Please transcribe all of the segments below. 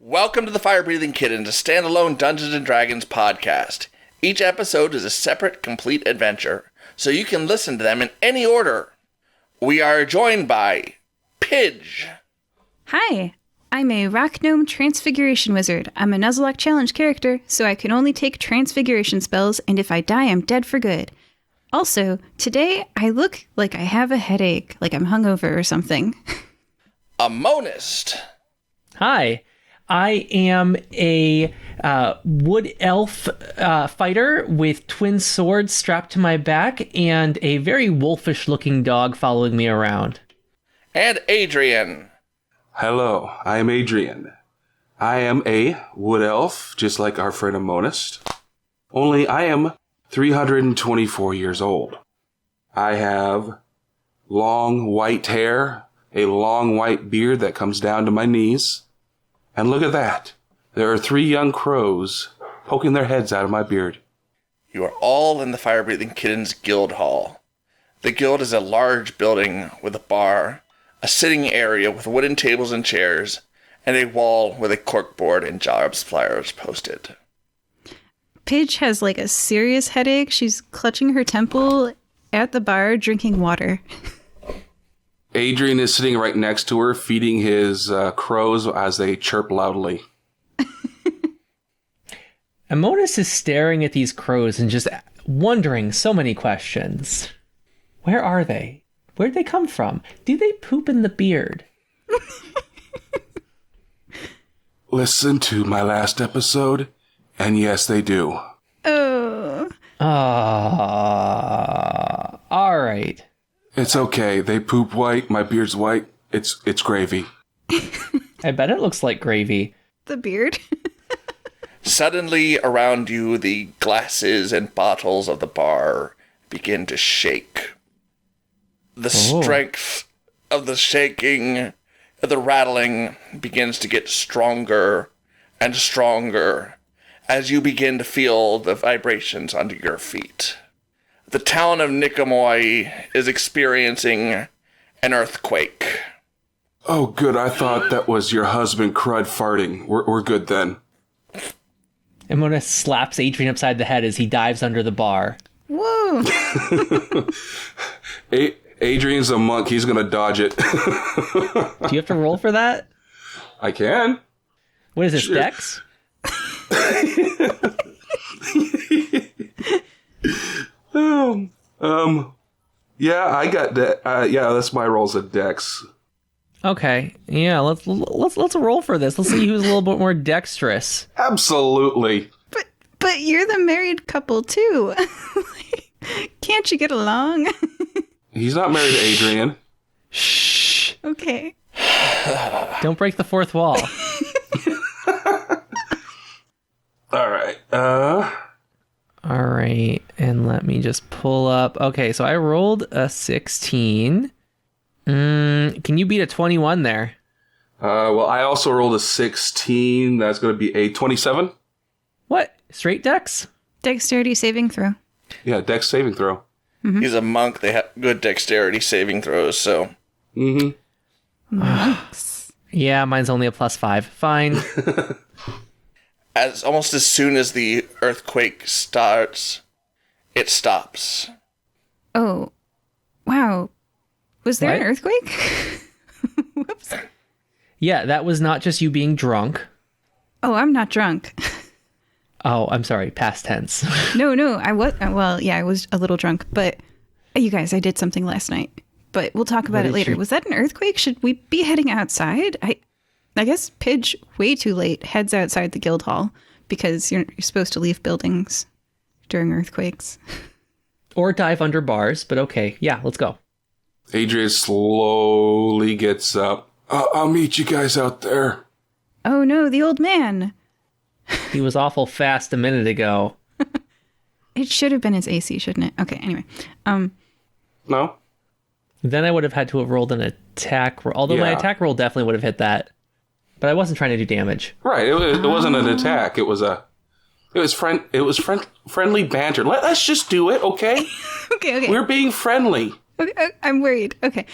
Welcome to the Fire Breathing Kittens, a standalone Dungeons & Dragons podcast. Each episode is a separate, complete adventure, so you can listen to them in any order. We are joined by Pidge. Hi, I'm a Rock Gnome Transfiguration Wizard. I'm a Nuzlocke Challenge character, so I can only take Transfiguration spells, and if I die, I'm dead for good. Also, today, I look like I have a headache, like I'm hungover or something. Amonust. Hi, I am a wood elf fighter with twin swords strapped to my back and a very wolfish-looking dog following me around. And Adrien. Hello, I am Adrien. I am a wood elf, just like our friend Amonust. Only I am 324 years old. I have long white hair, a long white beard that comes down to my knees. And look at that. There are 3 young crows poking their heads out of my beard. You are all in the Fire Breathing Kittens Guild Hall. The guild is a large building with a bar, a sitting area with wooden tables and chairs, and a wall with a corkboard and jobs flyers posted. Pidge has like a serious headache. She's clutching her temple at the bar, drinking water. Adrien is sitting right next to her, feeding his crows as they chirp loudly. Amonust is staring at these crows and just wondering so many questions. Where are they? Where'd they come from? Do they poop in the beard? Listen to my last episode, and yes, they do. Oh. All right. It's okay. They poop white. My beard's white. It's gravy. I bet it looks like gravy. The beard. Suddenly, around you, the glasses and bottles of the bar begin to shake. The strength of the shaking, of the rattling, begins to get stronger and stronger as you begin to feel the vibrations under your feet. The town of Niqamui is experiencing an earthquake. Oh, good. I thought that was your husband crud farting. We're good then. Amonust slaps Adrien upside the head as he dives under the bar. Whoa. Adrian's a monk. He's going to dodge it. Do you have to roll for that? I can. What is this, Sure. Dex? Yeah, I got that. Yeah, that's my rolls at Dex. Okay, yeah, let's roll for this. Let's see who's a little bit more dexterous. Absolutely. But you're the married couple too. Can't you get along? He's not married to Adrien. Shh. Okay. Don't break the fourth wall. All right. All right, and let me just pull up. Okay, so I rolled a 16. Can you beat a 21 there? Well, I also rolled a 16. That's going to be a 27. What? Straight dex? Dexterity saving throw. Yeah, Dex saving throw. Mm-hmm. He's a monk. They have good dexterity saving throws, so... Mm-hmm. Monks. Yeah, mine's only a +5. Fine. Almost as soon as the earthquake starts, it stops. Oh. Wow. Was there an What? earthquake? Whoops. Yeah, that was not just you being drunk. Oh, I'm not drunk. Oh, I'm sorry, past tense. No, I was. Well, yeah, I was a little drunk, but you guys, I did something last night. But we'll talk about it later. Was that an earthquake? Should we be heading outside? I guess Pidge, way too late, heads outside the guild hall because you're supposed to leave buildings during earthquakes. Or dive under bars, but okay. Yeah, let's go. Adrian slowly gets up. I'll meet you guys out there. Oh no, the old man. He was awful fast a minute ago. It should have been his AC, shouldn't it? Okay, anyway. No? Then I would have had to have rolled an attack roll. Although my Yeah. attack roll definitely would have hit that. But I wasn't trying to do damage. Right. It wasn't an attack. It was friendly banter. Let's just do it, okay? Okay. We're being friendly. Okay, I'm worried. Okay.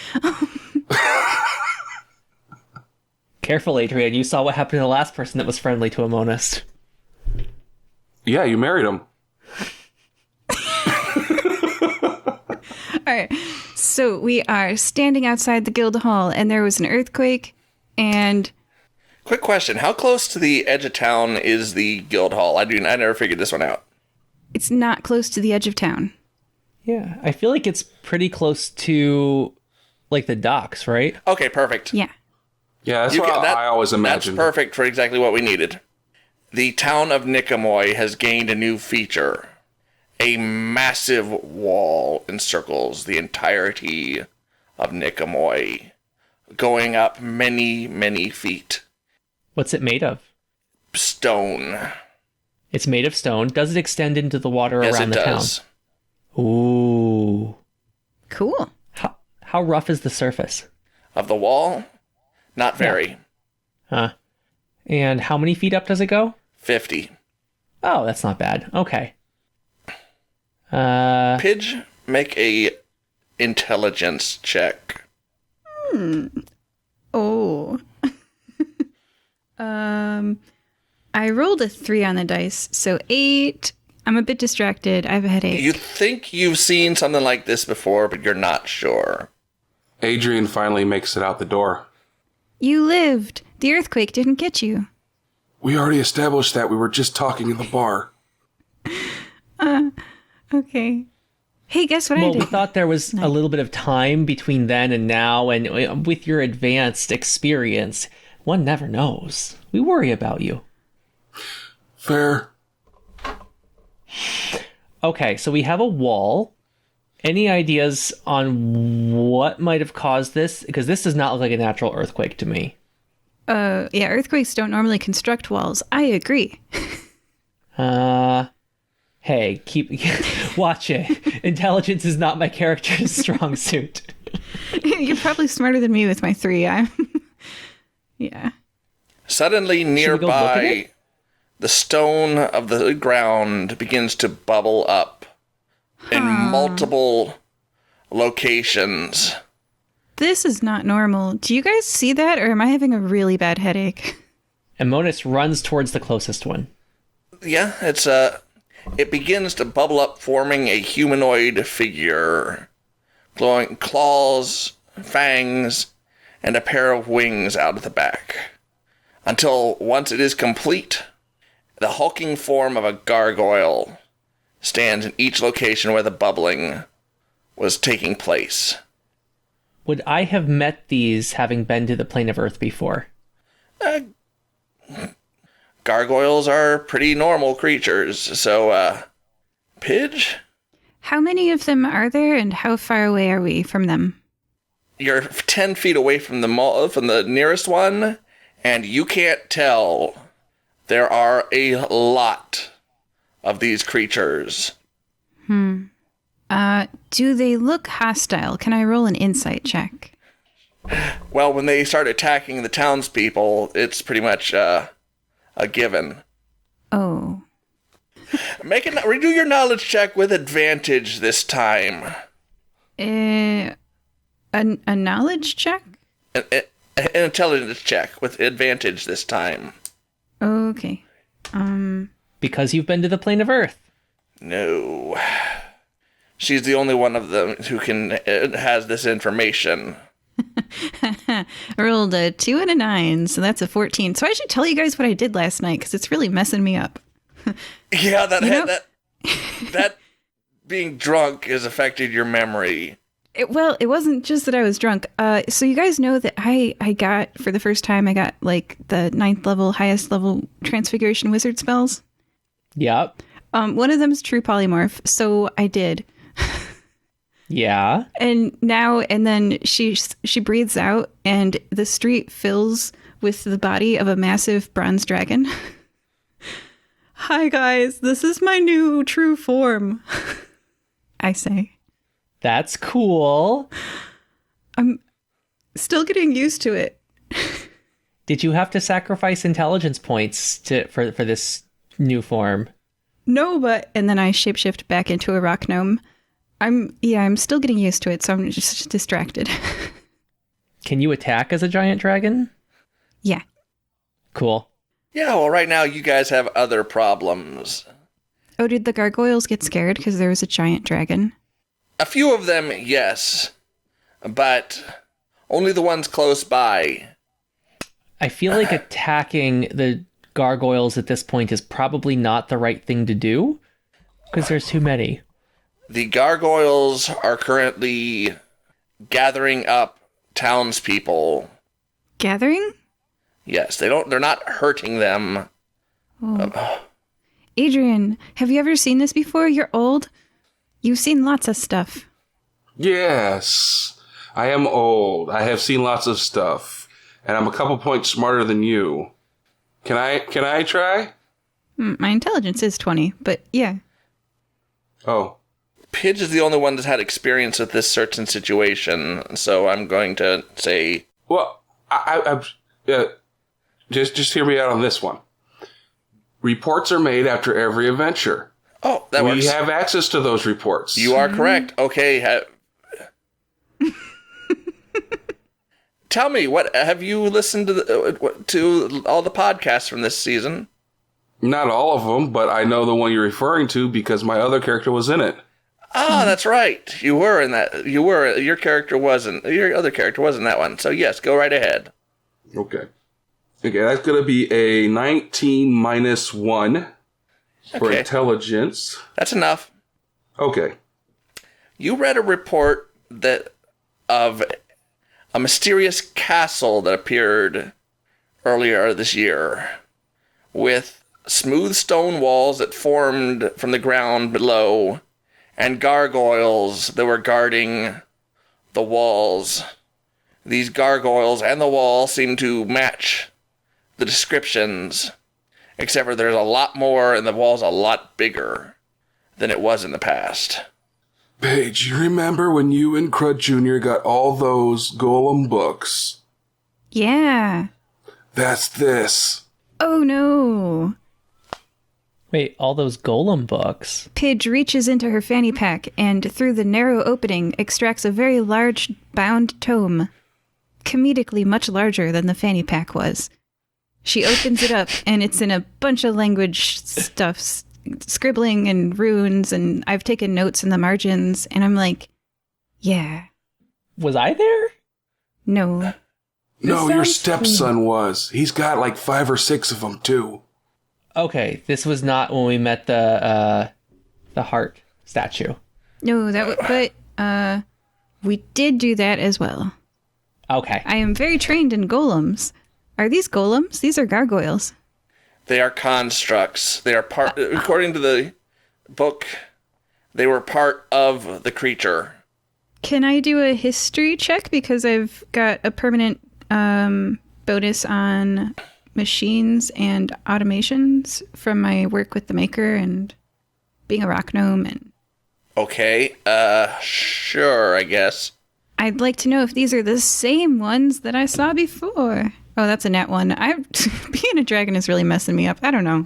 Careful, Adrien. You saw what happened to the last person that was friendly to Amonust. Yeah, you married him. All right. So we are standing outside the guild hall, and there was an earthquake, and... Quick question. How close to the edge of town is the guild hall? I never figured this one out. It's not close to the edge of town. Yeah, I feel like it's pretty close to, like, the docks, right? Okay, perfect. Yeah. Yeah, that's what I always imagined. That's perfect for exactly what we needed. The town of Niqamui has gained a new feature. A massive wall encircles the entirety of Niqamui, going up many, many feet. What's it made of? Stone. It's made of stone. Does it extend into the water around the town? Yes, it does. Ooh. Cool. How rough is the surface? Of the wall? Not very. Yeah. Huh. And how many feet up does it go? 50. Oh, that's not bad. Okay. Pidge, make a intelligence check. Oh. I rolled a 3 on the dice, so 8. I'm a bit distracted. I have a headache. You think you've seen something like this before, but you're not sure. Adrien finally makes it out the door. You lived. The earthquake didn't get you. We already established that. We were just talking in the bar. Okay. Hey, guess what I did? We thought there was a little bit of time between then and now, and with your advanced experience, one never knows. We worry about you. Fair. Okay, so we have a wall. Any ideas on what might have caused this? Because this does not look like a natural earthquake to me. Yeah, earthquakes don't normally construct walls. I agree. Hey, watch it. Intelligence is not my character's strong suit. You're probably smarter than me with my 3. Yeah. Suddenly Should we go look at nearby, it? the stone of the ground begins to bubble up in multiple locations. This is not normal. Do you guys see that, or am I having a really bad headache? Amonust runs towards the closest one. Yeah, it begins to bubble up, forming a humanoid figure. Glowing claws, fangs, and a pair of wings out of the back. Until once it is complete, the hulking form of a gargoyle stands in each location where the bubbling was taking place. Would I have met these having been to the plane of Earth before? Gargoyles are pretty normal creatures, so, Pidge? How many of them are there, and how far away are we from them? You're 10 feet away from the nearest one, and you can't tell. There are a lot of these creatures. Do they look hostile? Can I roll an insight check? Well, when they start attacking the townspeople, it's pretty much a given. Oh. Redo your knowledge check with advantage this time. A knowledge check? An intelligence check with advantage this time. Okay. Because you've been to the plane of Earth. No. She's the only one of them who has this information. I rolled a 2 and a 9, so that's a 14. So I should tell you guys what I did last night, because it's really messing me up. Yeah, that being drunk has affected your memory. It wasn't just that I was drunk. So you guys know that I got, for the first time, I got, like, the 9th level, highest level Transfiguration Wizard spells. Yep. One of them is True Polymorph, so I did. Yeah. And then she breathes out, and the street fills with the body of a massive bronze dragon. Hi, guys. This is my new true form, I say. That's cool. I'm still getting used to it. Did you have to sacrifice intelligence points for this new form? No, and then I shapeshift back into a rock gnome. I'm still getting used to it, so I'm just distracted. Can you attack as a giant dragon? Yeah. Cool. Yeah, well, right now you guys have other problems. Oh, did the gargoyles get scared because there was a giant dragon? A few of them, yes, but only the ones close by. I feel like attacking the gargoyles at this point is probably not the right thing to do, because there's too many. The gargoyles are currently gathering up townspeople. Gathering? Yes, they're not hurting them. Oh. Adrien, have you ever seen this before? You're old. You've seen lots of stuff. Yes, I am old. I have seen lots of stuff, and I'm a couple points smarter than you. Can I try? My intelligence is 20, but yeah. Oh. Pidge is the only one that's had experience with this certain situation, so I'm going to say... Well, just hear me out on this one. Reports are made after every adventure. Oh, that works. We have access to those reports. You are correct. Okay. Tell me, what have you listened to all the podcasts from this season? Not all of them, but I know the one you're referring to because my other character was in it. Ah, that's right. You were in that. You were. Your character wasn't. Your other character was in that one. So yes, go right ahead. Okay, that's going to be a 19 minus 1 for intelligence. That's enough. Okay. You read a report of a mysterious castle that appeared earlier this year with smooth stone walls that formed from the ground below and gargoyles that were guarding the walls. These gargoyles and the wall seem to match the descriptions, except for there's a lot more and the wall's a lot bigger than it was in the past. Paige, you remember when you and Crud Jr. got all those golem books? Yeah. That's this. Oh no. Wait, all those golem books? Pidge reaches into her fanny pack and, through the narrow opening, extracts a very large bound tome. Comedically much larger than the fanny pack was. She opens it up, and it's in a bunch of language stuff, scribbling and runes, and I've taken notes in the margins, and I'm like, yeah. Was I there? No. No, your stepson was. He's got like 5 or 6 of them, too. Okay, this was not when we met the heart statue. No, but we did do that as well. Okay. I am very trained in golems. Are these golems? These are gargoyles. They are constructs. They are part, according to the book, they were part of the creature. Can I do a history check? Because I've got a permanent bonus on machines and automations from my work with the Maker and being a rock gnome. And Okay, sure, I guess. I'd like to know if these are the same ones that I saw before. Oh, that's a nat one. Being a dragon is really messing me up. I don't know.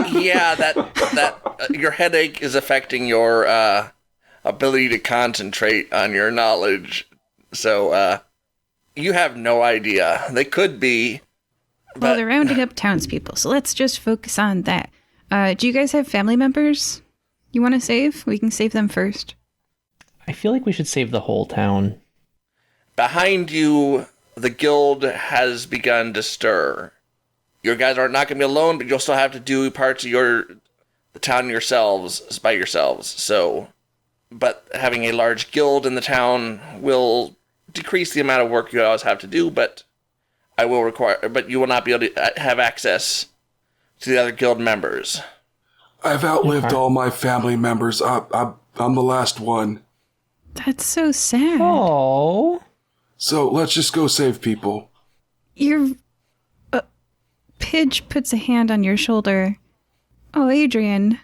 Yeah, that your headache is affecting your ability to concentrate on your knowledge. So you have no idea. They could be. Well, they're rounding up townspeople, so let's just focus on that. Do you guys have family members you want to save? We can save them first. I feel like we should save the whole town. Behind you, the guild has begun to stir. Your guys are not going to be alone, but you'll still have to do parts of the town yourselves, by yourselves. So, but having a large guild in the town will decrease the amount of work you always have to do, but you will not be able to have access to the other guild members. I've outlived all my family members. I'm the last one. That's so sad. Oh. So let's just go save people. Pidge puts a hand on your shoulder. Oh, Adrien.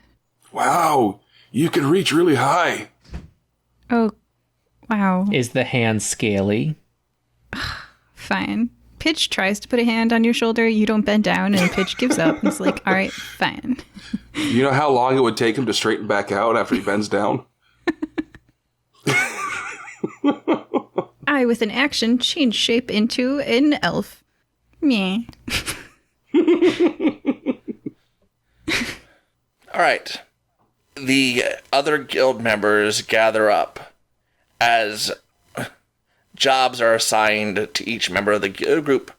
Wow, you can reach really high. Oh, wow. Is the hand scaly? Fine. Pidge tries to put a hand on your shoulder. You don't bend down, and Pidge gives up. He's like, all right, fine. You know how long it would take him to straighten back out after he bends down? I, with an action, change shape into an elf. Meh. All right. The other guild members gather up as jobs are assigned to each member of the group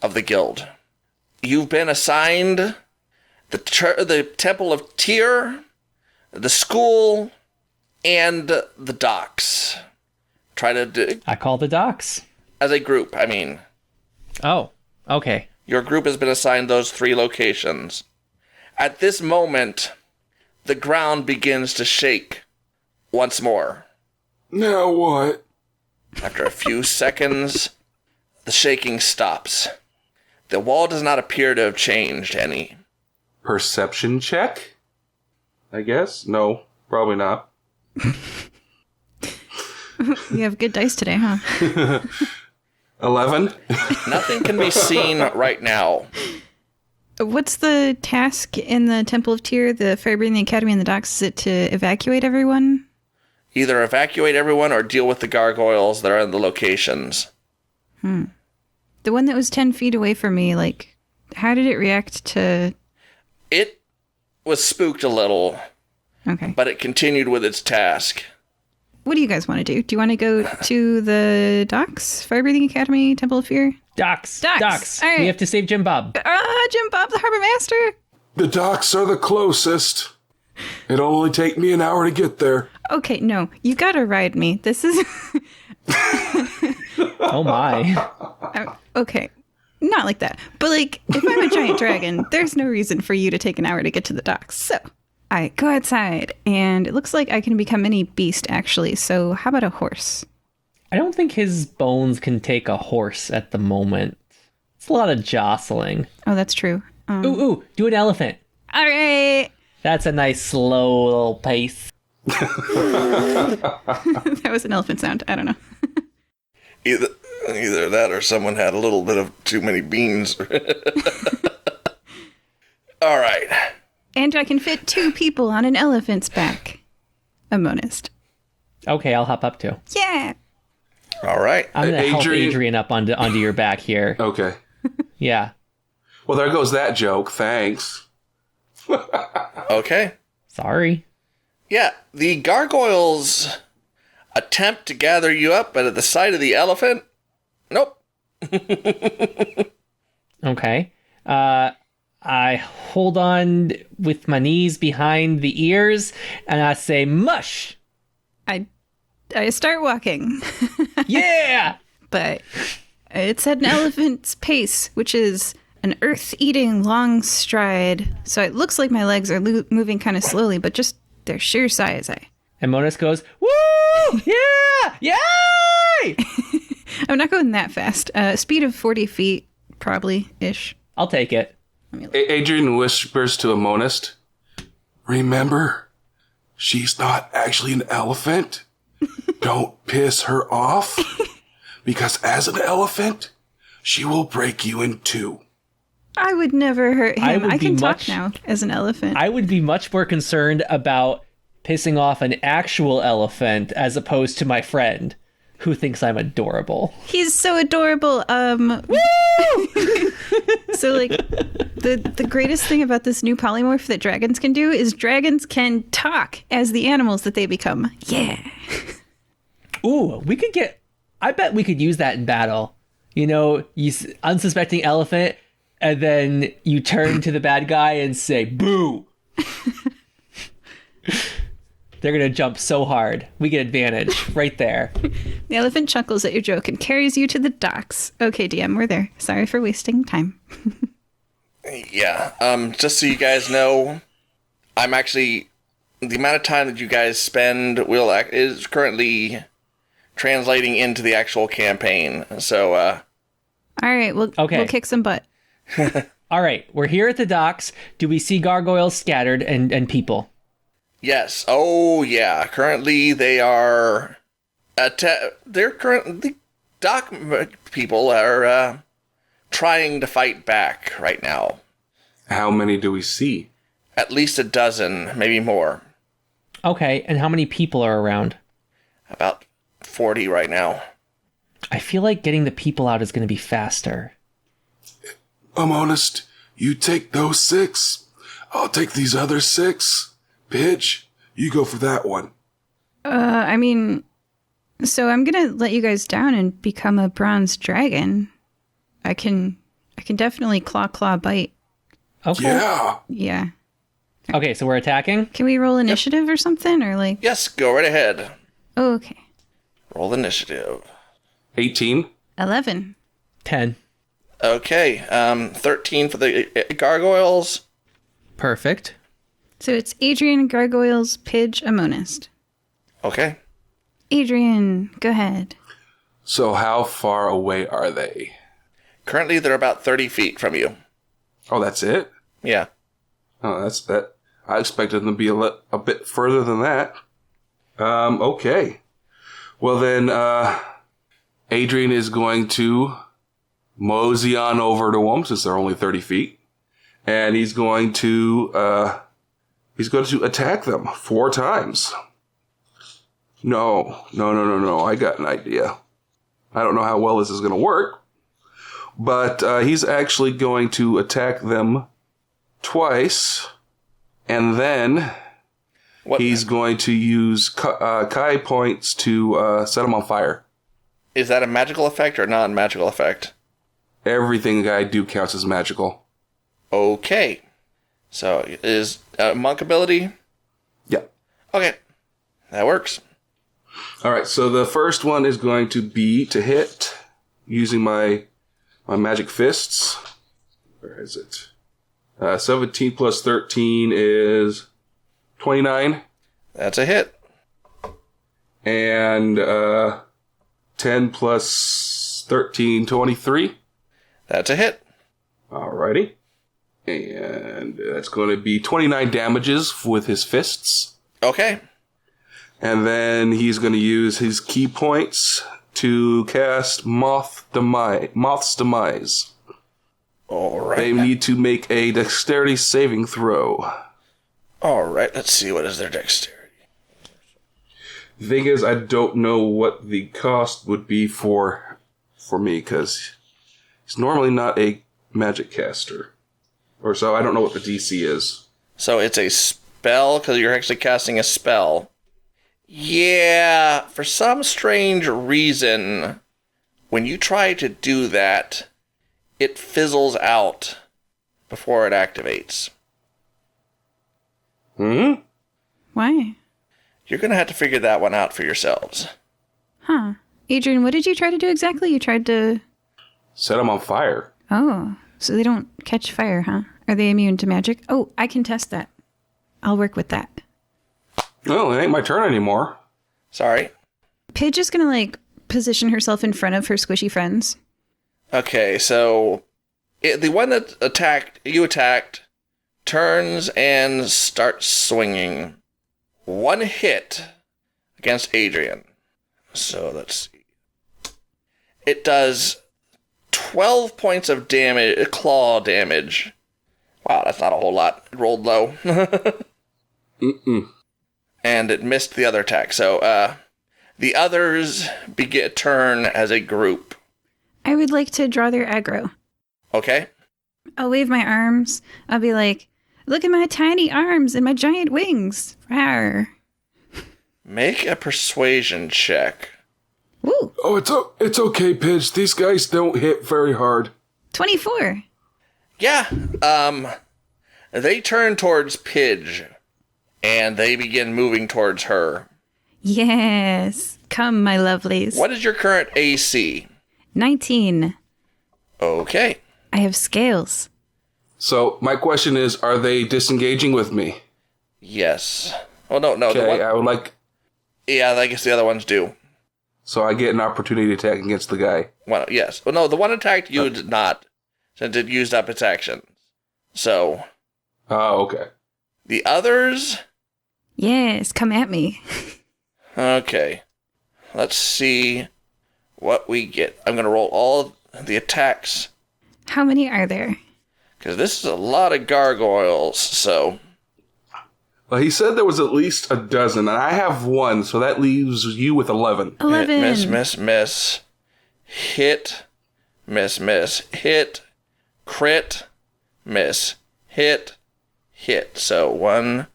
of the guild. You've been assigned the Temple of Tyr, the school, and the docks. I call the docks. As a group, I mean. Oh, okay. Your group has been assigned those 3 locations. At this moment, the ground begins to shake once more. Now what? After a few seconds, the shaking stops. The wall does not appear to have changed any. Perception check? I guess? No, probably not. You have good dice today, huh? 11? Nothing can be seen right now. What's the task in the Temple of Tyr, the Fire Breathing Academy, and the docks? Is it to evacuate everyone? Either evacuate everyone or deal with the gargoyles that are in the locations. The one that was 10 feet away from me, like, how did it react to... It was spooked a little, Okay. but it continued with its task. What do you guys want to do? Do you want to go to the docks? Fire Breathing Academy, Temple of Fear? Docks. Docks. All right. We have to save Jim Bob. Jim Bob, the harbor master. The docks are the closest. It'll only take me an hour to get there. Okay, no, you gotta ride me. This is... Oh my. Okay, not like that. But, like, if I'm a giant dragon, there's no reason for you to take an hour to get to the docks. So, I go outside, and it looks like I can become any beast, actually. So, how about a horse? I don't think his bones can take a horse at the moment. It's a lot of jostling. Oh, that's true. Ooh, do an elephant. All right. That's a nice slow little pace. That was an elephant sound. I don't know. Either that or someone had a little bit of too many beans. All right. And I can fit 2 people on an elephant's back. Amonust. Okay, I'll hop up too. Yeah. All right. I'm gonna help Adrien- Adrien up onto your back here. Okay. Yeah. Well, there goes that joke. Thanks. Okay. Sorry. Yeah, the gargoyles attempt to gather you up, but at the sight of the elephant, nope. Okay. I hold on with my knees behind the ears, and I say, mush! I start walking. Yeah! But it's at an elephant's pace, which is an earth-eating long stride. So it looks like my legs are moving kind of slowly, but just their sheer size. And Amonust goes, woo! Yeah! Yay! I'm not going that fast. Speed of 40 feet, probably-ish. I'll take it. Adrien whispers to Amonust, remember, she's not actually an elephant. Don't piss her off, because as an elephant, she will break you in 2. I would never hurt him. I can talk much- now as an elephant. I would be much more concerned about pissing off an actual elephant as opposed to my friend, who thinks I'm adorable. He's so adorable. So, like, the greatest thing about this new polymorph that dragons can do is dragons can talk as the animals that they become. Yeah. Ooh, I bet we could use that in battle. You know, unsuspecting elephant, and then you turn to the bad guy and say, boo! They're gonna jump so hard. We get advantage right there. The elephant chuckles at your joke and carries you to the docks. Okay, DM, we're there. Sorry for wasting time. Yeah, just so you guys know, I'm actually... The amount of time that you guys spend is currently translating into the actual campaign. So, All right, we'll kick some butt. All right, we're here at the docks. Do we see gargoyles scattered and people? yes. Oh, yeah. Currently, they are... the dock people are trying to fight back right now. How many do we see? At least a dozen, maybe more. Okay, and how many people are around? About 40 right now. I feel like getting the people out is going to be faster. Amonust, you take those 6. I'll take these other 6. Pidge, you go for that one. I mean, so I'm gonna let you guys down and become a bronze dragon. I can definitely claw bite. Okay. Yeah. Yeah. Okay, so we're attacking? Can we roll initiative or something, or like? Yes, go right ahead. Oh, okay. Roll initiative. 18. 11. 10. Okay, 13 for the gargoyles. Perfect. So it's Adrien, Gargoyles, Pidge, Amonust. Okay. Adrien, go ahead. So how far away are they? Currently, they're about 30 feet from you. Oh, that's it? Yeah. Oh, that's that. I expected them to be a bit further than that. Okay. Well then, Adrien is going to mosey on over to them since they're only 30 feet. And he's going to attack them 4 times. No. I got an idea. I don't know how well this is going to work. But he's actually going to attack them twice. And then he's going to use Kai points to set them on fire. Is that a magical effect or non-magical effect? Everything I do counts as magical. Okay. So, is monk ability? Yeah. Okay. That works. All right, so the first one is going to be to hit using my magic fists. Where is it? 17 plus 13 is 29. That's a hit. And 10 plus 13, 23. That's a hit. Alrighty. And that's going to be 29 damages with his fists. Okay. And then he's going to use his key points to cast Moth's Demise. All right. They need to make a dexterity saving throw. All right. Let's see. What is their dexterity? The thing is, I don't know what the cost would be for me, because he's normally not a magic caster. Or so, I don't know what the DC is. So it's a spell, because you're actually casting a spell. Yeah, for some strange reason, when you try to do that, it fizzles out before it activates. Why? You're going to have to figure that one out for yourselves. Huh. Adrien, what did you try to do exactly? You tried to... Set him on fire. Oh, so they don't catch fire, huh? Are they immune to magic? Oh, I can test that. I'll work with that. Oh, it ain't my turn anymore. Sorry. Pidge is gonna, position herself in front of her squishy friends. Okay, so the one that you attacked, turns and starts swinging. 1 hit against Adrien. So let's see. It does 12 points of damage, claw damage. Wow, that's not a whole lot. It rolled low. And it missed the other attack. So the others turn as a group. I would like to draw their aggro. Okay. I'll wave my arms. I'll be like, look at my tiny arms and my giant wings. Rawr. Make a persuasion check. Woo. Oh, it's okay, Pidge. These guys don't hit very hard. 24. Yeah. They turn towards Pidge, and they begin moving towards her. Yes. Come, my lovelies. What is your current AC? 19. Okay. I have scales. So, my question is, are they disengaging with me? Yes. Oh, no. Okay, I would like... Yeah, I guess the other ones do. So I get an opportunity to attack against the guy. Well, yes. Well, no, the one attacked you did not, since it used up its action. So... Oh, okay. The others? Yes, come at me. Okay. Let's see what we get. I'm going to roll all the attacks. How many are there? Because this is a lot of gargoyles, so... Well, he said there was at least a dozen, and I have 1, so that leaves you with 11. 11. Hit, miss. Hit, miss. Hit, crit, miss, hit, hit. So 1,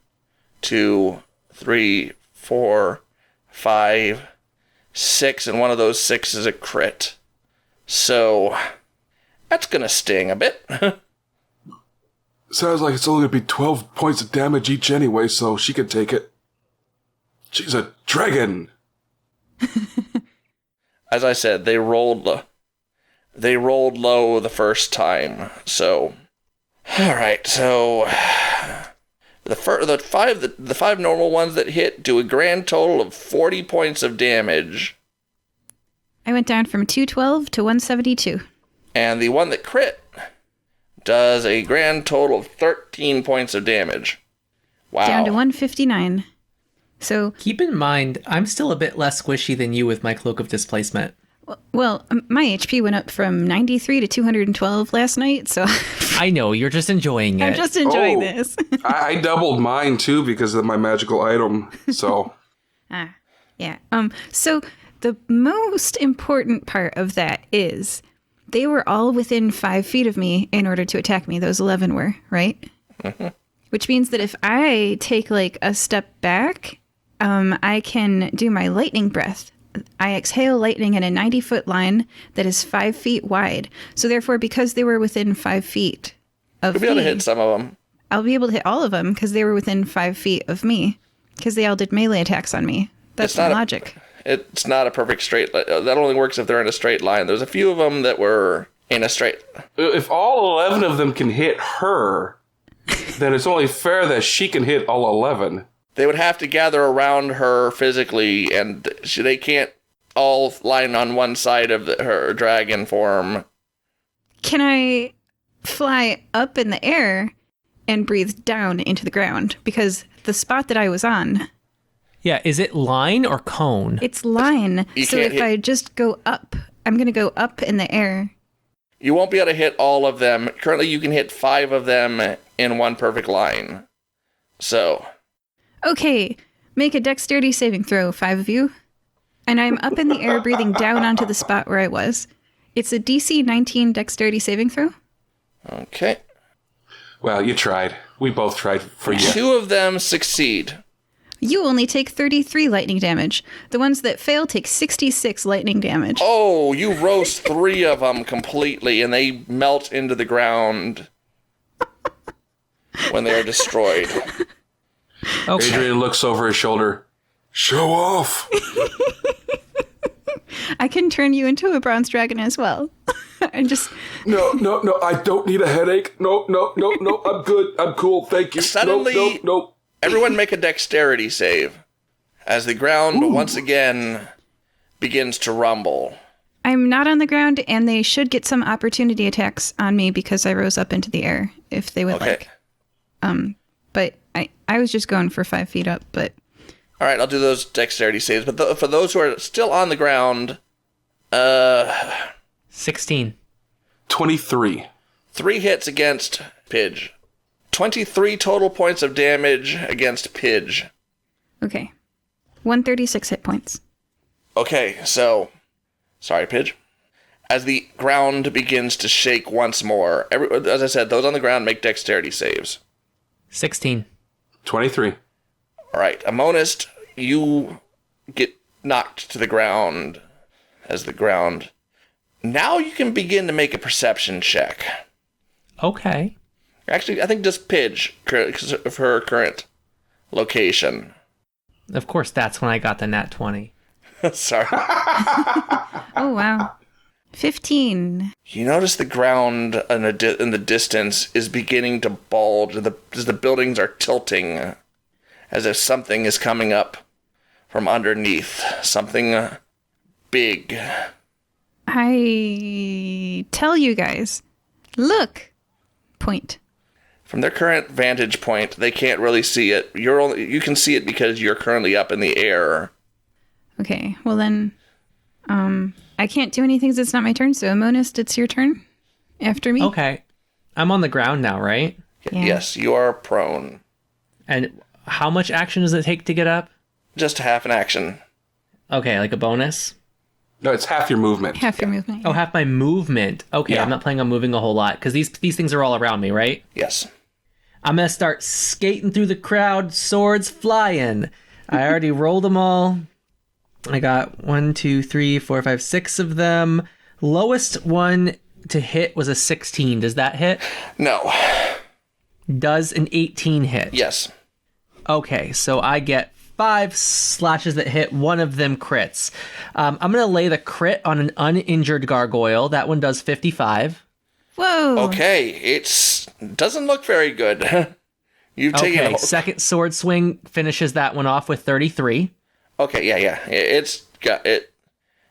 2, 3, 4, 5, 6, and one of those 6 is a crit. So that's gonna sting a bit. Sounds like it's only gonna be 12 points of damage each anyway, so she can take it. She's a dragon. As I said, they rolled low the first time. So, all right. So the five normal ones that hit do a grand total of 40 points of damage. I went down from 212 to 172. And the one that crit does a grand total of 13 points of damage. Wow. Down to 159. So Keep in mind, I'm still a bit less squishy than you with my Cloak of Displacement. well, my HP went up from 93 to 212 last night, so I know, you're just enjoying it. I'm just enjoying this. I doubled mine too because of my magical item. So Yeah. So the most important part of that is they were all within 5 feet of me in order to attack me. Those 11 were, right? Mm-hmm. Which means that if I take like a step back, I can do my lightning breath. I exhale lightning in a 90-foot line that is 5 feet wide. So therefore, because they were within 5 feet of You'll be able me, to hit some of them. I'll be able to hit all of them because they were within 5 feet of me. Because they all did melee attacks on me. That's my logic. It's not a perfect straight line. That only works if they're in a straight line. There's a few of them that were in a straight. if all 11 of them can hit her, then it's only fair that she can hit all 11. They would have to gather around her physically, and they can't all line on one side of her dragon form. Can I fly up in the air and breathe down into the ground? Because the spot that I was on, Yeah, is it line or cone? it's line. You So can't if I just go up, I'm going to go up in the air. You won't be able to hit all of them. Currently, you can hit 5 of them in one perfect line. So, Okay, make a dexterity saving throw, 5 of you. And I'm up in the air breathing down onto the spot where I was. It's a DC 19 dexterity saving throw. okay. Well, you tried. We both tried for you. 2 of them succeed. You only take 33 lightning damage. The ones that fail take 66 lightning damage. Oh, you roast 3 of them completely, and they melt into the ground when they are destroyed. Okay. Adrien looks over his shoulder. Show off! I can turn you into a bronze dragon as well. And just No, I don't need a headache. No, I'm good. I'm cool. Thank you. Suddenly- No. Everyone make a dexterity save as the ground once again begins to rumble. I'm not on the ground, and they should get some opportunity attacks on me because I rose up into the air if they would Okay. like. But I was just going for 5 feet up, but All right, I'll do those dexterity saves. But for those who are still on the ground, 16. 23. 3 hits against Pidge. 23 total points of damage against Pidge. okay. 136 hit points. Okay, so... Sorry, Pidge. As the ground begins to shake once more, as I said, those on the ground make dexterity saves. 16. 23. All right, Amonust, you get knocked to the ground as the ground... Now you can begin to make a perception check. Okay. Actually, I think just Pidge, because of her current location. Of course, that's when I got the nat 20. Sorry. Oh, wow. 15. You notice the ground in the distance is beginning to bulge as the buildings are tilting, as if something is coming up from underneath. Something big. I tell you guys, look. Point. From their current vantage point, they can't really see it. You can see it because you're currently up in the air. Okay, well then, I can't do anything since it's not my turn, so Amonust, it's your turn after me. Okay. I'm on the ground now, right? Yeah. Yes, you are prone. And how much action does it take to get up? Just half an action. Okay, like a bonus? No, it's half your movement. Half your movement. Oh, half my movement. Okay, Yeah. I'm not planning on moving a whole lot because these things are all around me, right? Yes. I'm gonna start skating through the crowd, swords flying. I already rolled them all. I got 1, 2, 3, 4, 5, 6 of them. Lowest one to hit was a 16. Does that hit? No. Does an 18 hit? Yes. Okay, so I get 5 slashes that hit. One of them crits. I'm gonna lay the crit on an uninjured gargoyle. That one does 55. Whoa. Okay, doesn't look very good. You've taken. Okay, second sword swing finishes that one off with 33. Okay, yeah. It's got it.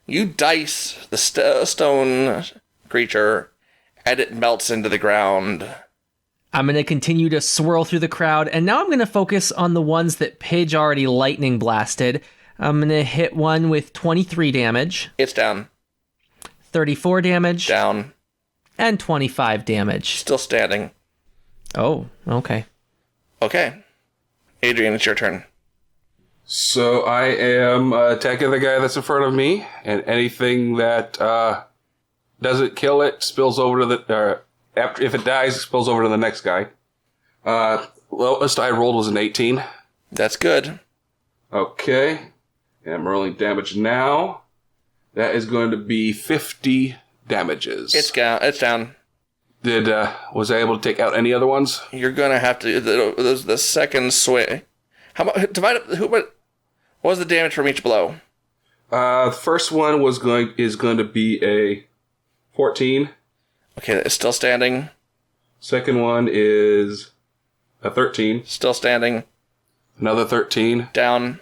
You dice the stone creature, and it melts into the ground. I'm going to continue to swirl through the crowd, and now I'm going to focus on the ones that Pidge already lightning blasted. I'm going to hit one with 23 damage, It's down. 34 damage, Down. and 25 damage. Still standing. Oh, okay. Okay. Adrien, it's your turn. So I am attacking the guy that's in front of me, and anything that doesn't kill it spills over to the... if it dies, it spills over to the next guy. Lowest I rolled was an 18. That's good. Okay. And I'm rolling damage now. That is going to be 50 damages. It's down. Was I able to take out any other ones? You're gonna have to. The second swing. How much? Divide up. What was the damage from each blow? The first one is going to be a 14. Okay, it's still standing. Second one is a 13. Still standing. Another 13. Down.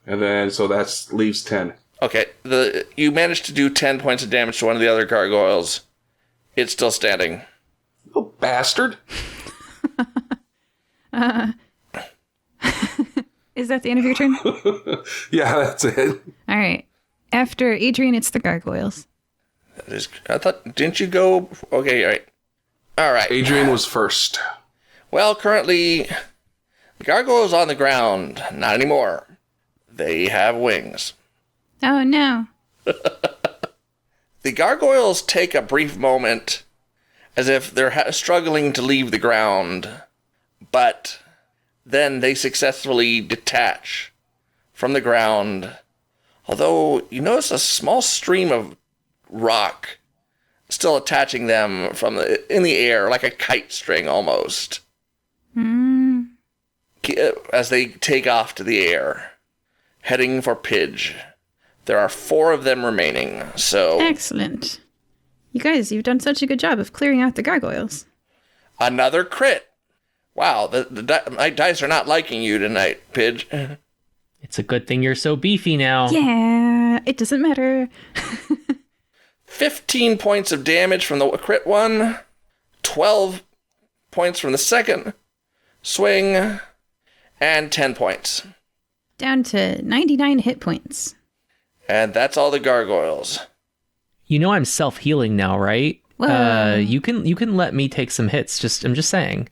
And then, so that leaves 10. Okay, you managed to do 10 points of damage to one of the other gargoyles. It's still standing. Oh, bastard. Is that the end of your turn? Yeah, that's it. All right. After Adrien, it's the gargoyles. I thought, didn't you go? Okay, all right. All right. Adrien was first. Well, currently, the gargoyle's on the ground. Not anymore. They have wings. Oh, no. The gargoyles take a brief moment as if they're struggling to leave the ground, but then they successfully detach from the ground, although you notice a small stream of rock still attaching them in the air, like a kite string almost, as they take off to the air, heading for Pidge. There are 4 of them remaining, so... Excellent. You guys, you've done such a good job of clearing out the gargoyles. Another crit. Wow, my dice are not liking you tonight, Pidge. It's a good thing you're so beefy now. Yeah, it doesn't matter. 15 points of damage from the crit one, 12 points from the second swing, and 10 points. Down to 99 hit points. And that's all the gargoyles. You know I'm self-healing now, right? Whoa. You can let me take some hits. I'm just saying.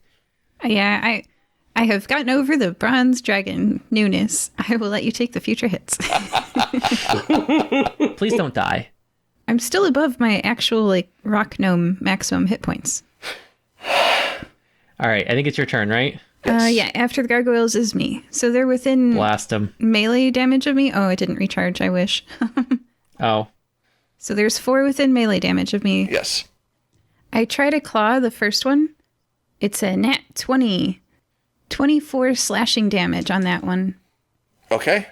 Yeah, I have gotten over the bronze dragon newness. I will let you take the future hits. Please don't die. I'm still above my actual rock gnome maximum hit points. All right, I think it's your turn, right? Yes. Yeah, after the gargoyles is me. So they're within Blast them. melee damage of me. Oh, it didn't recharge, I wish. Oh. So there's 4 within melee damage of me. Yes. I try to claw the first one. It's a nat 20. 24 slashing damage on that one. Okay.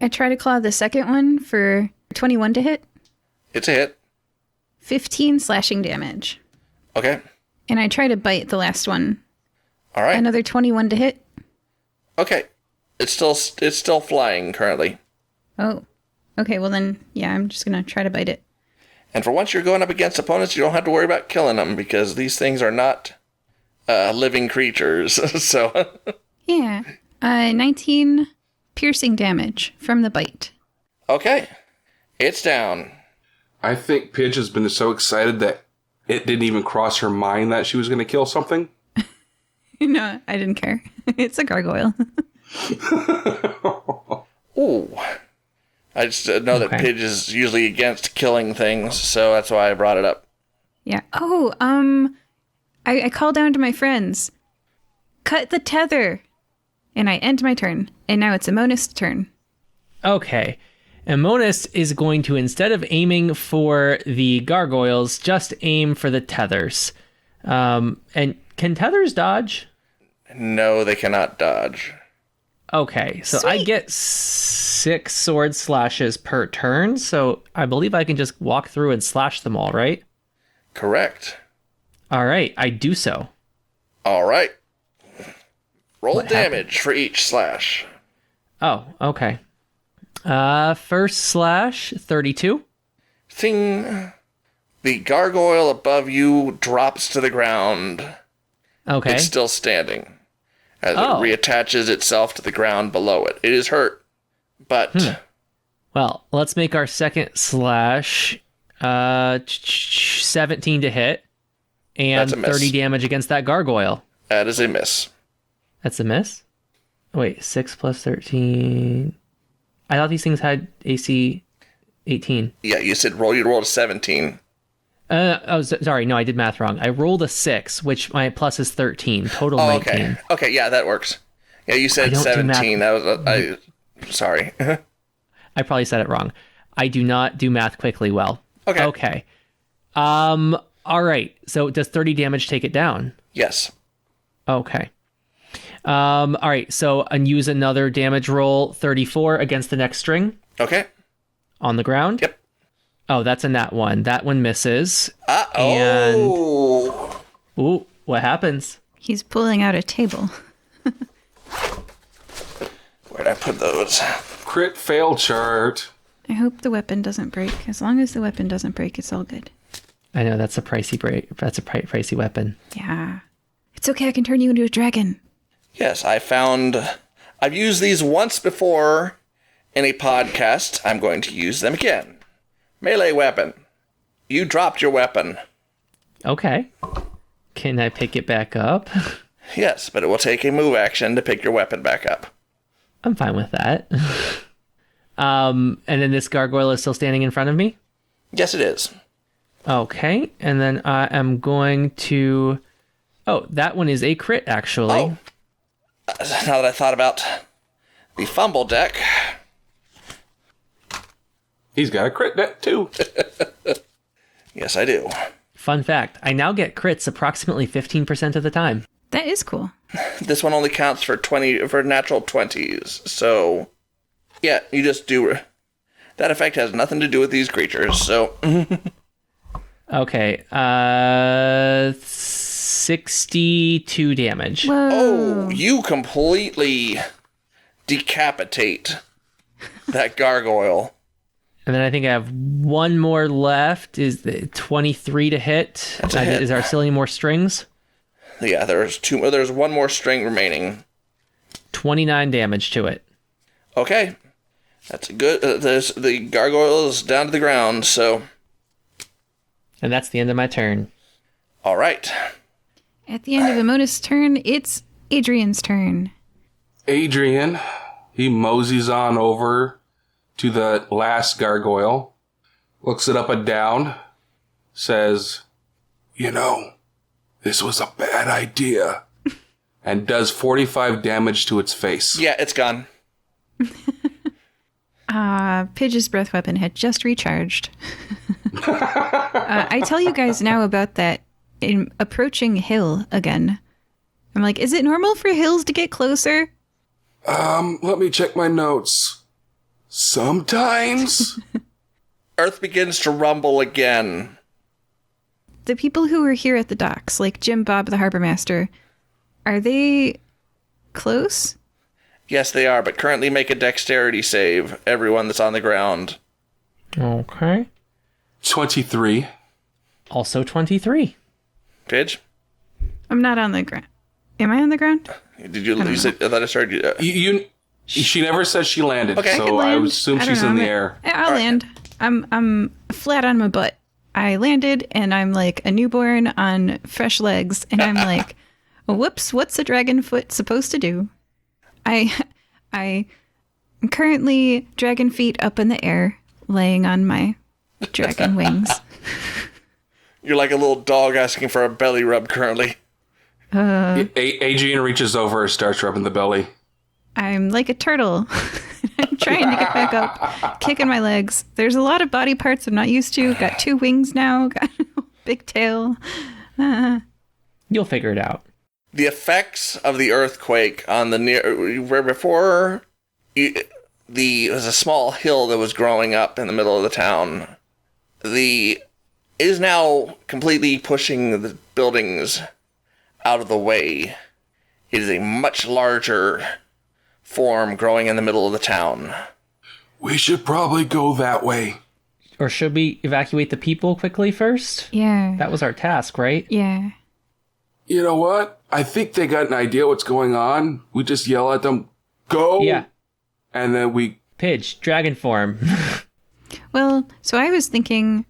I try to claw the second one for 21 to hit. It's a hit. 15 slashing damage. Okay. And I try to bite the last one. All right. Another 21 to hit. Okay. It's still flying currently. Oh. Okay, well then, yeah, I'm just going to try to bite it. And for once you're going up against opponents, you don't have to worry about killing them because these things are not living creatures. So Yeah. 19 piercing damage from the bite. okay. It's down. I think Pidge has been so excited that it didn't even cross her mind that she was going to kill something. No, I didn't care. It's a gargoyle. Ooh. I just know that Pidge is usually against killing things, so that's why I brought it up. Yeah. Oh, I call down to my friends. Cut the tether. And I end my turn. And now it's Amonust's turn. Okay. Amonust is going to, instead of aiming for the gargoyles, just aim for the tethers. And can tethers dodge? No, they cannot dodge. Okay, so Sweet. I get 6 sword slashes per turn, so I believe I can just walk through and slash them all, right? Correct. All right, I do so. All right. Roll What damage for each slash. Oh, okay. First slash, 32. Thing. The gargoyle above you drops to the ground. Okay. It's still standing. As it Oh. reattaches itself to the ground below it. It is hurt. But Well, let's make our second slash 17 to hit. And That's a miss. 30 damage against that gargoyle. that is a miss. That's a miss? Wait, 6 plus 13. I thought these things had AC 18. Yeah, you rolled a 17. Sorry, no, I did math wrong. I rolled a 6, which my plus is 13. Total Oh, 19. okay. Okay, yeah, that works. Yeah, you I said don't do 17. That was sorry. I probably said it wrong. I do not do math quickly well. Okay. Okay. All right. So does 30 damage take it down? Yes. Okay. All right. So and use another damage roll, 34 against the next string Okay. on the ground. Yep. Oh, that's a nat 1. That one misses. Oh. Ooh, what happens? He's pulling out a table. Where'd I put those? Crit fail chart. I hope the weapon doesn't break. As long as the weapon doesn't break, it's all good. I know that's a pricey pricey weapon. Yeah. It's okay, I can turn you into a dragon. Yes, I've used these once before in a podcast. I'm going to use them again. Melee weapon. You dropped your weapon. Okay. Can I pick it back up? Yes, but it will take a move action to pick your weapon back up. I'm fine with that. And then this gargoyle is still standing in front of me? Yes, it is. Okay. And then I am going to... Oh, that one is a crit, actually. Oh. Now that I thought about the fumble deck. He's got a crit net too. Yes, I do. Fun fact, I now get crits approximately 15% of the time. That is cool. This one only counts for natural 20s. So, yeah, you just do... That effect has nothing to do with these creatures, so... Okay. 62 damage. Whoa. Oh, you completely decapitate that gargoyle. And then I think I have one more left. Is the 23 to hit? That's a hit. Is there still any more strings? Yeah, there's one more string remaining. 29 damage to it. Okay. That's good. The gargoyle is down to the ground, so... And that's the end of my turn. All right. At the end of Amonust's turn, it's Adrien's turn. Adrien, he moseys on over to the last gargoyle, looks it up and down, says, "You know, this was a bad idea," and does 45 damage to its face. Yeah, it's gone. Pidge's breath weapon had just recharged. I tell you guys now about that in approaching hill again. I'm like, is it normal for hills to get closer? Let me check my notes. Sometimes. Earth begins to rumble again. The people who were here at the docks, like Jim Bob the harbor master, are they close? Yes, they are, but currently make a dexterity save, everyone that's on the ground. Okay. 23. Also 23. Pidge? I'm not on the ground. Am I on the ground? Did you said, I thought I started... She never says she landed, Okay. so I land. assume I don't she's know, in the I'm- air. I'll land. I'm flat on my butt. I landed and I'm like a newborn on fresh legs, and I'm like, whoops, what's a dragon foot supposed to do? I I'm currently dragon feet up in the air, laying on my dragon wings. You're like a little dog asking for a belly rub currently. Adrien reaches over and starts rubbing the belly. I'm like a turtle. I'm trying to get back up, kicking my legs. There's a lot of body parts I'm not used to. Got 2 wings now, got a big tail. You'll figure it out. The effects of the earthquake on the where before there was a small hill that was growing up in the middle of the town. Is now completely pushing the buildings out of the way. It is a much larger form growing in the middle of the town. We should probably go that way. Or should we evacuate the people quickly first? Yeah. That was our task, right? Yeah. You know what? I think they got an idea what's going on. We just yell at them, go! Yeah. And then we... Pidge, dragon form. Well, so I was thinking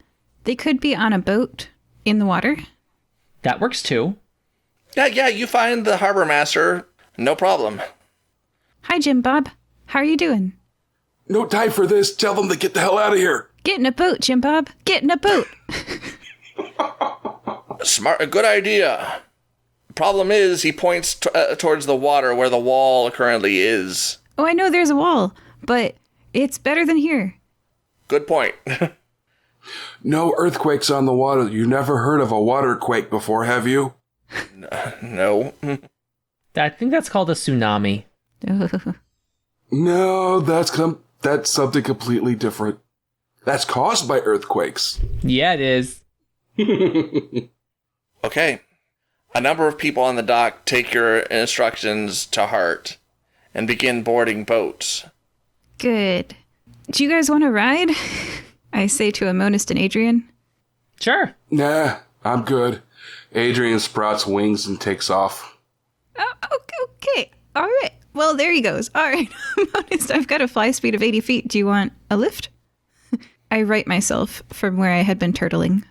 they could be on a boat in the water. That works too. Yeah, you find the harbor master. No problem. Hi, Jim Bob. How are you doing? No time for this. Tell them to get the hell out of here. Get in a boat, Jim Bob. Get in a boat. Smart, a good idea. Problem is, he points towards the water where the wall currently is. Oh, I know there's a wall, but it's better than here. Good point. No earthquakes on the water. You never heard of a waterquake before, have you? No. I think that's called a tsunami. No, that's something completely different. That's caused by earthquakes. Yeah, it is. Okay. A number of people on the dock take your instructions to heart and begin boarding boats. Good. Do you guys want to ride? I say to Amonust and Adrien. Sure. Nah, I'm good. Adrien sprouts wings and takes off. Oh, okay. All right. Well, there he goes. All right. Amonust, I've got a fly speed of 80 feet. Do you want a lift? I right myself from where I had been turtling.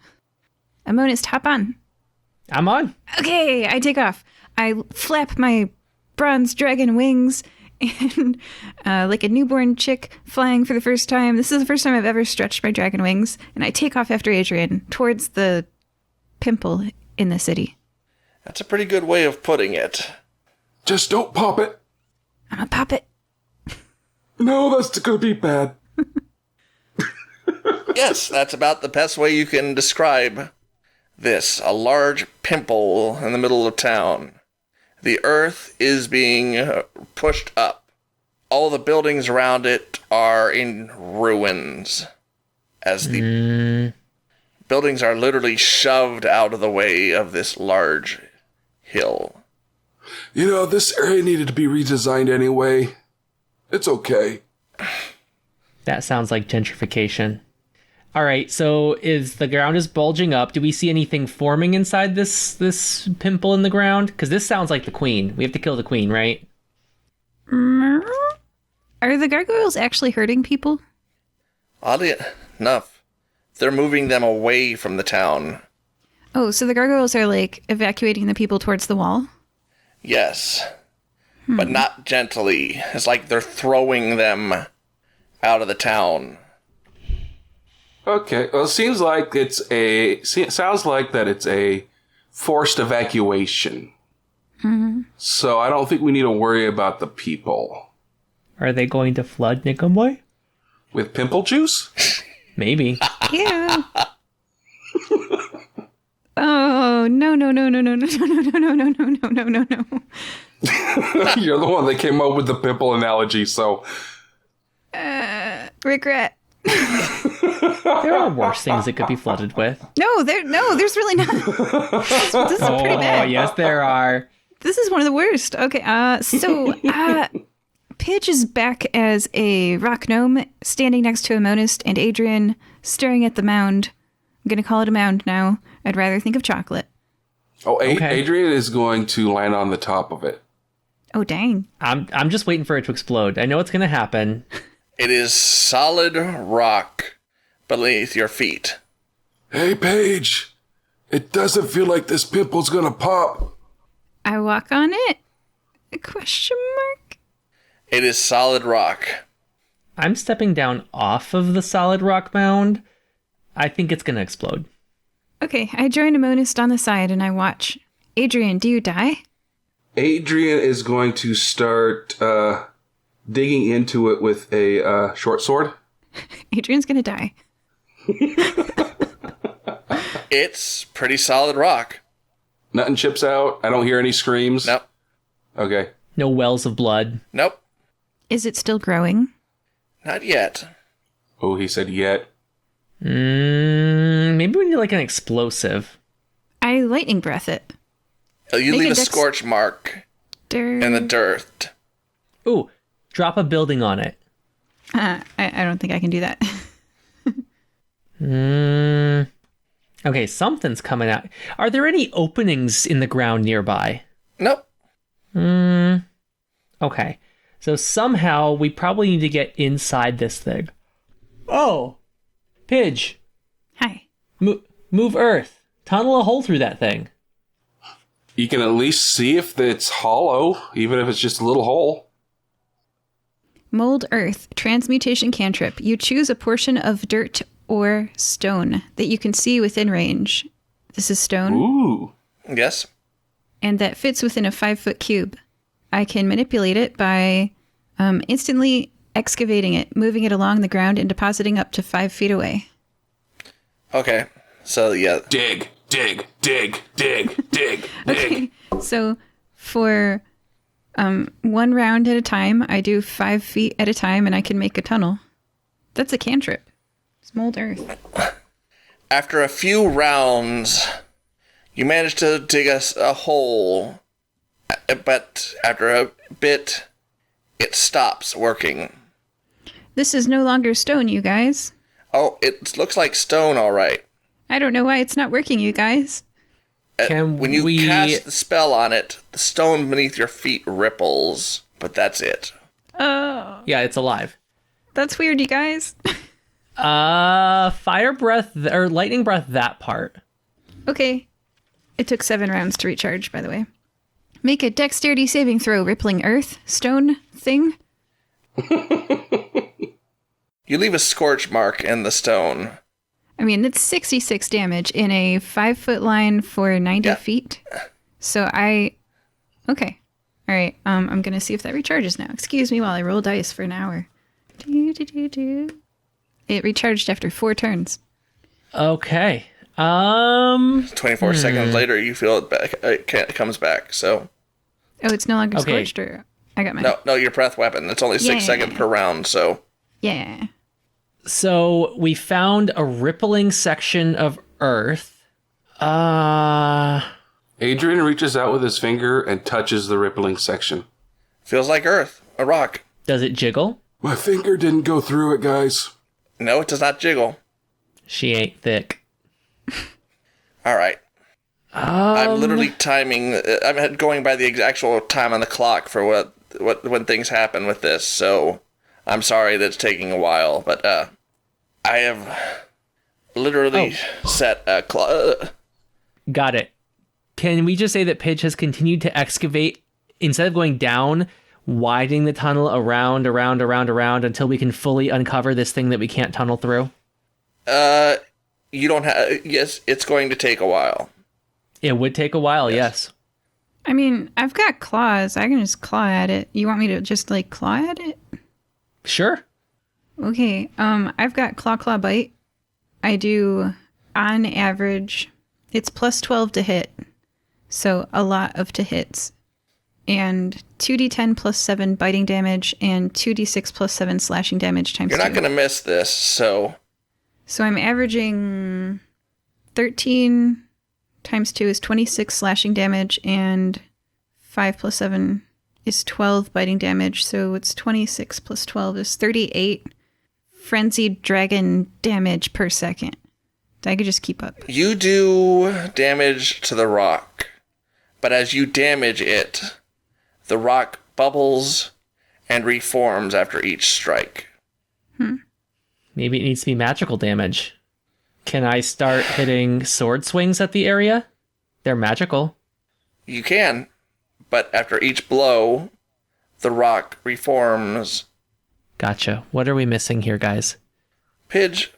Amonust, hop on. I'm on. Okay, I take off. I flap my bronze dragon wings and like a newborn chick flying for the first time. This is the first time I've ever stretched my dragon wings. And I take off after Adrien towards the pimple in the city. That's a pretty good way of putting it. Just don't pop it. I'm gonna pop it. No, that's gonna be bad. Yes, that's about the best way you can describe this. A large pimple in the middle of town. The earth is being pushed up. All the buildings around it are in ruins. As the buildings are literally shoved out of the way of this large hill. You know, this area needed to be redesigned anyway. It's okay. That sounds like gentrification. All right, so the ground is bulging up. Do we see anything forming inside this pimple in the ground? Because this sounds like the queen. We have to kill the queen, right? Are the gargoyles actually hurting people? Oddly enough, they're moving them away from the town. Oh, so the gargoyles are like evacuating the people towards the wall? Yes. But not gently. It's like they're throwing them out of the town. Okay, well, it sounds like it's a forced evacuation. Mm-hmm. So I don't think we need to worry about the people. Are they going to flood Niqamui? With pimple juice? Maybe. Yeah. Oh, no. You're the one that came up with the pimple analogy, so... Regret. There are worse things it could be flooded with. No, there's really not. This is pretty bad. Oh, yes, there are. This is one of the worst. Okay, so Pidge is back as a rock gnome, standing next to Amonust and Adrien, staring at the mound. I'm going to call it a mound now. I'd rather think of chocolate. Oh, Okay. Adrien is going to land on the top of it. Oh, dang. I'm just waiting for it to explode. I know it's going to happen. It is solid rock beneath your feet. Hey, Paige. It doesn't feel like this pimple's gonna pop. I walk on it? A question mark? It is solid rock. I'm stepping down off of the solid rock mound. I think it's going to explode. Okay, I join Amonust on the side and I watch. Adrien, do you die? Adrien is going to start digging into it with a short sword. Adrian's gonna die. It's pretty solid rock. Nothing chips out. I don't hear any screams. Nope. Okay. No wells of blood. Nope. Is it still growing? Not yet. Oh, he said yet. Maybe we need like an explosive. I lightning breath it. You Make leave a a dex- scorch mark in the dirt. Ooh, drop a building on it. I don't think I can do that. Okay, something's coming out. Are there any openings in the ground nearby? Nope. Okay. So somehow we probably need to get inside this thing. Oh! Pidge! Hi. Move Earth. Tunnel a hole through that thing. You can at least see if it's hollow, even if it's just a little hole. Mold Earth, transmutation cantrip. You choose a portion of dirt or stone that you can see within range. This is stone. Ooh. Yes. And that fits within a 5-foot cube. I can manipulate it by instantly excavating it, moving it along the ground, and depositing up to 5 feet away. Okay. So, yeah. Dig, dig, dig, dig, dig, dig. Okay. So for 1 round at a time, I do 5 feet at a time, and I can make a tunnel. That's a cantrip. It's mold earth. After a few rounds, you manage to dig a hole, but after a bit, it stops working. This is no longer stone, you guys. Oh, it looks like stone, all right. I don't know why it's not working, you guys. When you cast the spell on it, the stone beneath your feet ripples, but that's it. Oh, Yeah, it's alive. that's weird, you guys. Fire breath or lightning breath, that part. Okay. It took 7 rounds to recharge, by the way. Make a dexterity saving throw, rippling earth, stone thing. You leave a scorch mark in the stone. I mean, it's 66 damage in a 5-foot line for 90 feet. So okay. All right. I'm going to see if that recharges now. Excuse me while I roll dice for an hour. It recharged after 4 turns. Okay. 24 seconds later, you feel it back. It comes back, so... Oh, it's no longer Okay. scorched, or I got mine. No, your breath weapon. It's only 6 seconds per round, so... Yeah. So we found a rippling section of earth. Adrien reaches out with his finger and touches the rippling section. Feels like earth. A rock. Does it jiggle? My finger didn't go through it, guys. No, it does not jiggle. She ain't thick. All right. I'm literally timing. I'm going by the actual time on the clock for when things happen with this. So I'm sorry that it's taking a while, but I have literally set a clock. Got it. Can we just say that Pidge has continued to excavate instead of going down, widening the tunnel around until we can fully uncover this thing that we can't tunnel through? You don't have. Yes, it's going to take a while. It would take a while, yes. I mean, I've got claws. I can just claw at it. You want me to just, like, claw at it? Sure. Okay. I've got claw bite. I do, on average, it's plus 12 to hit. So a lot of to hits. And 2d10 plus 7 biting damage and 2d6 plus 7 slashing damage times 2. You're not going to miss this, so... So I'm averaging 13 times 2 is 26 slashing damage, and 5 plus 7 is 12 biting damage, so it's 26 plus 12 is 38 frenzied dragon damage per second. I could just keep up. You do damage to the rock, but as you damage it, the rock bubbles and reforms after each strike. Maybe it needs to be magical damage. Can I start hitting sword swings at the area? They're magical. You can, but after each blow, the rock reforms Gotcha. What are we missing here, guys? Pidge,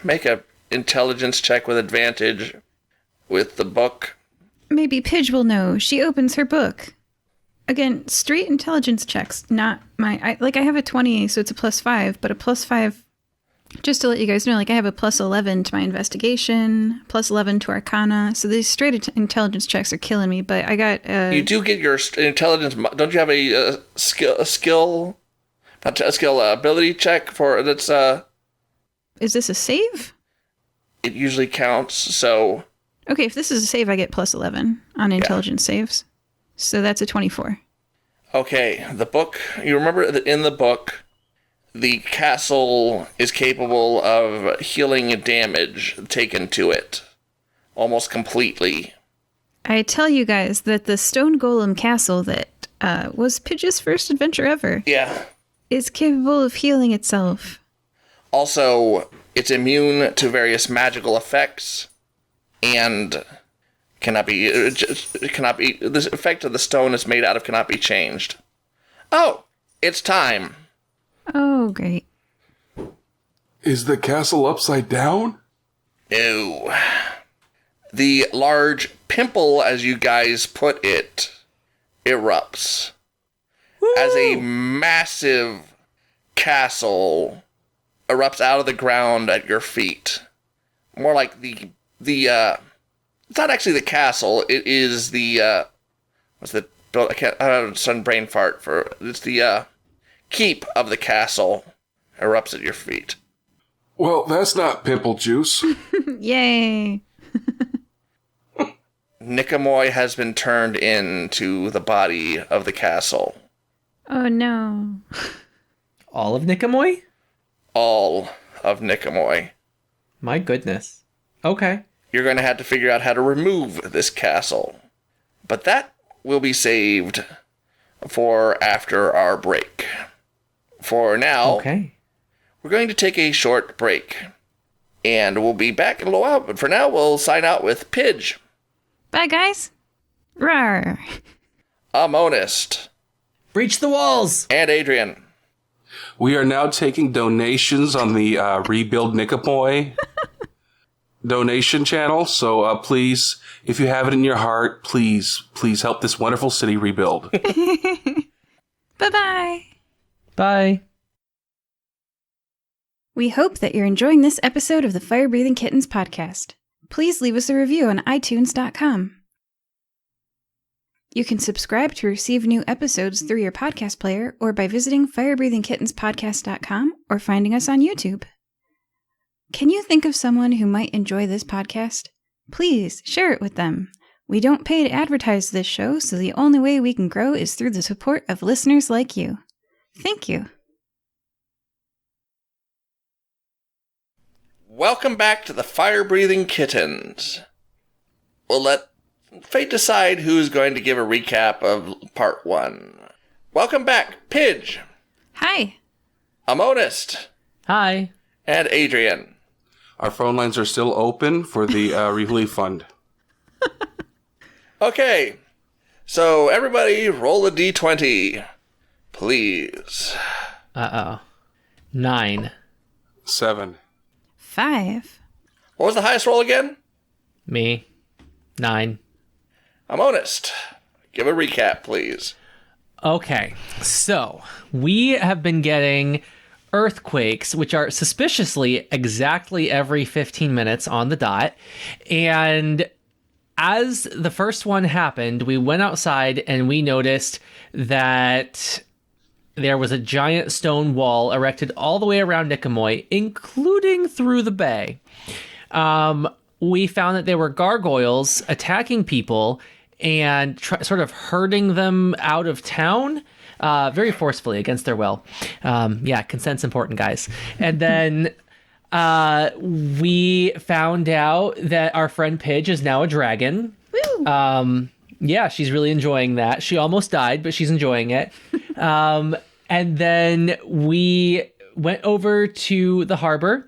make a intelligence check with advantage with the book. Maybe Pidge will know. She opens her book. Again, straight intelligence checks, not my... I have a 20, so it's a +5, but a +5, just to let you guys know, I have a +11 to my investigation, +11 to Arcana, so these straight intelligence checks are killing me, but I got... You do get your intelligence... Don't you have a skill ability check for... That's... Is this a save? It usually counts, so... Okay, if this is a save, I get +11 on intelligence saves. So that's a 24. Okay, the book... You remember that in the book, the castle is capable of healing damage taken to it. Almost completely. I tell you guys that the Stone Golem Castle that was Pidge's first adventure ever is capable of healing itself. Also, it's immune to various magical effects, and cannot be. The effect of the stone is made out of cannot be changed. Oh, it's time. Oh, great. Is the castle upside down? No. The large pimple, as you guys put it, erupts. Woo! As a massive castle erupts out of the ground at your feet. More like the it's not actually the castle, it is the I have a sudden brain fart for it's the keep of the castle erupts at your feet. Well, that's not pimple juice. Yay. Niqamui has been turned into the body of the castle. Oh no. All of Niqamui? All of Niqamui. My goodness. Okay. You're going to have to figure out how to remove this castle. But that will be saved for after our break. For now, we're going to take a short break. And we'll be back in a little while. But for now, we'll sign out with Pidge. Bye, guys. Rawr. Amonust. Breach the walls! And Adrien. We are now taking donations on the Rebuild Niqamui donation channel. So please, if you have it in your heart, please help this wonderful city rebuild. Bye-bye. Bye. We hope that you're enjoying this episode of the Fire Breathing Kittens podcast. Please leave us a review on iTunes.com. You can subscribe to receive new episodes through your podcast player or by visiting firebreathingkittenspodcast.com or finding us on YouTube. Can you think of someone who might enjoy this podcast? Please share it with them. We don't pay to advertise this show, so the only way we can grow is through the support of listeners like you. Thank you. Welcome back to the Fire Breathing Kittens. We'll let fate decide who's going to give a recap of part 1. Welcome back, Pidge. Hi. Amonust. Hi. And Adrien. Our phone lines are still open for the relief fund. Okay, so everybody roll a d20, please. 9. 7. 5. What was the highest roll again? Me. 9. Amonust, give a recap, please. Okay, so we have been getting earthquakes, which are suspiciously exactly every 15 minutes on the dot. And as the first one happened, we went outside and we noticed that there was a giant stone wall erected all the way around Niqamui, including through the bay. We found that there were gargoyles attacking people and sort of herding them out of town very forcefully against their will. Consent's important, guys. And then we found out that our friend Pidge is now a dragon. Woo! She's really enjoying that. She almost died, but she's enjoying it. And then we went over to the harbor.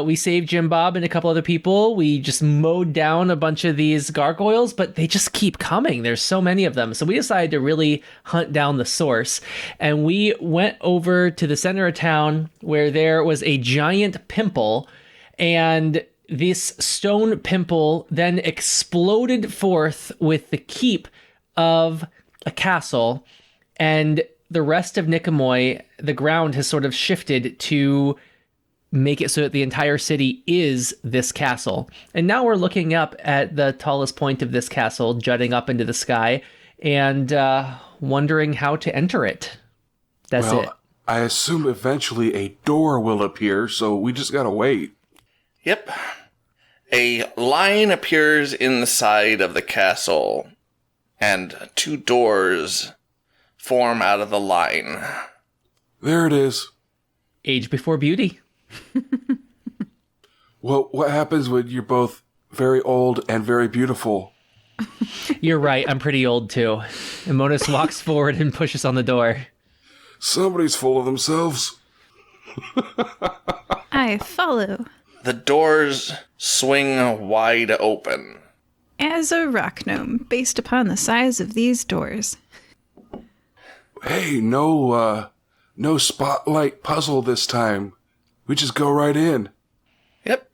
We saved Jim Bob and a couple other people. We just mowed down a bunch of these gargoyles, but they just keep coming. There's so many of them. So we decided to really hunt down the source. And we went over to the center of town where there was a giant pimple. And this stone pimple then exploded forth with the keep of a castle. And the rest of Niqamui, the ground has sort of shifted to make it so that the entire city is this castle. And now we're looking up at the tallest point of this castle, jutting up into the sky, and wondering how to enter it. That's it. I assume eventually a door will appear, so we just gotta wait. Yep. A line appears in the side of the castle, and 2 doors form out of the line. There it is. Age before beauty. Well, what happens when you're both very old and very beautiful? You're right, I'm pretty old too. Amonust walks forward and pushes on the door. Somebody's full of themselves. I follow. The doors swing wide open. As a rock gnome, based upon the size of these doors. Hey, no spotlight puzzle this time. We just go right in. Yep.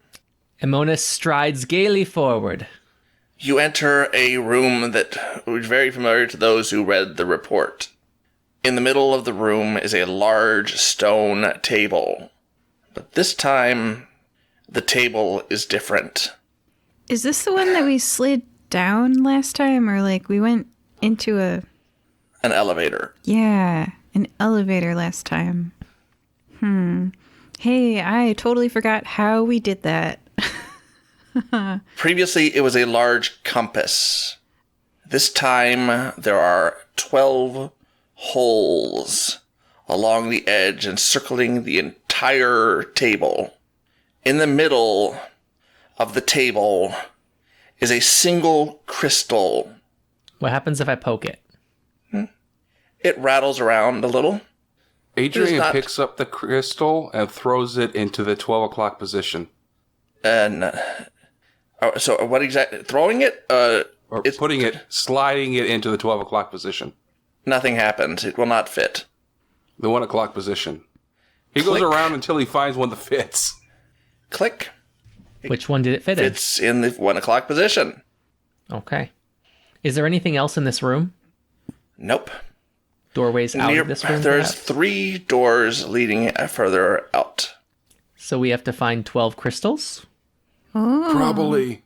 Amonust strides gaily forward. You enter a room that was very familiar to those who read the report. In the middle of the room is a large stone table. But this time, the table is different. Is this the one that we slid down last time? Or like we went into An elevator. Yeah, an elevator last time. Hey, I totally forgot how we did that. Previously, it was a large compass. This time, there are 12 holes along the edge encircling the entire table. In the middle of the table is a single crystal. What happens if I poke it? It rattles around a little. Adrien picks up the crystal and throws it into the 12 o'clock position. And so what exactly? Throwing it? Or sliding it into the 12 o'clock position. Nothing happens. It will not fit. The 1 o'clock position. He Click. goes around until he finds one that fits. Click. Which one did it fit in? It's in the 1 o'clock position. Okay. Is there anything else in this room? Nope. Doorways out of this room? There's perhaps? 3 doors leading further out. So we have to find 12 crystals? Oh, Probably.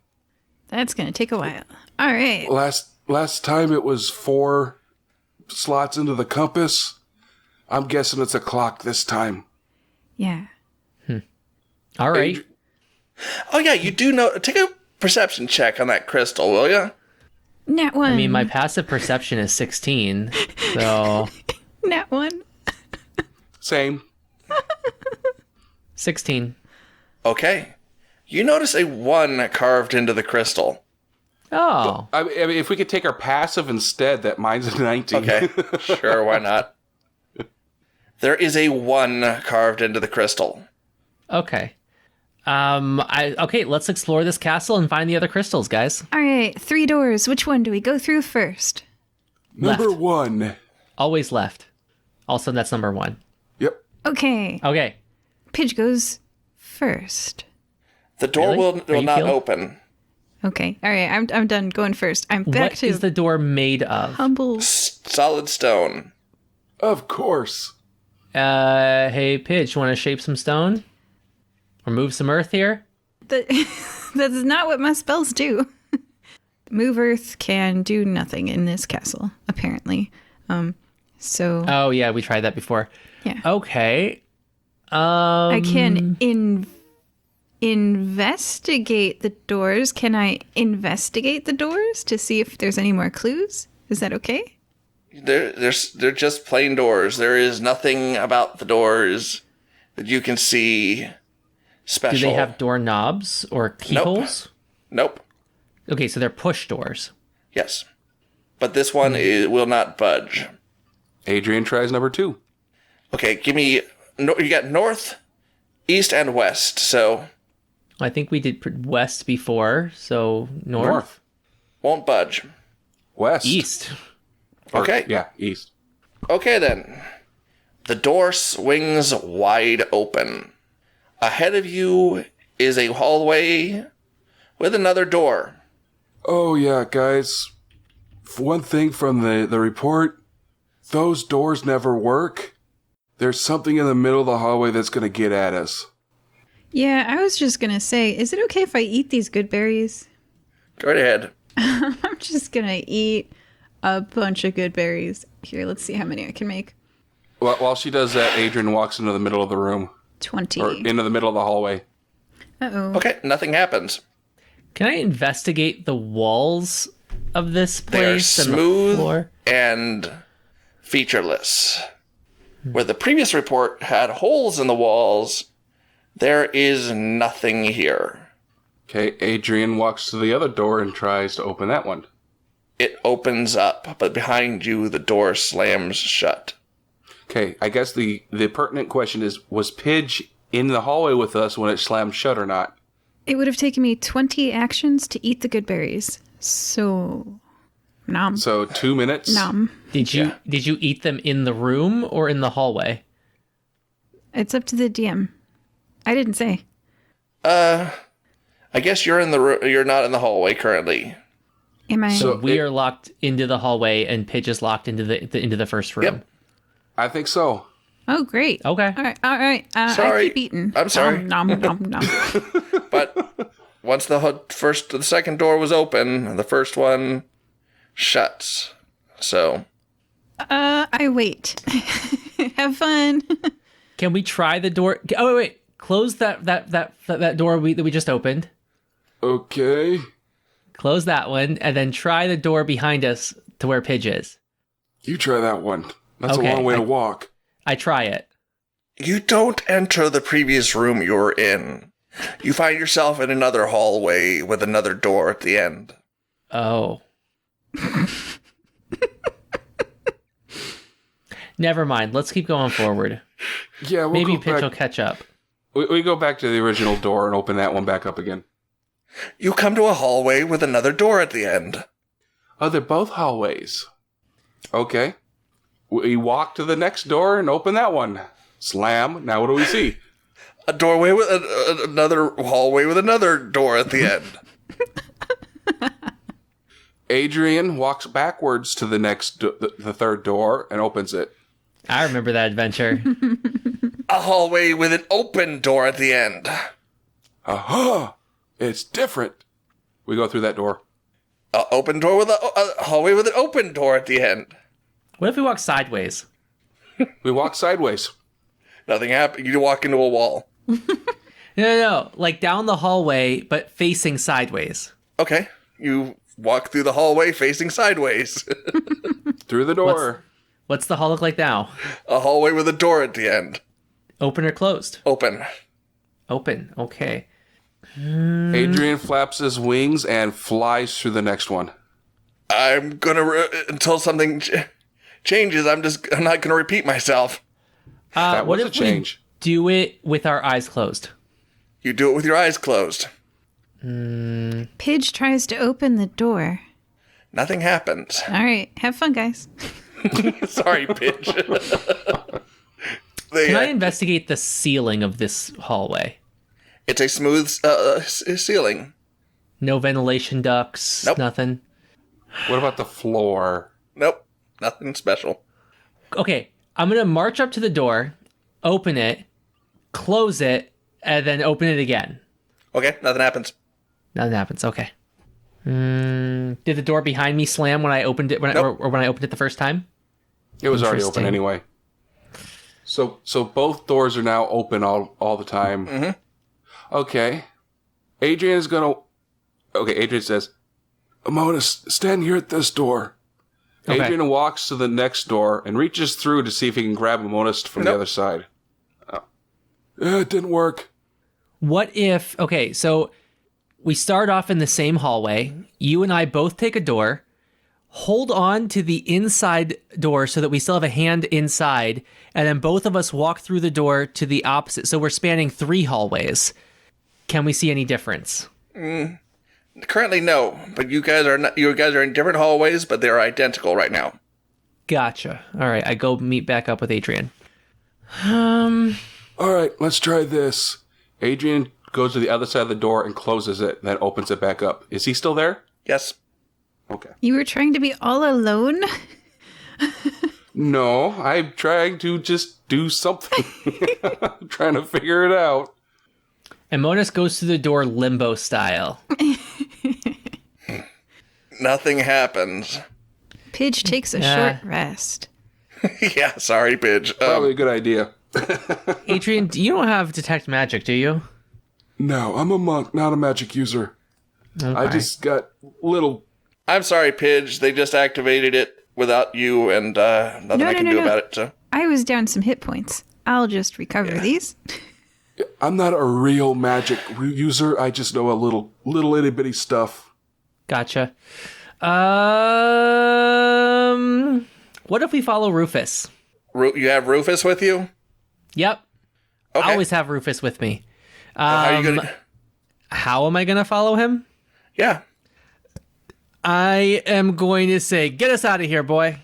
that's going to take a while. All right. Last time it was 4 slots into the compass. I'm guessing it's a clock this time. Yeah. All right. Oh yeah, you do know. Take a perception check on that crystal, will you? Nat 1. I mean, my passive perception is 16, so... Nat 1. Same. 16. Okay. You notice a 1 carved into the crystal. Oh. I mean, if we could take our passive instead, that mine's a 19. Okay, sure, why not? There is a 1 carved into the crystal. Okay. Okay, let's explore this castle and find the other crystals, guys. All right. 3 doors. Which one do we go through first? Number Left. 1. Always left. Also, that's number 1. Yep. Okay. Okay. Pidge goes first. The door Really? Are will you not feeling- open. Okay. All right. I'm done going first. I'm back What to is the door made of? humble. Solid stone. Of course. Hey, Pidge, want to shape some stone? Or move some earth here? That's not what my spells do. Move earth can do nothing in this castle, apparently. So Oh, yeah, we tried that before. yeah, Okay. I can investigate the doors. Can I investigate the doors to see if there's any more clues? Is that okay? They're just plain doors. There is nothing about the doors that you can see special. Do they have doorknobs or keyholes? Nope. Okay, so they're push doors. Yes. But this one will not budge. Adrien tries number 2. Okay, give me you got north, east, and west. So I think we did west before, so north. won't budge. West. East. Okay. Yeah, east. Okay, then. The door swings wide open. Ahead of you is a hallway with another door. Oh, yeah, guys. One thing from the report, those doors never work. There's something in the middle of the hallway that's going to get at us. Yeah, I was just going to say, is it okay if I eat these good berries? Go right ahead. I'm just going to eat a bunch of good berries. Here, let's see how many I can make. While she does that, Adrien walks into the middle of the room. 20. Or into the middle of the hallway. Uh-oh. Okay, nothing happens. Can I investigate the walls of this They're place and the smooth floor? and featureless. Where the previous report had holes in the walls, there is nothing here. Okay, Adrien walks to the other door and tries to open that one. It opens up, but behind you, the door slams shut. Okay, I guess the pertinent question is, was Pidge in the hallway with us when it slammed shut or not? It would have taken me 20 actions to eat the good berries. So, nom. So 2 minutes? Nom. Did you eat them in the room or in the hallway? It's up to the DM. I didn't say. I guess you're in the you're not in the hallway currently. Am I? So we are locked into the hallway, and Pidge is locked into the first room. Yep. I think so. Oh, great. Okay. All right. Sorry. I keep eating. I'm sorry. Nom, nom, nom. But once the second door was open, the first one shuts. So I wait. Have fun. Can we try the door? Oh wait. Close that door that we just opened. Okay. Close that one, and then try the door behind us to where Pidge is. You try that one. That's Okay, a long way to walk. I try it. you don't enter the previous room you were in. You find yourself in another hallway with another door at the end. Oh. Never mind. Let's keep going forward. Yeah, we'll Maybe go Pidge will back. catch up. We go back to the original door and open that one back up again. You come to a hallway with another door at the end. Oh, they're both hallways. Okay. We walk to the next door and open that one. Slam. Now what do we see? A doorway with another hallway with another door at the end. Adrien walks backwards to the next, the third door and opens it. I remember that adventure. A hallway with an open door at the end. Aha! It's different. We go through that door. A open door with a hallway with an open door at the end. What if we walk sideways? We walk sideways. Nothing happened. You walk into a wall. No. Like down the hallway, but facing sideways. Okay. You walk through the hallway facing sideways. Through the door. What's the hall look like now? A hallway with a door at the end. Open or closed? Open. Open. Okay. Adrien flaps his wings and flies through the next one. I'm gonna until something changes. I'm not gonna repeat myself. That what was a if change. we do it with our eyes closed? You do it with your eyes closed. Pidge tries to open the door. Nothing happens. All right. Have fun, guys. Sorry, Pidge. Can I investigate the ceiling of this hallway? It's a smooth ceiling. No ventilation ducts, Nope. nothing. What about the floor? Nope. Nothing special. Okay, I'm going to march up to the door, open it, close it, and then open it again. Okay, nothing happens. Nothing happens. Okay. Did the door behind me slam when I opened it, Nope. or when I opened it the first time? It was already Interesting. open anyway. So both doors are now open all the time. Mm-hmm. Okay. Adrien says, Amonust, stand here at this door. Okay. Adrien walks to the next door and reaches through to see if he can grab Amonust from the Nope. other side. Oh. It didn't work. What if, okay, so we start off in the same hallway. You and I both take a door. hold on to the inside door so that we still have a hand inside, and then both of us walk through the door to the opposite. So we're spanning 3 hallways. Can we see any difference? Currently, no. But you guys are in different hallways, but they're identical right now. Gotcha. All right, I go meet back up with Adrien. All right, let's try this. Adrien goes to the other side of the door and closes it, then opens it back up. Is he still there? Yes. Okay. You were trying to be all alone? No, I'm trying to just do something. I'm trying to figure it out. Amonust goes to the door limbo style. Nothing happens. Pidge takes a short rest. Yeah, sorry, Pidge. Probably a good idea. Adrien, you don't have detect magic, do you? No, I'm a monk, not a magic user. Okay. I just got little... I'm sorry, Pidge. They just activated it without you, and nothing I can do about it. So. I was down some hit points. I'll just recover these. I'm not a real magic user. I just know a little itty bitty stuff. Gotcha. What if we follow Rufus? You have Rufus with you? Yep. Okay. I always have Rufus with me. How are you gonna... How am I going to follow him? Yeah. I am going to say, get us out of here, boy.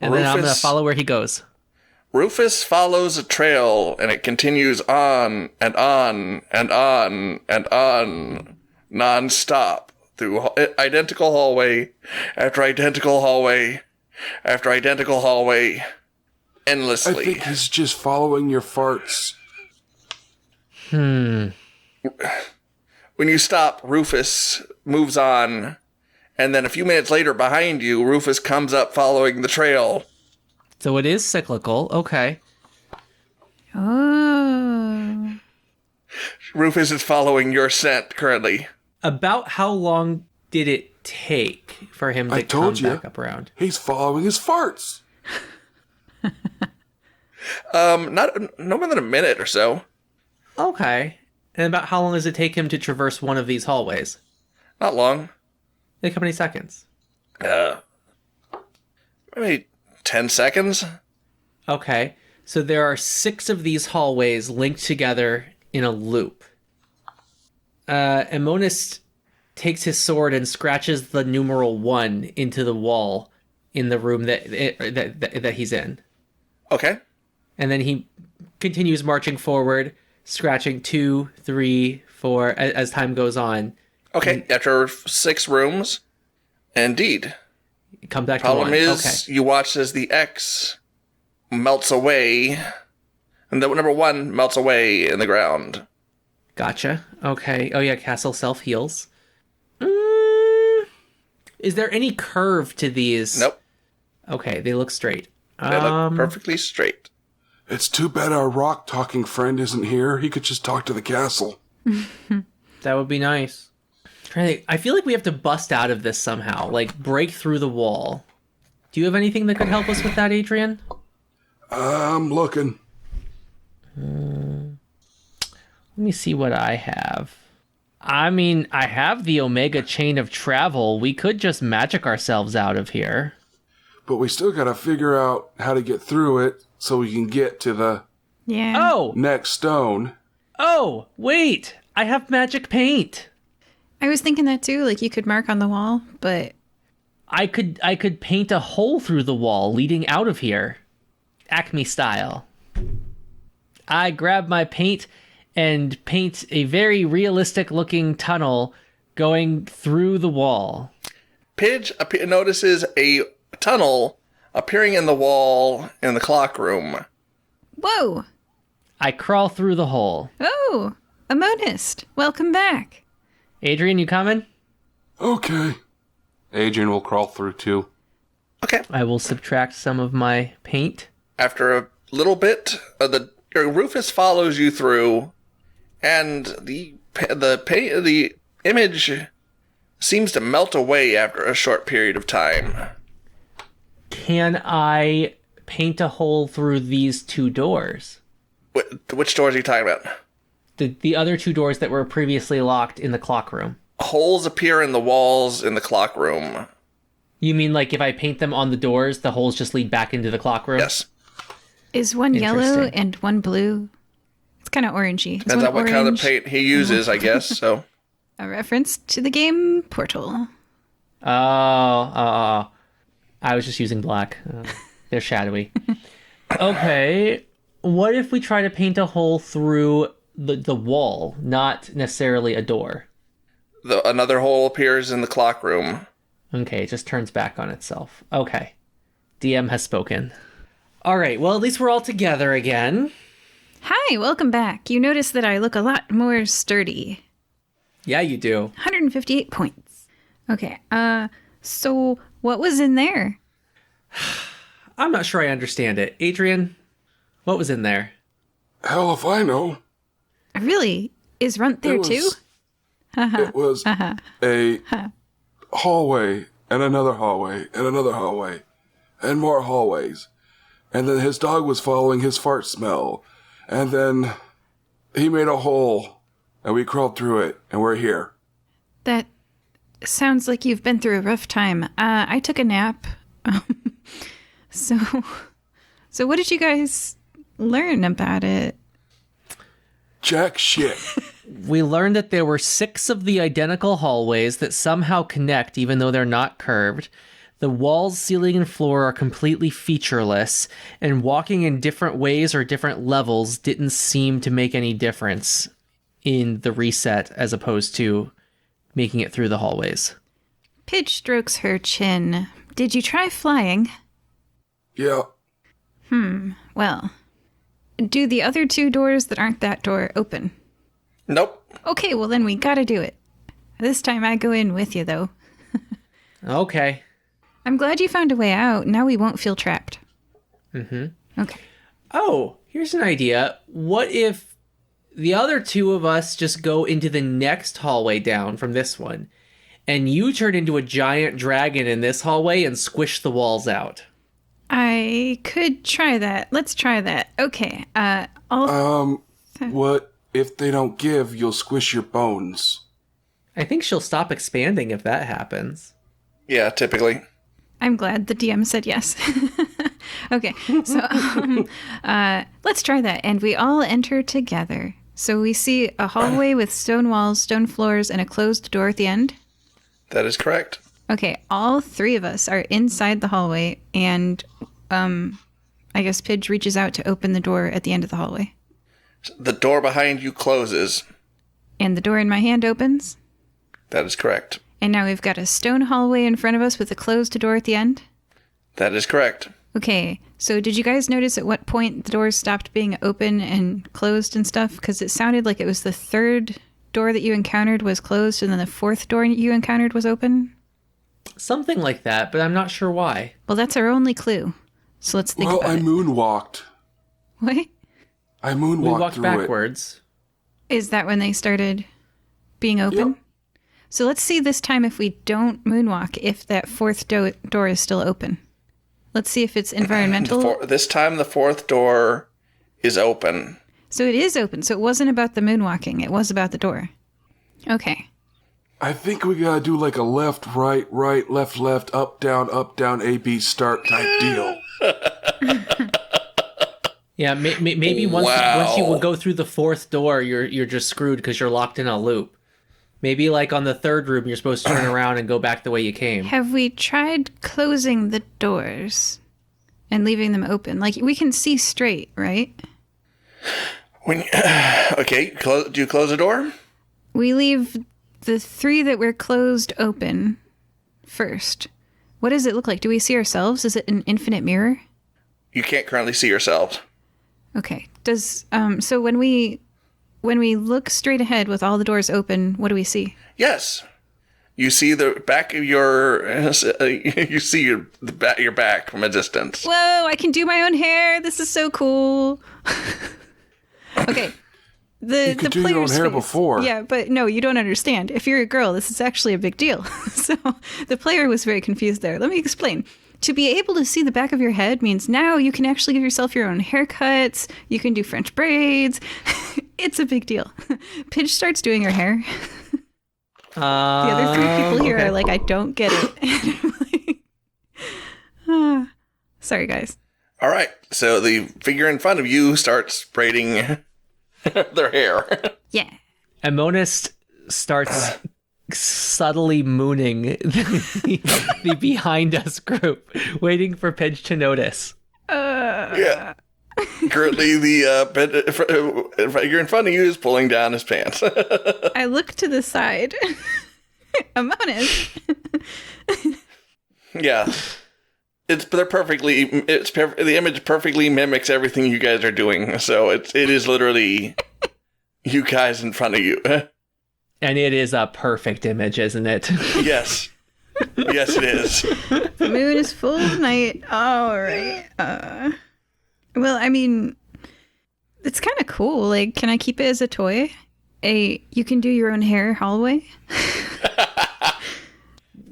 And then I'm going to follow where he goes. Rufus follows a trail, and it continues on and on and on and on, non-stop, through identical hallway after identical hallway after identical hallway, endlessly. I think he's just following your farts. When you stop, Rufus moves on, and then a few minutes later, behind you, Rufus comes up following the trail. So it is cyclical. Okay. Oh. Rufus is following your scent currently. About how long did it take for him to come back up around? He's following his farts. No more than a minute or so. Okay. And about how long does it take him to traverse one of these hallways? Not long. Like how many seconds? Maybe 10 seconds. Okay. So there are 6 of these hallways linked together in a loop. Amonust takes his sword and scratches the numeral 1 into the wall in the room that he's in. Okay. And then he continues marching forward, scratching 2, 3, 4 as time goes on. Okay, after 6 rooms, indeed. Come back Problem to 1. is, you watch as the X melts away, and the number 1 melts away in the ground. Gotcha. Okay. Oh yeah, castle self-heals. Is there any curve to these? Nope. Okay, they look straight. They look perfectly straight. It's too bad our rock-talking friend isn't here. He could just talk to the castle. That would be nice. I feel like we have to bust out of this somehow, like break through the wall. Do you have anything that could help us with that, Adrien? I'm looking. Let me see what I have. I mean, I have the Omega Chain of Travel. We could just magic ourselves out of here. But we still gotta figure out how to get through it so we can get to the next stone. Oh, wait! I have magic paint! I was thinking that too, like you could mark on the wall, but... I could paint a hole through the wall leading out of here. Acme style. I grab my paint and paint a very realistic looking tunnel going through the wall. Pidge notices a tunnel appearing in the wall in the clock room. Whoa! I crawl through the hole. Oh, Amonust, welcome back. Adrien, you coming? Okay. Adrien will crawl through too. Okay. I will subtract some of my paint. After a little bit, Rufus follows you through, and the image seems to melt away after a short period of time. Can I paint a hole through these 2 doors? Which doors are you talking about? The other 2 doors that were previously locked in the clock room. Holes appear in the walls in the clock room. You mean like if I paint them on the doors, the holes just lead back into the clock room? Yes. Is one yellow and one blue? It's kind of orangey. Depends on what kind of paint he uses, I guess. So a reference to the game Portal. I was just using black. They're shadowy. Okay, what if we try to paint a hole through the wall, not necessarily a door? Another hole appears in the clock room. Okay, it just turns back on itself. Okay. DM has spoken. All right, well, at least we're all together again. Hi, welcome back. You notice that I look a lot more sturdy. Yeah, you do. 158 points. Okay, so what was in there? I'm not sure I understand it. Adrien, what was in there? Hell if I know. Really? Is Runt there too? It was a hallway and another hallway and another hallway and more hallways. And then his dog was following his fart smell. And then he made a hole and we crawled through it and we're here. That sounds like you've been through a rough time. I took a nap. So what did you guys learn about it? Jack shit. We learned that there were 6 of the identical hallways that somehow connect even though they're not curved. The walls, ceiling, and floor are completely featureless, and walking in different ways or different levels didn't seem to make any difference in the reset as opposed to making it through the hallways. Pidge strokes her chin. Did you try flying? Yeah. Well, do the other 2 doors that aren't that door open? Nope. Okay, well then we gotta do it. This time I go in with you, though. Okay. I'm glad you found a way out. Now we won't feel trapped. Mm-hmm. Okay. Oh, here's an idea. What if the other 2 of us just go into the next hallway down from this one, and you turn into a giant dragon in this hallway and squish the walls out? I could try that. Let's try that. Okay. What if they don't give, you'll squish your bones. I think she'll stop expanding if that happens. Yeah, typically. I'm glad the DM said yes. Okay, so let's try that. And we all enter together. So we see a hallway with stone walls, stone floors, and a closed door at the end. That is correct. Okay, all 3 of us are inside the hallway, and I guess Pidge reaches out to open the door at the end of the hallway. The door behind you closes. And the door in my hand opens. That is correct. And now we've got a stone hallway in front of us with a closed door at the end. That is correct. Okay, so did you guys notice at what point the doors stopped being open and closed and stuff? Because it sounded like it was the 3rd door that you encountered was closed, and then the 4th door you encountered was open? Something like that, but I'm not sure why. Well, that's our only clue. So let's think about it. Well, I moonwalked. What? I moonwalked We walked through backwards. Is that when they started being open? Yep. So let's see this time if we don't moonwalk, if that 4th door is still open. Let's see if it's environmental. This time the 4th door is open. So it is open. So it wasn't about the moonwalking. It was about the door. Okay. I think we gotta do like a left, right, left, up, down, A, B, start type deal. Yeah, maybe once you would go through the 4th door, you're just screwed because you're locked in a loop. Maybe like on the 3rd room, you're supposed to turn around and go back the way you came. Have we tried closing the doors and leaving them open? Like, we can see straight, right? Okay, do you close the door? We leave the 3 that were closed open first. What does it look like? Do we see ourselves? Is it an infinite mirror? You can't currently see yourselves. Okay. So when we look straight ahead with all the doors open, what do we see? Yes. You see the back of your your back from a distance. Whoa, I can do my own hair. This is so cool. Okay. You could do your own hair before. Yeah, but no, you don't understand. If you're a girl, this is actually a big deal. So the player was very confused there. Let me explain. To be able to see the back of your head means now you can actually give yourself your own haircuts. You can do French braids. It's a big deal. Pidge starts doing her hair. The other 3 people here are like, I don't get it. Sorry, guys. All right. So the figure in front of you starts braiding their hair. Yeah. Amonust starts subtly mooning the behind us group, waiting for Pidge to notice. Yeah. Currently, the figure in front of you is pulling down his pants. I look to the side. Amonust. Yeah. The image perfectly mimics everything you guys are doing. So it is literally you guys in front of you. And it is a perfect image, isn't it? Yes. Yes, it is. The moon is full tonight. All right. Well, I mean, it's kind of cool. Like, can I keep it as a toy? You can do your own hair hallway?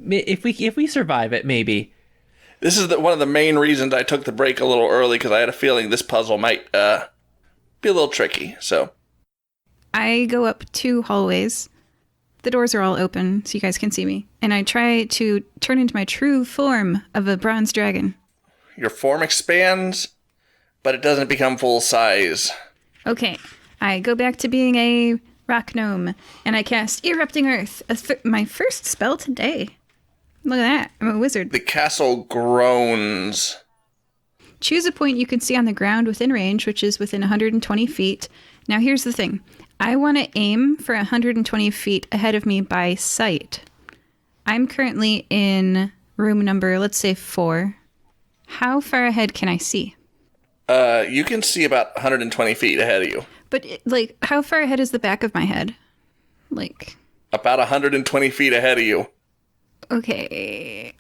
If we survive it, maybe. This is one of the main reasons I took the break a little early, because I had a feeling this puzzle might be a little tricky. So I go up 2 hallways. The doors are all open, so you guys can see me. And I try to turn into my true form of a bronze dragon. your form expands, but it doesn't become full size. Okay, I go back to being a rock gnome, and I cast Erupting Earth, my first spell today. Look at that, I'm a wizard. The castle groans. Choose a point you can see on the ground within range, which is within 120 feet. Now here's the thing. I want to aim for 120 feet ahead of me by sight. I'm currently in room number, let's say 4. How far ahead can I see? You can see about 120 feet ahead of you. But, how far ahead is the back of my head? About 120 feet ahead of you. Okay.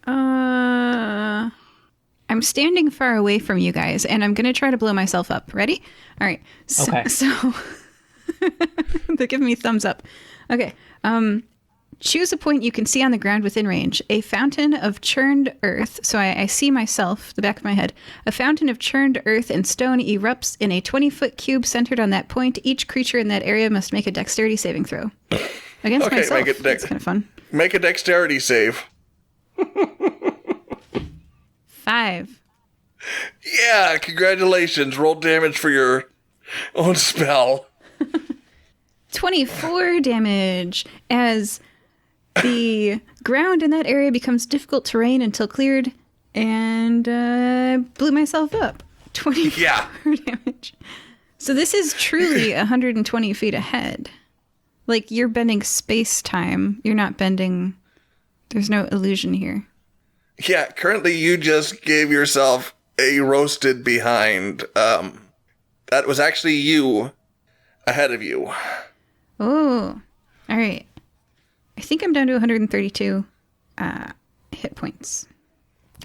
I'm standing far away from you guys, and I'm going to try to blow myself up. Ready? All right. Okay. So they're giving me thumbs up. Okay. Choose a point you can see on the ground within range. A fountain of churned earth. So I see myself, the back of my head. A fountain of churned earth and stone erupts in a 20-foot cube centered on that point. Each creature in that area must make a dexterity saving throw. Against myself. That's kind of fun. Make a dexterity save. 5. Yeah, congratulations. Roll damage for your own spell. 24 damage as the ground in that area becomes difficult terrain until cleared, and blew myself up. 24 damage. So this is truly 120 feet ahead. Like, you're bending space-time. You're not bending... There's no illusion here. Yeah, currently you just gave yourself a roasted behind. That was actually you ahead of you. Oh, all right. I think I'm down to 132 hit points.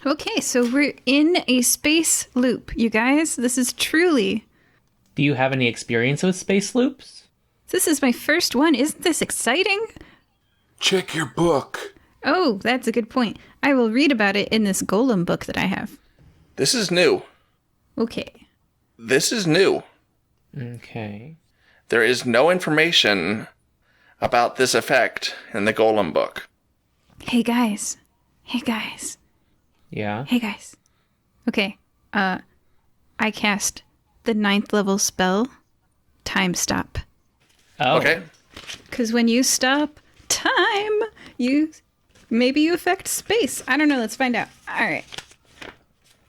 Okay, so we're in a space loop, you guys. This is truly... Do you have any experience with space loops? This is my first one. Isn't this exciting? Check your book. Oh, that's a good point. I will read about it in this golem book that I have. This is new. Okay. This is new. Okay. There is no information about this effect in the golem book. Hey, guys. Hey, guys. Yeah? Hey, guys. Okay. I cast the 9th level spell, Time Stop. Oh. Okay. Because when you stop time, maybe you affect space. I don't know. Let's find out. All right.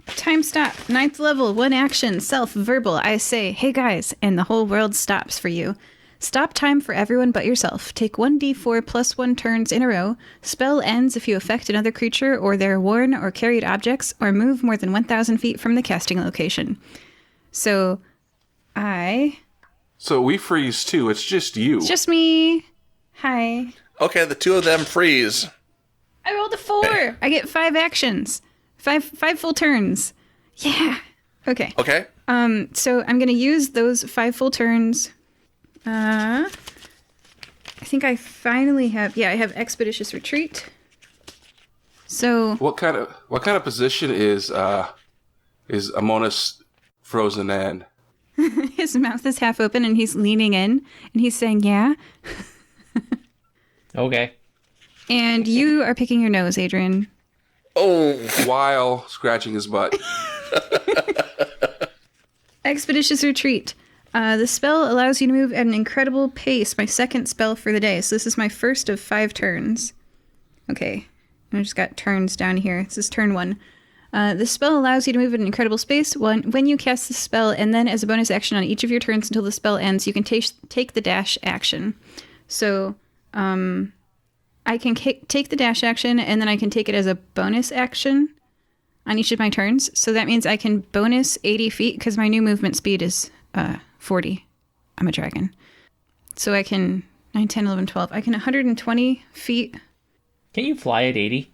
Time stop. 9th level. 1 action. Self-verbal. I say, hey guys, and the whole world stops for you. Stop time for everyone but yourself. Take 1d4 plus 1 turns in a row. Spell ends if you affect another creature or their worn or carried objects, or move more than 1,000 feet from the casting location. So we freeze too. It's just you. It's just me. Hi. Okay, the two of them freeze. I rolled a 4. I get 5 actions. 5 full turns. Yeah. Okay. Okay. So I'm going to use those 5 full turns. I think I finally have... Yeah, I have Expeditious Retreat. So... What kind of position is Amonust frozen in? His mouth is half open and he's leaning in and he's saying, yeah. Okay. And you are picking your nose, Adrien. Oh. while scratching his butt. Expeditious Retreat. The spell allows you to move at an incredible pace. My second spell for the day. So this is my first of 5 turns. Okay. I just got turns down here. This is turn 1. This spell allows you to move at an incredible pace. When you cast the spell, and then as a bonus action on each of your turns until the spell ends, you can take the dash action. So, I can take the dash action, and then I can take it as a bonus action on each of my turns. So that means I can bonus 80 feet, because my new movement speed is 40. I'm a dragon. So I can 9, 10, 11, 12. I can 120 feet. Can you fly at 80?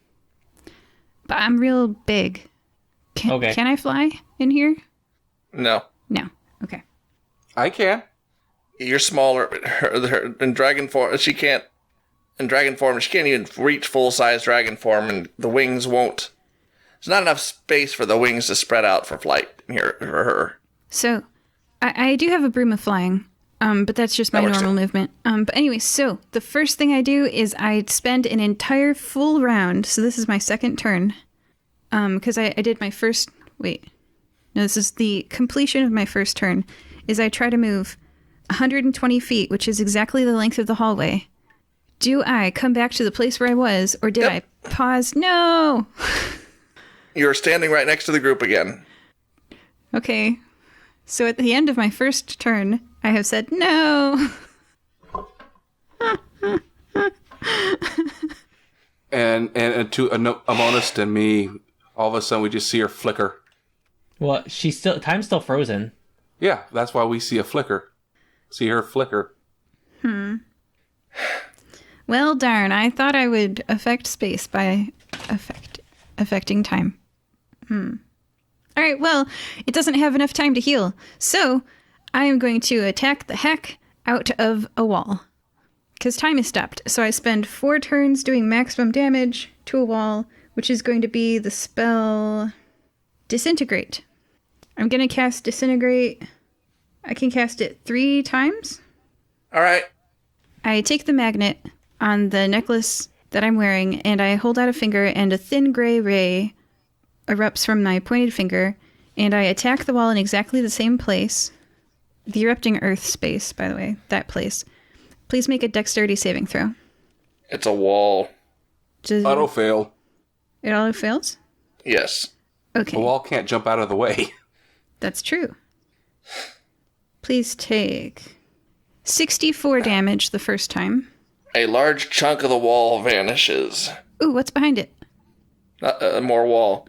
But I'm real big. Okay. Can I fly in here? No. No. Okay. I can. You're smaller. Her, in dragon form, she can't. In dragon form, she can't even reach full-size dragon form, and the wings won't. There's not enough space for the wings to spread out for flight here for her. So, I do have a broom of flying, but that's just my normal movement. But anyway, so the first thing I do is I spend an entire full round. So this is my second turn, because I did my first. Wait, no, this is the completion of my first turn. Is I try to move 120 feet, which is exactly the length of the hallway. Do I come back to the place where I was, or did I pause? No. You're standing right next to the group again. Okay. So at the end of my first turn, I have said no. And to Amonust and me, all of a sudden we just see her flicker. Well, time's still frozen. Yeah, that's why we see a flicker. See her flicker. Well, darn, I thought I would affect space by affecting time. All right, well, it doesn't have enough time to heal. So I am going to attack the heck out of a wall. Because time is stopped. So I spend 4 turns doing maximum damage to a wall, which is going to be the spell Disintegrate. I'm going to cast Disintegrate. I can cast it 3 times. All right. I take the magnet on the necklace that I'm wearing, and I hold out a finger, and a thin gray ray erupts from my pointed finger, and I attack the wall in exactly the same place. The erupting earth space, by the way, that place. Please make a dexterity saving throw. It's a wall. Auto fail. It auto fails? Yes. Okay. The wall can't jump out of the way. That's true. Please take 64 damage the first time. A large chunk of the wall vanishes. Ooh, what's behind it? More wall.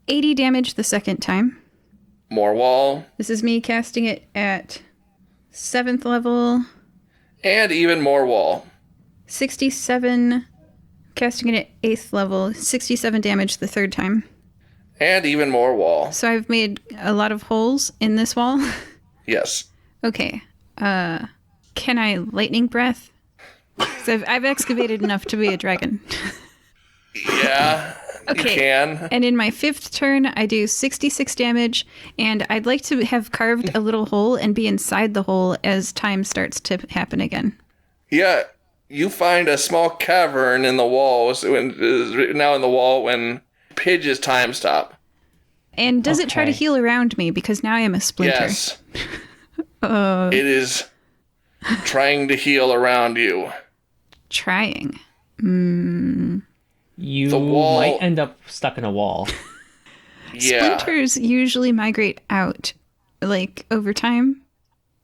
80 damage the second time. More wall. This is me casting it at 7th level. And even more wall. 67. Casting it at 8th level. 67 damage the third time. And even more wall. So I've made a lot of holes in this wall. Yes. Okay. Can I lightning breath? 'Cause I've excavated enough to be a dragon. Yeah, Okay. you can. And in my 5th turn, I do 66 damage, and I'd like to have carved a little hole and be inside the hole as time starts to happen again. Yeah, you find a small cavern in the wall, now in the wall when Pidge's time stop. And does it try to Okay. heal around me? Because now I am a splinter. Yes. It is trying to heal around you. Trying. You The wall- might end up stuck in a wall. Yeah. Splinters usually migrate out, like, over time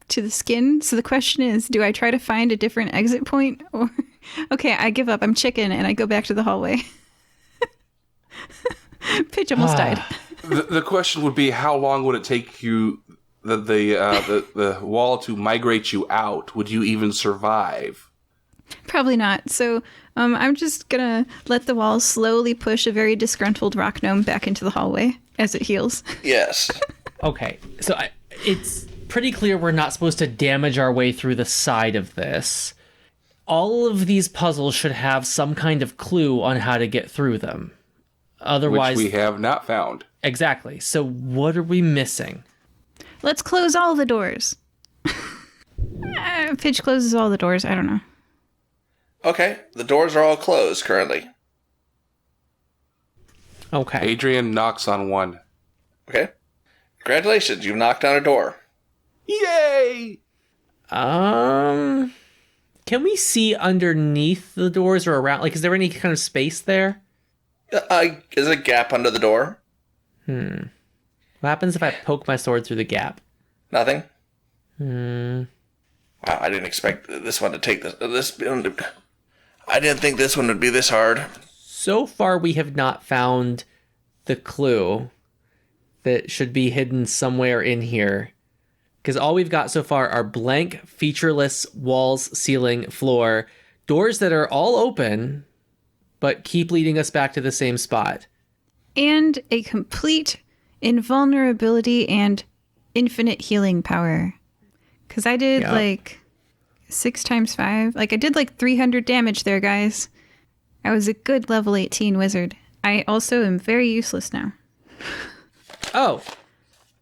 to the skin. So the question is, do I try to find a different exit point? Or, okay, I give up. I'm chicken, and I go back to the hallway. Pidge almost died. The question would be, how long would it take you, the wall to migrate you out? Would you even survive? Probably not. So I'm just gonna let the wall slowly push a very disgruntled rock gnome back into the hallway as it heals. Yes. Okay, so it's pretty clear we're not supposed to damage our way through the side of this. All of these puzzles should have some kind of clue on how to get through them. Otherwise, Which we have not found. Exactly. So what are we missing? Let's close all the doors. Pidge closes all the doors. I don't know. Okay, the doors are all closed currently. Okay. Adrien knocks on one. Okay. Congratulations, you've knocked on a door. Yay! Can we see underneath the doors or around? Like, is there any kind of space there? Is a gap under the door? What happens if I poke my sword through the gap? Nothing? Wow, I didn't expect this one to take this. I didn't think this one would be this hard. So far, we have not found the clue that should be hidden somewhere in here. Because all we've got so far are blank, featureless walls, ceiling, floor, doors that are all open, but keep leading us back to the same spot. And a complete invulnerability and infinite healing power. Because I did like 6 times 5. Like I did like 300 damage there, guys. I was a good level 18 wizard. I also am very useless now. Oh,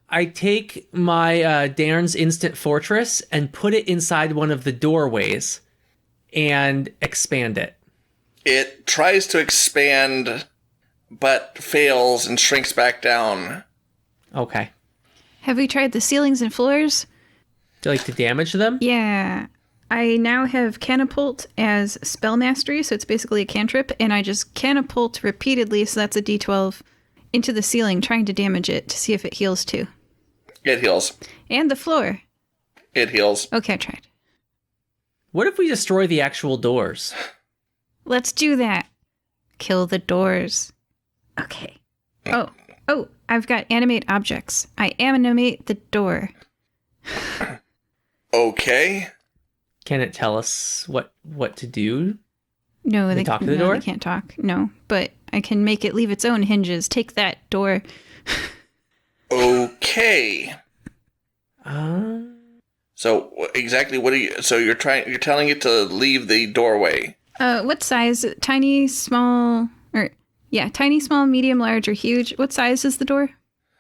I take my Dairn's Instant Fortress and put it inside one of the doorways and expand it. It tries to expand, but fails and shrinks back down. Okay. Have we tried the ceilings and floors? Do you like to damage them? Yeah. I now have Catapult as spell mastery, so it's basically a cantrip, and I just Catapult repeatedly, so that's a d12, into the ceiling, trying to damage it to see if it heals too. It heals. And the floor. It heals. Okay, I tried. What if we destroy the actual doors? Let's do that. Kill the doors. Okay. Oh, I've got animate objects. I animate the door. Okay. Can it tell us what to do? No, They talk to the door? They can't talk. No, but I can make it leave its own hinges. Take that, door. Okay. So exactly what are you? So you're telling it to leave the doorway. What size? Tiny, small, tiny, small, medium, large, or huge. What size is the door?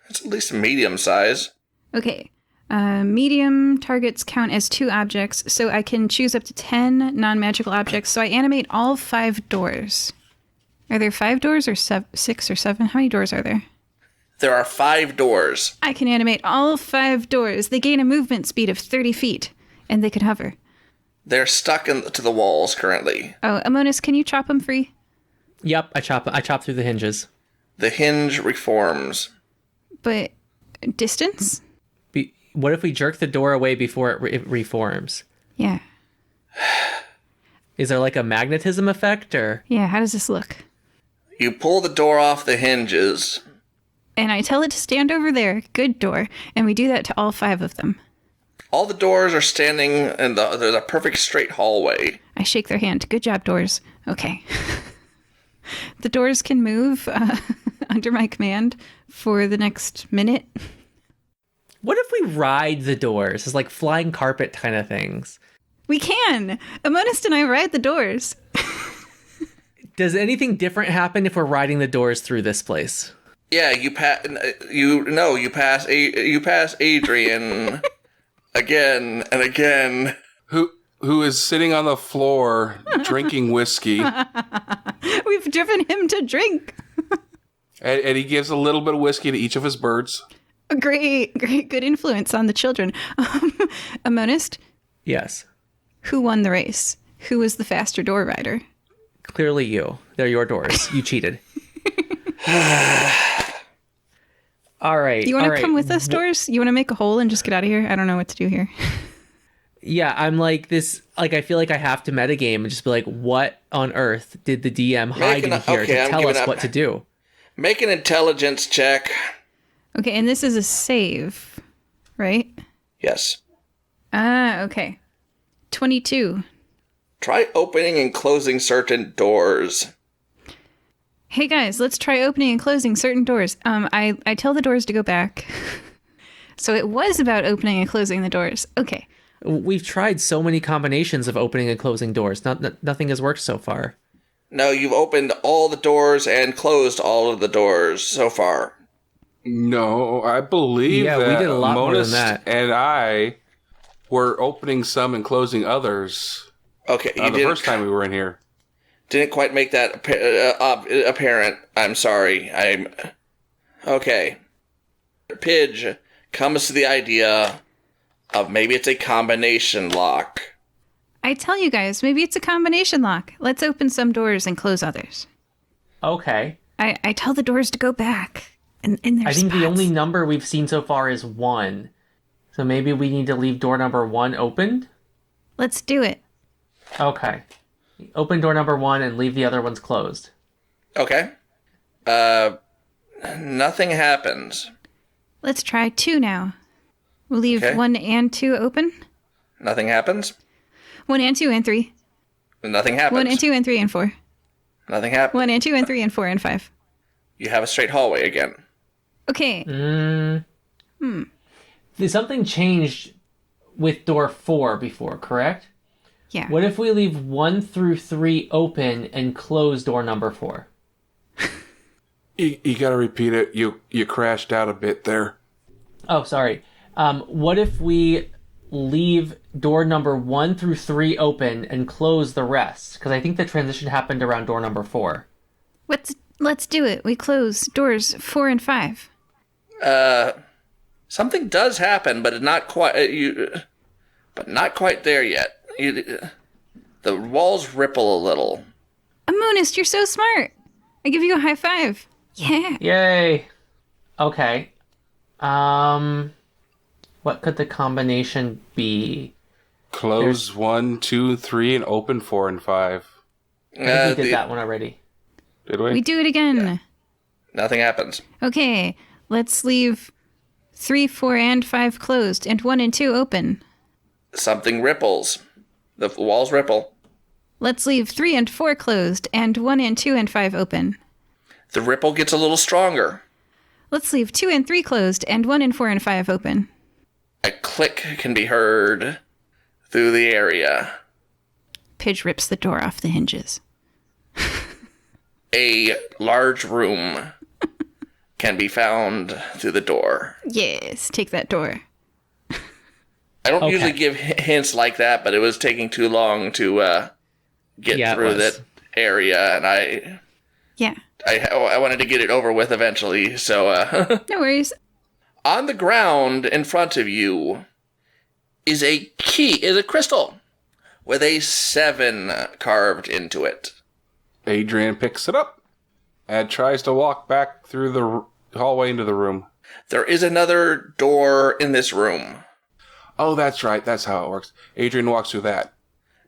It's at least medium size. Okay. Medium targets count as 2 objects, so I can choose up to 10 non-magical objects. So I animate all 5 doors. Are there 5 doors or 6 or 7? How many doors are there? There are 5 doors. I can animate all 5 doors. They gain a movement speed of 30 feet, and they can hover. They're stuck to the walls currently. Oh, Amonust, can you chop them free? Yep, I chop through the hinges. The hinge reforms. But distance? What if we jerk the door away before it reforms? Yeah. Is there like a magnetism effect or? Yeah, how does this look? You pull the door off the hinges. And I tell it to stand over there. Good door. And we do that to all 5 of them. All the doors are standing in there's a perfect straight hallway. I shake their hand. Good job, doors. Okay. The doors can move under my command for the next minute. What if we ride the doors as like flying carpet kind of things? We can. Amonust and I ride the doors. Does anything different happen if we're riding the doors through this place? Yeah, you pass Adrien again and again. Who is sitting on the floor drinking whiskey. We've driven him to drink. And he gives a little bit of whiskey to each of his birds. A great, good influence on the children. Amonust, Yes. who won the race? Who was the faster door rider? Clearly you. They're your doors. You cheated. All right. You want to come with us, doors? You want to make a hole and just get out of here? I don't know what to do here. Yeah, I'm like this. Like I feel like I have to metagame and just be like, what on earth did the DM hide in here to tell us what to do? Make an intelligence check. Okay, and this is a save, right? Yes. Okay. 22. Try opening and closing certain doors. Hey guys, let's try opening and closing certain doors. I tell the doors to go back. So it was about opening and closing the doors. Okay. We've tried so many combinations of opening and closing doors. Nothing has worked so far. No, you've opened all the doors and closed all of the doors so far. No, I believe that we did a lot more than Amonust that. and I were opening some and closing others. Okay, The first time we were in here. Didn't quite make that apparent. I'm sorry. Okay. Pidge comes to the idea of maybe it's a combination lock. I tell you guys, maybe it's a combination lock. Let's open some doors and close others. Okay. I tell the doors to go back in their I think spots. the only number we've seen so far is 1. So maybe we need to leave door number 1 opened? Let's do it. Okay. Open door number 1 and leave the other ones closed. Okay. Nothing happens. Let's try 2 now. We'll leave 1 and 2 open. Nothing happens. 1 and 2 and 3. Nothing happens. 1 and 2 and 3 and 4. Nothing happens. 1 and 2 and 3 and 4 and 5. You have a straight hallway again. Okay. Something changed with door 4 before, correct? Yeah. What if we leave 1 through 3 open and close door number 4? You gotta repeat it. You crashed out a bit there. Oh, sorry. What if we leave door number 1 through 3 open and close the rest? Because I think the transition happened around door number 4. Let's do it. We close doors 4 and 5. Something does happen, but not quite. But not quite there yet. The walls ripple a little. Amonust, you're so smart. I give you a high five. Yeah. Yay. Okay. What could the combination be? Close 1, 2, 3, and open 4 and 5. I think we did that one already. Did we? We do it again. Yeah. Nothing happens. Okay. Let's leave 3, 4, and 5 closed and 1 and 2 open. Something ripples. The walls ripple. Let's leave 3 and 4 closed and 1 and 2 and 5 open. The ripple gets a little stronger. Let's leave 2 and 3 closed and 1 and 4 and 5 open. A click can be heard through the area. Pidge rips the door off the hinges. A large room can be found through the door. Yes, take that door. I don't Okay. usually give hints like that, but it was taking too long to get through that area, and I Yeah. wanted to get it over with eventually, so... No worries. On the ground in front of you is a crystal with a 7 carved into it. Adrien picks it up and tries to walk back through the hallway into the room. There is another door in this room. Oh, that's right. That's how it works. Adrien walks through that.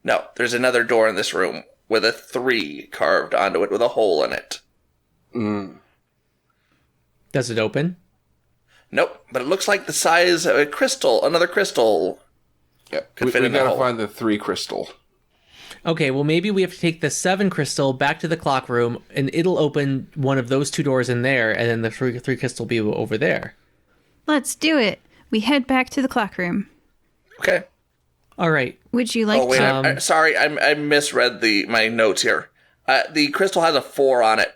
No, there's another door in this room with a 3 carved onto it with a hole in it. Does it open? Nope, but it looks like the size of a crystal, another crystal. Yeah, Could we fit in the gotta hole. find the 3 crystal. Okay, well maybe we have to take the 7 crystal back to the clock room and it'll open one of those 2 doors in there and then the 3 crystal will be over there. Let's do it. We head back to the clock room. Okay. All right. Would you like Oh, wait, to... sorry, I misread my notes here. The crystal has a 4 on it.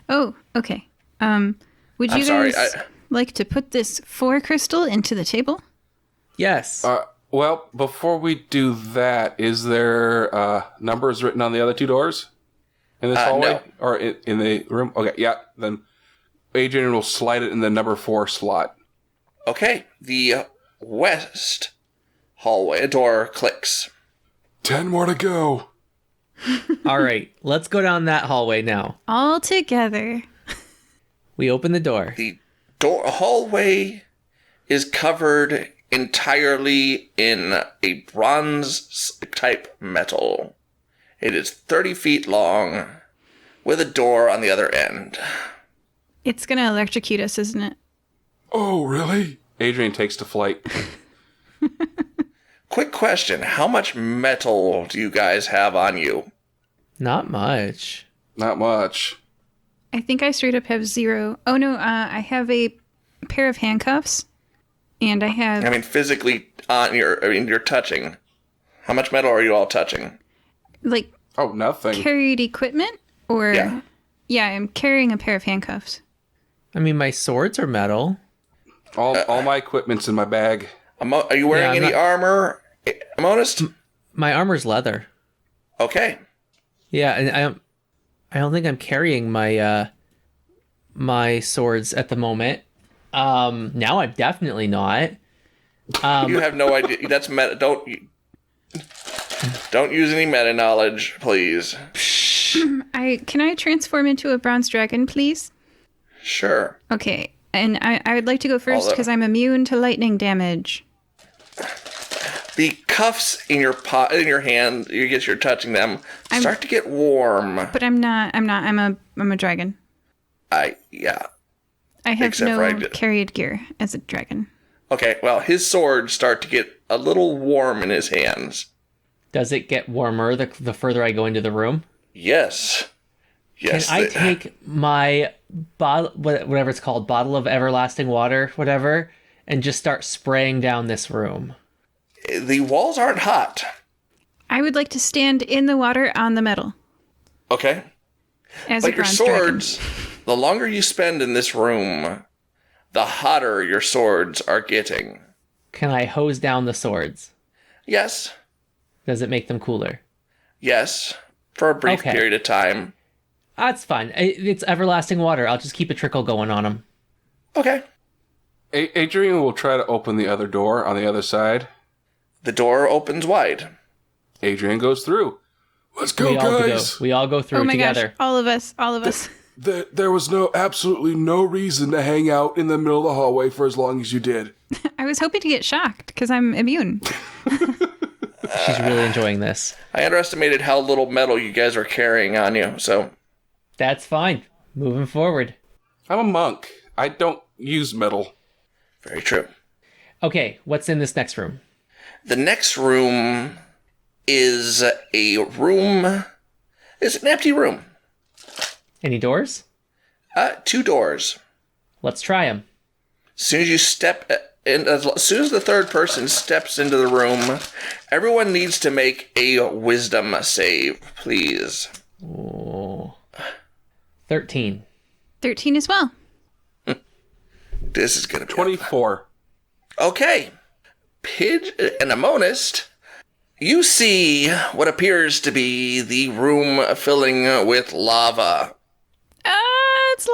Oh, okay. Would you I'm sorry, guys like to put this 4 crystal into the table? Yes. Well, before we do that, is there numbers written on the other 2 doors in this hallway? No. Or in the room? Okay, yeah. Then Adrien will slide it in the number 4 slot. Okay, the west hallway door clicks. 10 more to go. All right. Let's go down that hallway now. All together. We open the door. The hallway is covered entirely in a bronze-type metal. It is 30 feet long, with a door on the other end. It's gonna electrocute us, isn't it? Oh, really? Adrien takes to flight. Quick question, how much metal do you guys have on you? Not much. Not much. I think I straight up have 0. Oh no, I have a pair of handcuffs. And I have... I mean, physically you're touching. How much metal are you all touching? like, Oh, nothing. carried equipment? Or... Yeah. Yeah, I'm carrying a pair of handcuffs. I mean, my swords are metal. All my equipment's in my bag. Are you wearing Yeah, I'm any armor, Amonust? My armor's leather. Okay. Yeah, and I don't think I'm carrying my my swords at the moment. Now I'm definitely not. You have no idea. That's meta. Don't use any meta knowledge, please. Can I transform into a bronze dragon, please? Sure. Okay, and I would like to go first because I'm immune to lightning damage. The cuffs in your hand, you guess you're touching them, start to get warm. But I'm not. I'm a dragon. Yeah. I have no carried gear as a dragon. Okay, well, his swords start to get a little warm in his hands. Does it get warmer the further I go into the room? Yes. Yes. Can I take my bottle, whatever it's called, bottle of everlasting water, whatever, and just start spraying down this room? The walls aren't hot. I would like to stand in the water on the metal. Okay. As but a your bronze swords, dragon. the longer you spend in this room, the hotter your swords are getting. Can I hose down the swords? Yes. Does it make them cooler? Yes. For a brief period of time. That's fine. It's everlasting water. I'll just keep a trickle going on them. Okay. Adrien will try to open the other door on the other side. The door opens wide. Adrien goes through. Let's go, guys. We all go through together. Gosh, all of us. There was absolutely no reason to hang out in the middle of the hallway for as long as you did. I was hoping to get shocked because I'm immune. She's really enjoying this. I underestimated how little metal you guys were carrying on you, so... That's fine. Moving forward. I'm a monk. I don't use metal. Very true. Okay, what's in this next room? The next room is an empty room. Any doors? 2 doors. Let's try them. As soon as you step in, as soon as the third person steps into the room, everyone needs to make a wisdom save, please. Oh. 13. 13 as well. This is going to be 24. Okay. Pidge and Amonust, you see what appears to be the room filling with lava. It's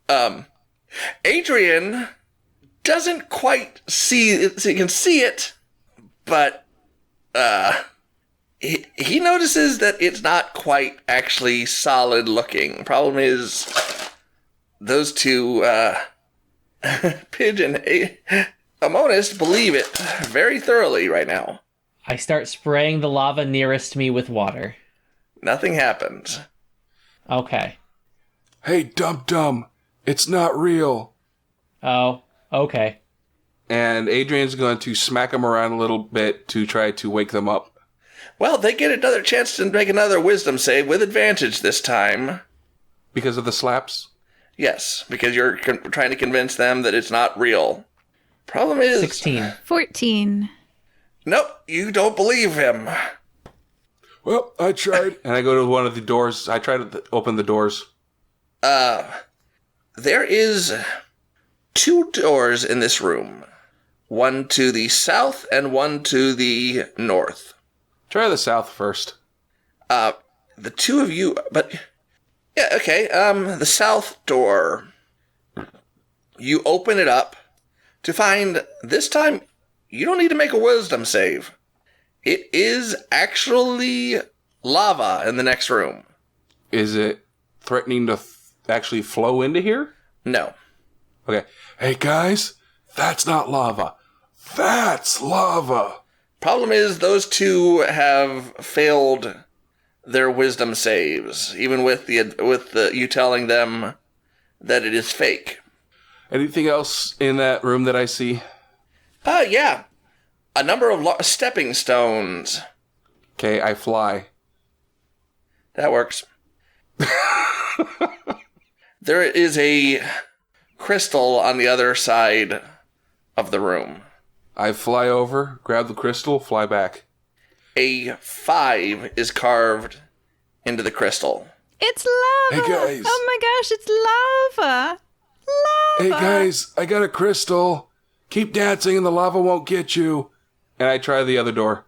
lava! Adrien doesn't quite see it, so you can see it, but he notices that it's not quite actually solid looking. Problem is, those two, Pidge and Amonust believe it very thoroughly right now. I start spraying the lava nearest me with water. Nothing happens. Okay. Hey, dum-dum, it's not real. Oh, okay. And Adrian's going to smack them around a little bit to try to wake them up. Well, they get another chance to make another wisdom save with advantage this time. Because of the slaps? Yes, because you're trying to convince them that it's not real. Problem is... 16. 14. Nope, you don't believe him. Well, I tried. And I go to one of the doors. I try to open the doors. There is 2 doors in this room. One to the south and one to the north. Try the south first. The two of you, but... Yeah, okay, the south door. You open it up to find, this time, you don't need to make a wisdom save. It is actually lava in the next room. Is it threatening to actually flow into here? No. Okay. Hey, guys, that's not lava. That's lava. Problem is, those two have failed their wisdom saves, even with you telling them that it is fake. Anything else in that room that I see? Yeah. A number of stepping stones. Okay, I fly. That works. There is a crystal on the other side of the room. I fly over, grab the crystal, fly back. A 5 is carved into the crystal. It's lava! Hey, guys. Oh my gosh, it's lava! Lava! Hey, guys, I got a crystal. Keep dancing and the lava won't get you. And I try the other door.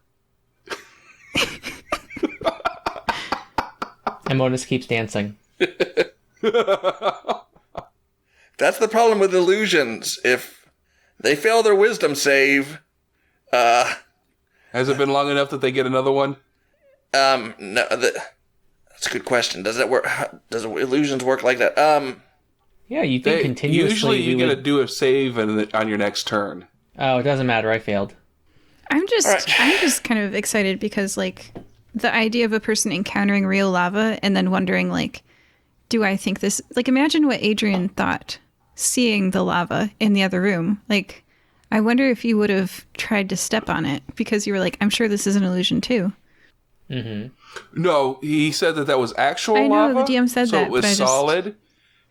Amonust keeps dancing. That's the problem with illusions. If they fail their wisdom save, Has it been long enough that they get another one? no, that's a good question. Does it work? Does illusions work like that? Yeah, you think continuously. Usually you get to do a save on your next turn. Oh, it doesn't matter. I failed. I'm just kind of excited because, like, the idea of a person encountering real lava and then wondering, like, do I think this... Like, imagine what Adrien thought seeing the lava in the other room. Like, I wonder if you would have tried to step on it because you were like, I'm sure this is an illusion too. Mm-hmm. No, he said that was actual lava. I know, the DM said so that, it was but I just- solid.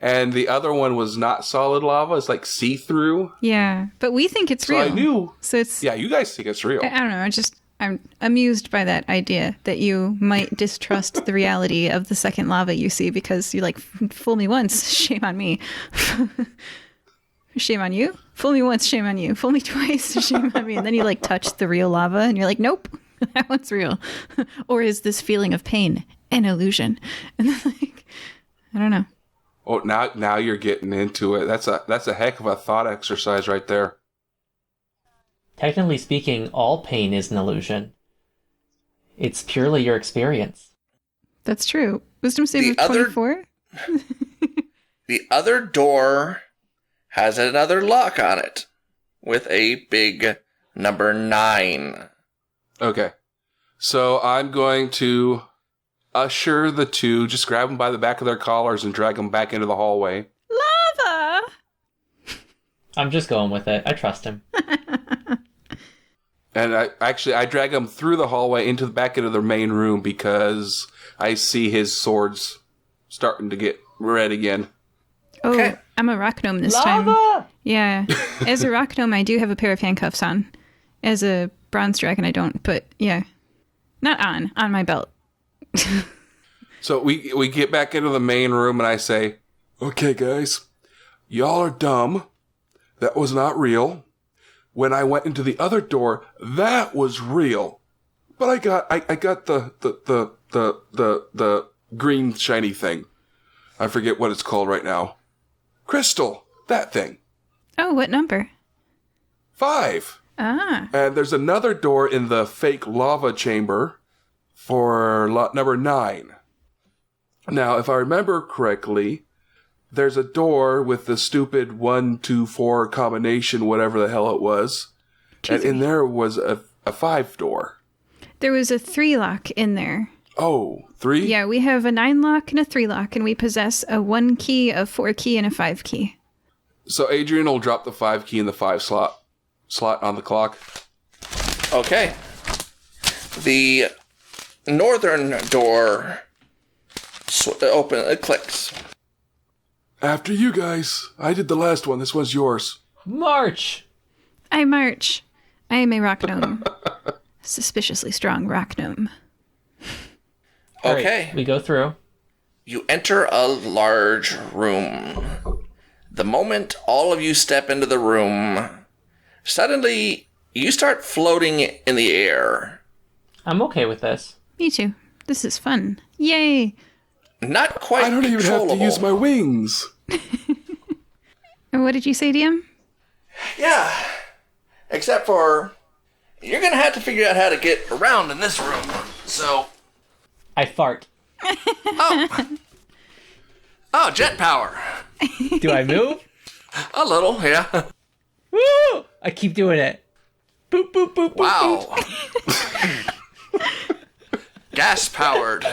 And the other one was not solid lava. It's like see-through. Yeah, but we think it's So real. I knew. So it's... Yeah, you guys think it's real. I don't know. I'm amused by that idea that you might distrust the reality of the second lava you see because you're like, fool me once, shame on me. Shame on you. Fool me once, shame on you. Fool me twice, shame on me. And then you like touch the real lava and you're like, nope, that one's real. Or is this feeling of pain an illusion? And then like, I don't know. Oh, now you're getting into it. That's a heck of a thought exercise right there. Technically speaking, all pain is an illusion. It's purely your experience. That's true. Wisdom save of 24? The other door has another lock on it with a big number 9. Okay. So I'm going to usher the two, just grab them by the back of their collars and drag them back into the hallway. Lava! I'm just going with it. I trust him. And I drag them through the hallway into the back into their main room because I see his swords starting to get red again. Oh, Okay. I'm a rock gnome this time. Lava! Yeah. As a rock gnome, I do have a pair of handcuffs on. As a bronze dragon, I don't. But yeah. Not on my belt. So we get back into the main room and I say, okay, guys, y'all are dumb. That was not real. When I went into the other door, that was real. But I got the green shiny thing. I forget what it's called right now. Crystal, that thing. Oh, what number? 5. Ah. And there's another door in the fake lava chamber for lot number 9. Now, if I remember correctly, there's a door with the stupid 1, 2, 4 combination, whatever the hell it was. And in there was a 5 door. There was a 3 lock in there. Oh, 3? Yeah, we have a 9 lock and a 3 lock, and we possess a 1 key, a 4 key, and a 5 key. So Adrien will drop the 5 key in the 5 slot on the clock. Okay. The northern door it clicks. After you guys. I did the last one. This one's yours. March! I march. I am a rock gnome. Suspiciously strong rock gnome. All right, Okay. we go through. You enter a large room. The moment all of you step into the room, suddenly you start floating in the air. I'm okay with this. Me too. This is fun. Yay! Not quite I don't even have to use my wings. And what did you say, DM? Yeah. Except for, you're going to have to figure out how to get around in this room. So, I fart. oh, jet power. Do I move? A little, yeah. Woo! I keep doing it. Boop, boop, boop, boop. Wow. Gas powered.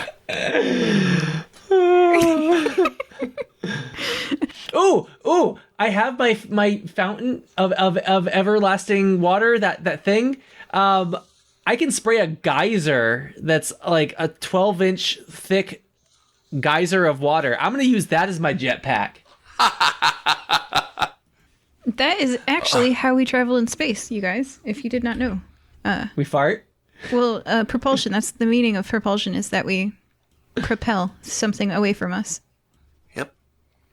Ooh! I have my fountain of everlasting water. That thing. I can spray a geyser that's like a 12-inch thick geyser of water. I'm gonna use that as my jetpack. That is actually how we travel in space, you guys, if you did not know. We fart. Well, propulsion, that's the meaning of propulsion, is that we propel something away from us. Yep.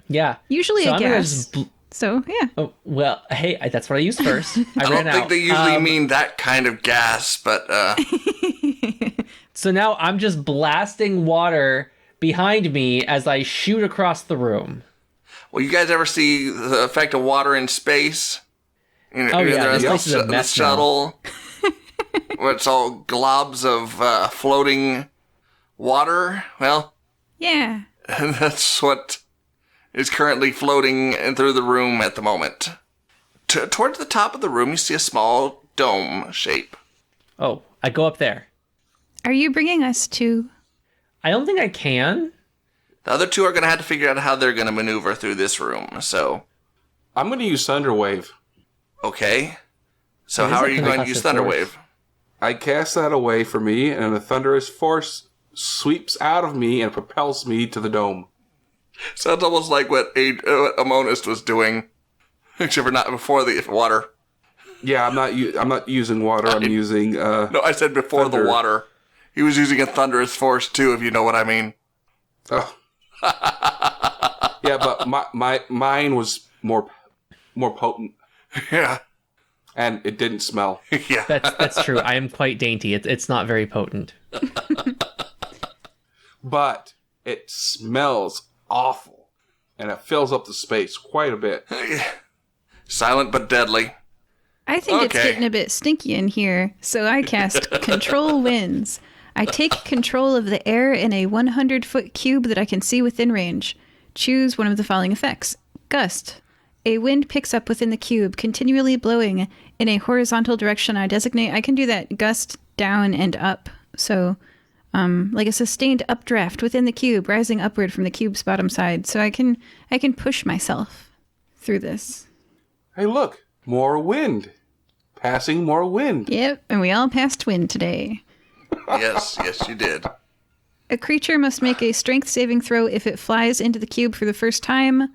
Yeah. Usually So a I'm gonna gas. just So, yeah. Oh, well, hey, that's what I used first. I I ran don't out. think they usually mean that kind of gas, but So now I'm just blasting water behind me as I shoot across the room. Well, you guys ever see the effect of water in space? Oh, yeah, this place is a the mess shuttle, where it's all globs of floating water. Well, Yeah. that's what is currently floating through the room at the moment. Towards the top of the room, you see a small dome shape. Oh, I go up there. Are you bringing us to... I don't think I can. The other two are going to have to figure out how they're going to maneuver through this room, so... I'm going to use Thunderwave. Okay. So What how is are it? you Can I going to cast use a force? Thunderwave? I cast that away from me, and a thunderous force sweeps out of me and propels me to the dome. Sounds almost like what Amonust was doing, except for not before the water. Yeah, I'm not using water. I'm using No, I said before thunder. the water. He was using a thunderous force too, if you know what I mean. Oh. Yeah, but mine was more potent, Yeah, and it didn't smell. yeah. That's true. I am quite dainty. It's not very potent. But it smells awful, and it fills up the space quite a bit. Silent but deadly. I think it's Okay. getting a bit stinky in here, so I cast Control Winds. I take control of the air in a 100-foot cube that I can see within range. Choose one of the following effects. Gust. A wind picks up within the cube, continually blowing in a horizontal direction I designate. I can do that gust down and up. So, like a sustained updraft within the cube, rising upward from the cube's bottom side. So I can push myself through this. Hey, look, more wind. Passing more wind. Yep, and we all passed wind today. Yes, you did. A creature must make a strength saving throw if it flies into the cube for the first time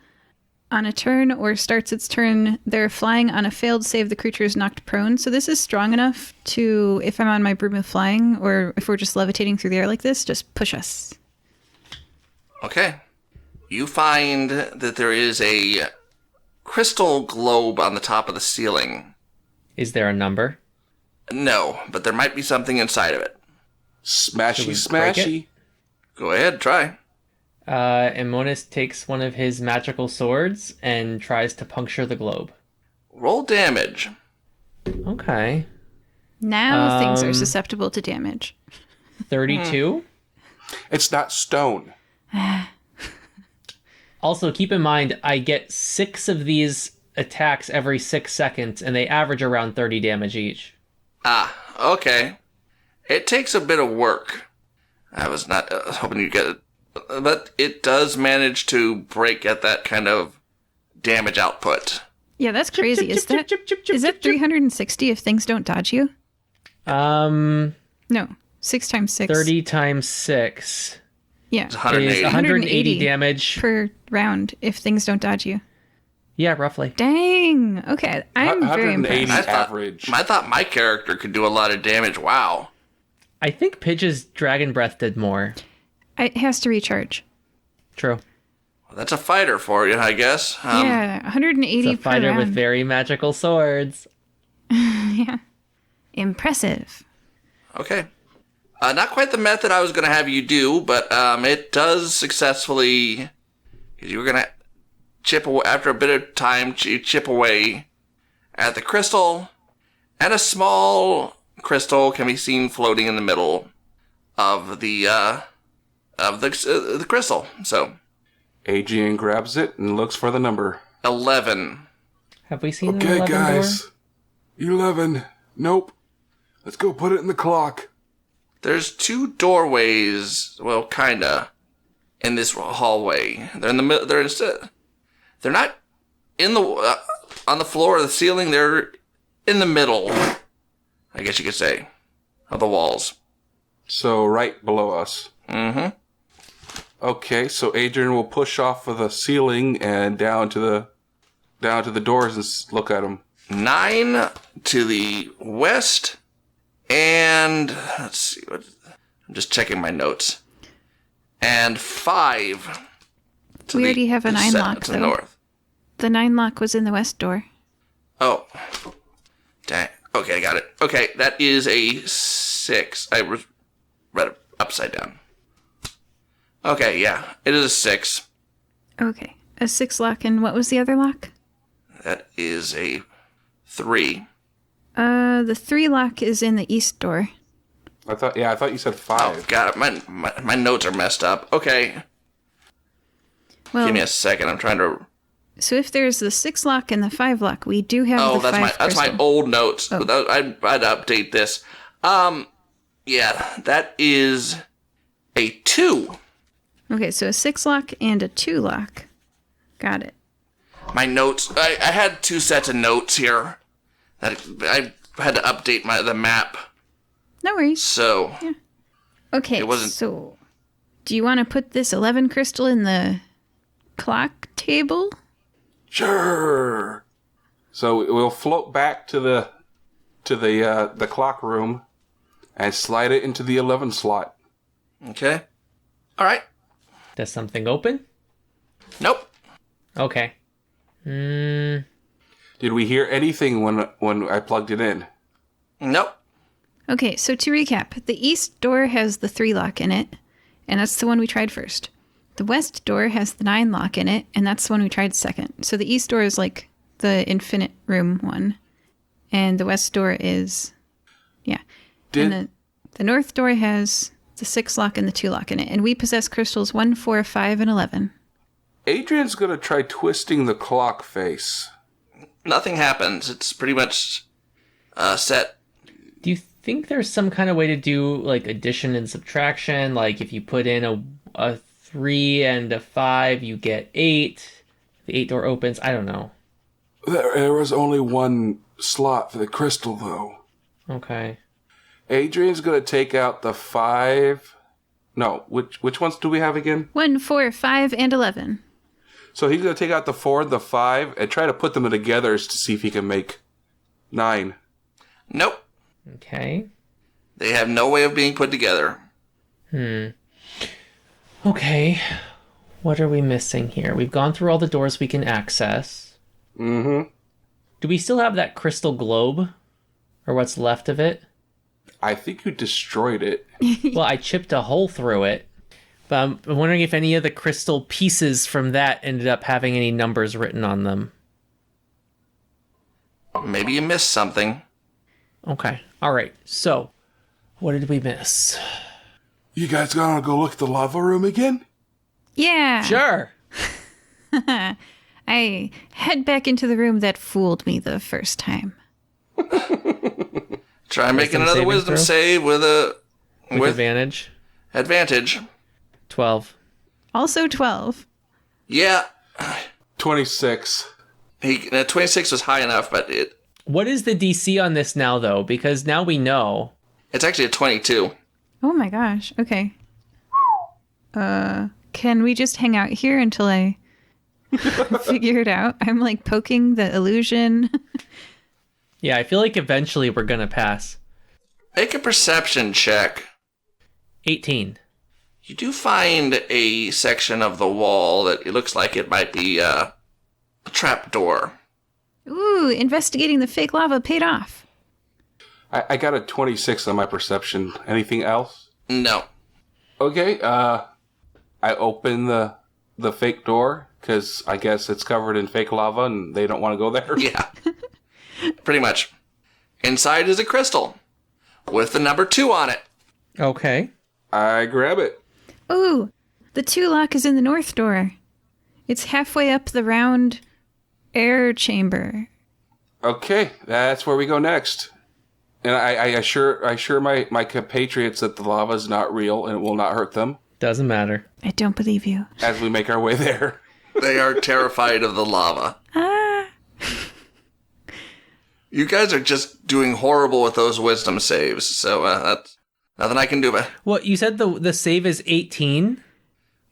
on a turn or starts its turn. They're flying. On a failed save, the creature is knocked prone. So this is strong enough to, if I'm on my broom of flying or if we're just levitating through the air like this, just push us. Okay. You find that there is a crystal globe on the top of the ceiling. Is there a number? No, but there might be something inside of it. Smashy, Should we break it? smashy. Go ahead, try. Amonust takes one of his magical swords and tries to puncture the globe. Roll damage. Okay. Now things are susceptible to damage. 32. It's not stone. Also, keep in mind, I get 6 of these attacks every 6 seconds, and they average around 30 damage each. Ah, okay. It takes a bit of work. I was not hoping you'd get it. But it does manage to break at that kind of damage output. Yeah, that's crazy. Is that 360 if things don't dodge you? No, 6 times 6. 30 times 6 Yeah, is 180. 180 damage. per round if things don't dodge you. Yeah, roughly. Dang. Okay, I'm very 180 impressed. average. I thought my character could do a lot of damage. Wow. I think Pidge's Dragon Breath did more. It has to recharge. True. Well, that's a fighter for you, I guess. Yeah, 180 It's a fighter per with round. very magical swords. Yeah. Impressive. Okay. Not quite the method I was going to have you do, but it does successfully... You were going to chip away, after a bit of time, you chip away at the crystal, and a small crystal can be seen floating in the middle of the crystal. So, Adrien grabs it and looks for the number. 11. Have we seen an Okay, 11 guys. door? 11. Nope. Let's go put it in the clock. There's 2 doorways, well, kinda, in this hallway. They're in the middle. They're not in the on the floor or the ceiling. They're in the middle, I guess you could say, of the walls. So right below us. Mm-hmm. Okay, so Adrien will push off of the ceiling and down to the doors and look at them. 9 to the west, and let's see. I'm just checking my notes. And 5. To We already have a 9 lock, to the though. north. The 9 lock was in the west door. Oh. Dang. Okay, I got it. Okay, that is a 6. I read it upside down. Okay, yeah. It is a 6. Okay. A 6 lock, and what was the other lock? That is a 3. The 3 lock is in the east door. I thought you said 5. Oh, God, my notes are messed up. Okay. Well, Give me a second. I'm trying to... so if there's the 6 lock and the 5 lock, we do have the 5 that's my crystal. old notes. Oh. I'd update this. Yeah, that is a 2. Okay, so a 6 lock and a 2 lock. Got it. My notes. I had 2 sets of notes here. I had to update the map. No worries. So Okay, it wasn't- so do you want to put this 11 crystal in the clock table? Sure. So we'll float back to the clock room and slide it into the 11 slot. okay. All right. Does something open? Nope. Okay. Did we hear anything when I plugged it in? Nope. Okay, so to recap, the east door has the 3 lock in it, and that's the one we tried first. The west door has the 9 lock in it, and that's the one we tried second. So the east door is like the infinite room one, and the west door is, and the north door has the 6 lock and the 2 lock in it, and we possess crystals 1, 4, 5, and 11. Adrian's gonna try twisting the clock face. Nothing happens. It's pretty much set. Do you think there's some kind of way to do like addition and subtraction? Like if you put in a 3 and a 5, you get 8. The 8 door opens. I don't know. There was only one slot for the crystal, though. Okay. Adrian's gonna take out the 5. No, which ones do we have again? 1, 4, 5, and 11. So he's gonna take out the 4 and the 5 and try to put them together to see if he can make 9. Nope. Okay. They have no way of being put together. Okay. What are we missing here? We've gone through all the doors we can access. Mm-hmm. Do we still have that crystal globe? Or what's left of it? I think you destroyed it. Well, I chipped a hole through it. But I'm wondering if any of the crystal pieces from that ended up having any numbers written on them. Maybe you missed something. Okay. All right. So, what did we miss? You guys gonna go look at the lava room again? Yeah. Sure. I head back into the room that fooled me the first time. Try making Wisdom another saving wisdom throw? save with Advantage. advantage. 12. Also 12. Yeah. 26. 26 was high enough, but What is the DC on this now, though? Because now we know. it's actually a 22. Oh my gosh. Okay. Can we just hang out here until I figure it out? I'm like poking the illusion. Yeah, I feel like eventually we're going to pass. Make a perception check. 18. You do find a section of the wall that it looks like it might be a trap door. Ooh, investigating the fake lava paid off. I got a 26 on my perception. Anything else? No. Okay, I open the fake door, because I guess it's covered in fake lava and they don't want to go there. Yeah. Pretty much. Inside is a crystal with the number 2 on it. Okay. I grab it. Ooh, the 2 lock is in the north door. It's halfway up the round air chamber. Okay, that's where we go next. And I assure my compatriots that the lava is not real and it will not hurt them Doesn't matter. I don't believe you. as we make our way there. They are terrified of the lava. You guys are just doing horrible with those wisdom saves, so that's nothing I can do about it. Well, you said the save is 18?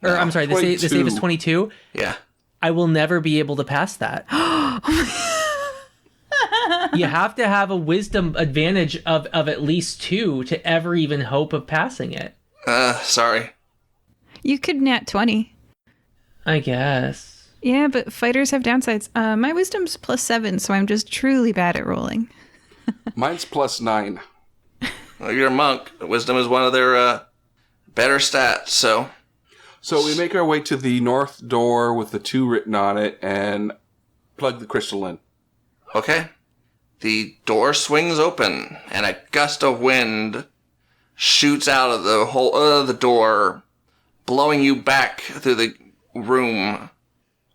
Or, I'm sorry, the save is 22? Yeah. I will never be able to pass that. You have to have a wisdom advantage of at least 2 to ever even hope of passing it. Sorry. You could nat 20. I guess. Yeah, but fighters have downsides. My wisdom's +7, so I'm just truly bad at rolling. Mine's +9. Well, you're a monk. Wisdom is one of their better stats, so... So we make our way to the north door with the 2 written on it and plug the crystal in. Okay. The door swings open, and a gust of wind shoots out of the hole of the door, blowing you back through the room.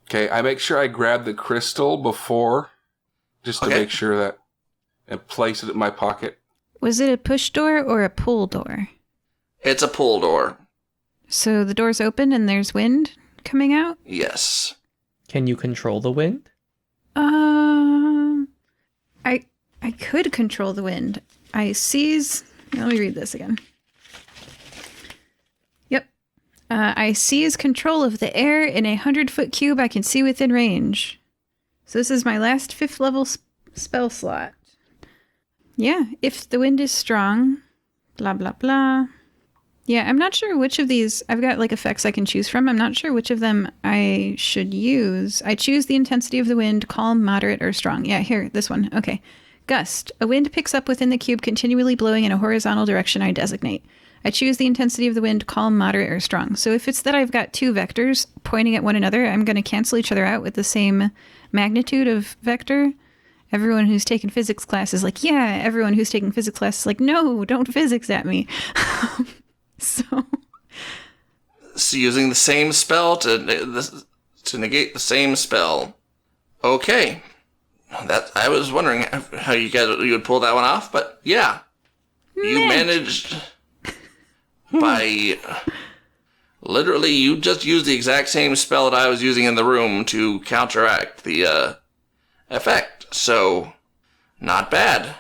Okay, I make sure I grab the crystal before, just to make sure that, and place it in my pocket. Was it a push door or a pull door? It's a pull door. So the door's open and there's wind coming out? Yes. Can you control the wind? I could control the wind. Let me read this again. Yep. I seize control of the air in a 100-foot cube I can see within range. So this is my last 5th level spell slot. Yeah, if the wind is strong, blah, blah, blah. Yeah, I'm not sure which of these, I've got like effects I can choose from. I'm not sure which of them I should use. I choose the intensity of the wind, calm, moderate, or strong. Yeah, here, this one. Okay. Gust. A wind picks up within the cube, continually blowing in a horizontal direction I designate. I choose the intensity of the wind, calm, moderate, or strong. So if it's that I've got 2 vectors pointing at one another, I'm going to cancel each other out with the same magnitude of vector. Everyone who's taken physics class is like, yeah. Everyone who's taking physics class is like, no, don't physics at me. So using the same spell to negate the same spell. Okay. That I was wondering how you would pull that one off, but yeah. You managed by literally you just used the exact same spell that I was using in the room to counteract the effect. So not bad.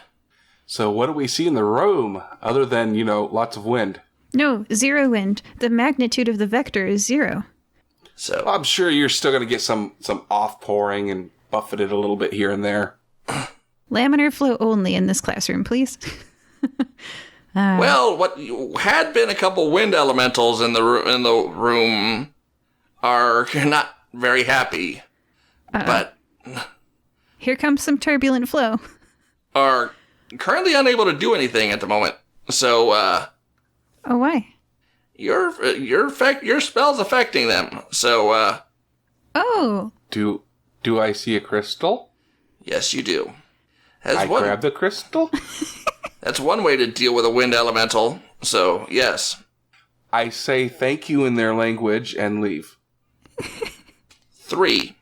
So what do we see in the room other than, lots of wind? no, 0 wind. The magnitude of the vector is 0. So I'm sure you're still going to get some off pouring and buffet it a little bit here and there. Laminar flow only in this classroom, please. well, what had been a couple wind elementals in the room are not very happy, but here comes some turbulent flow. Are currently unable to do anything at the moment. So, oh, why? Your spell's affecting them. So, oh. Do I see a crystal? Yes, you do. Grab the crystal? That's one way to deal with a wind elemental. So, yes. I say thank you in their language and leave. 3.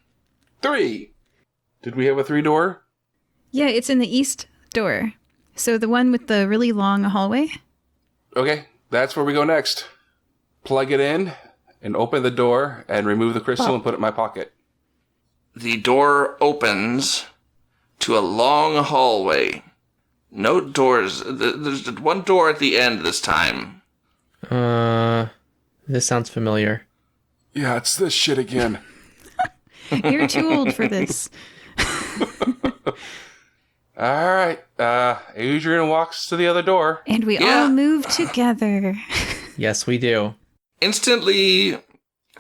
Did we have a 3 door? Yeah, it's in the east door. So the one with the really long hallway? Okay, that's where we go next. Plug it in and open the door and remove the crystal and put it in my pocket. The door opens to a long hallway. No doors. There's one door at the end this time. This sounds familiar. Yeah, it's this shit again. You're too old for this. All right. Adrien walks to the other door. And we all move together. Yes, we do. Instantly,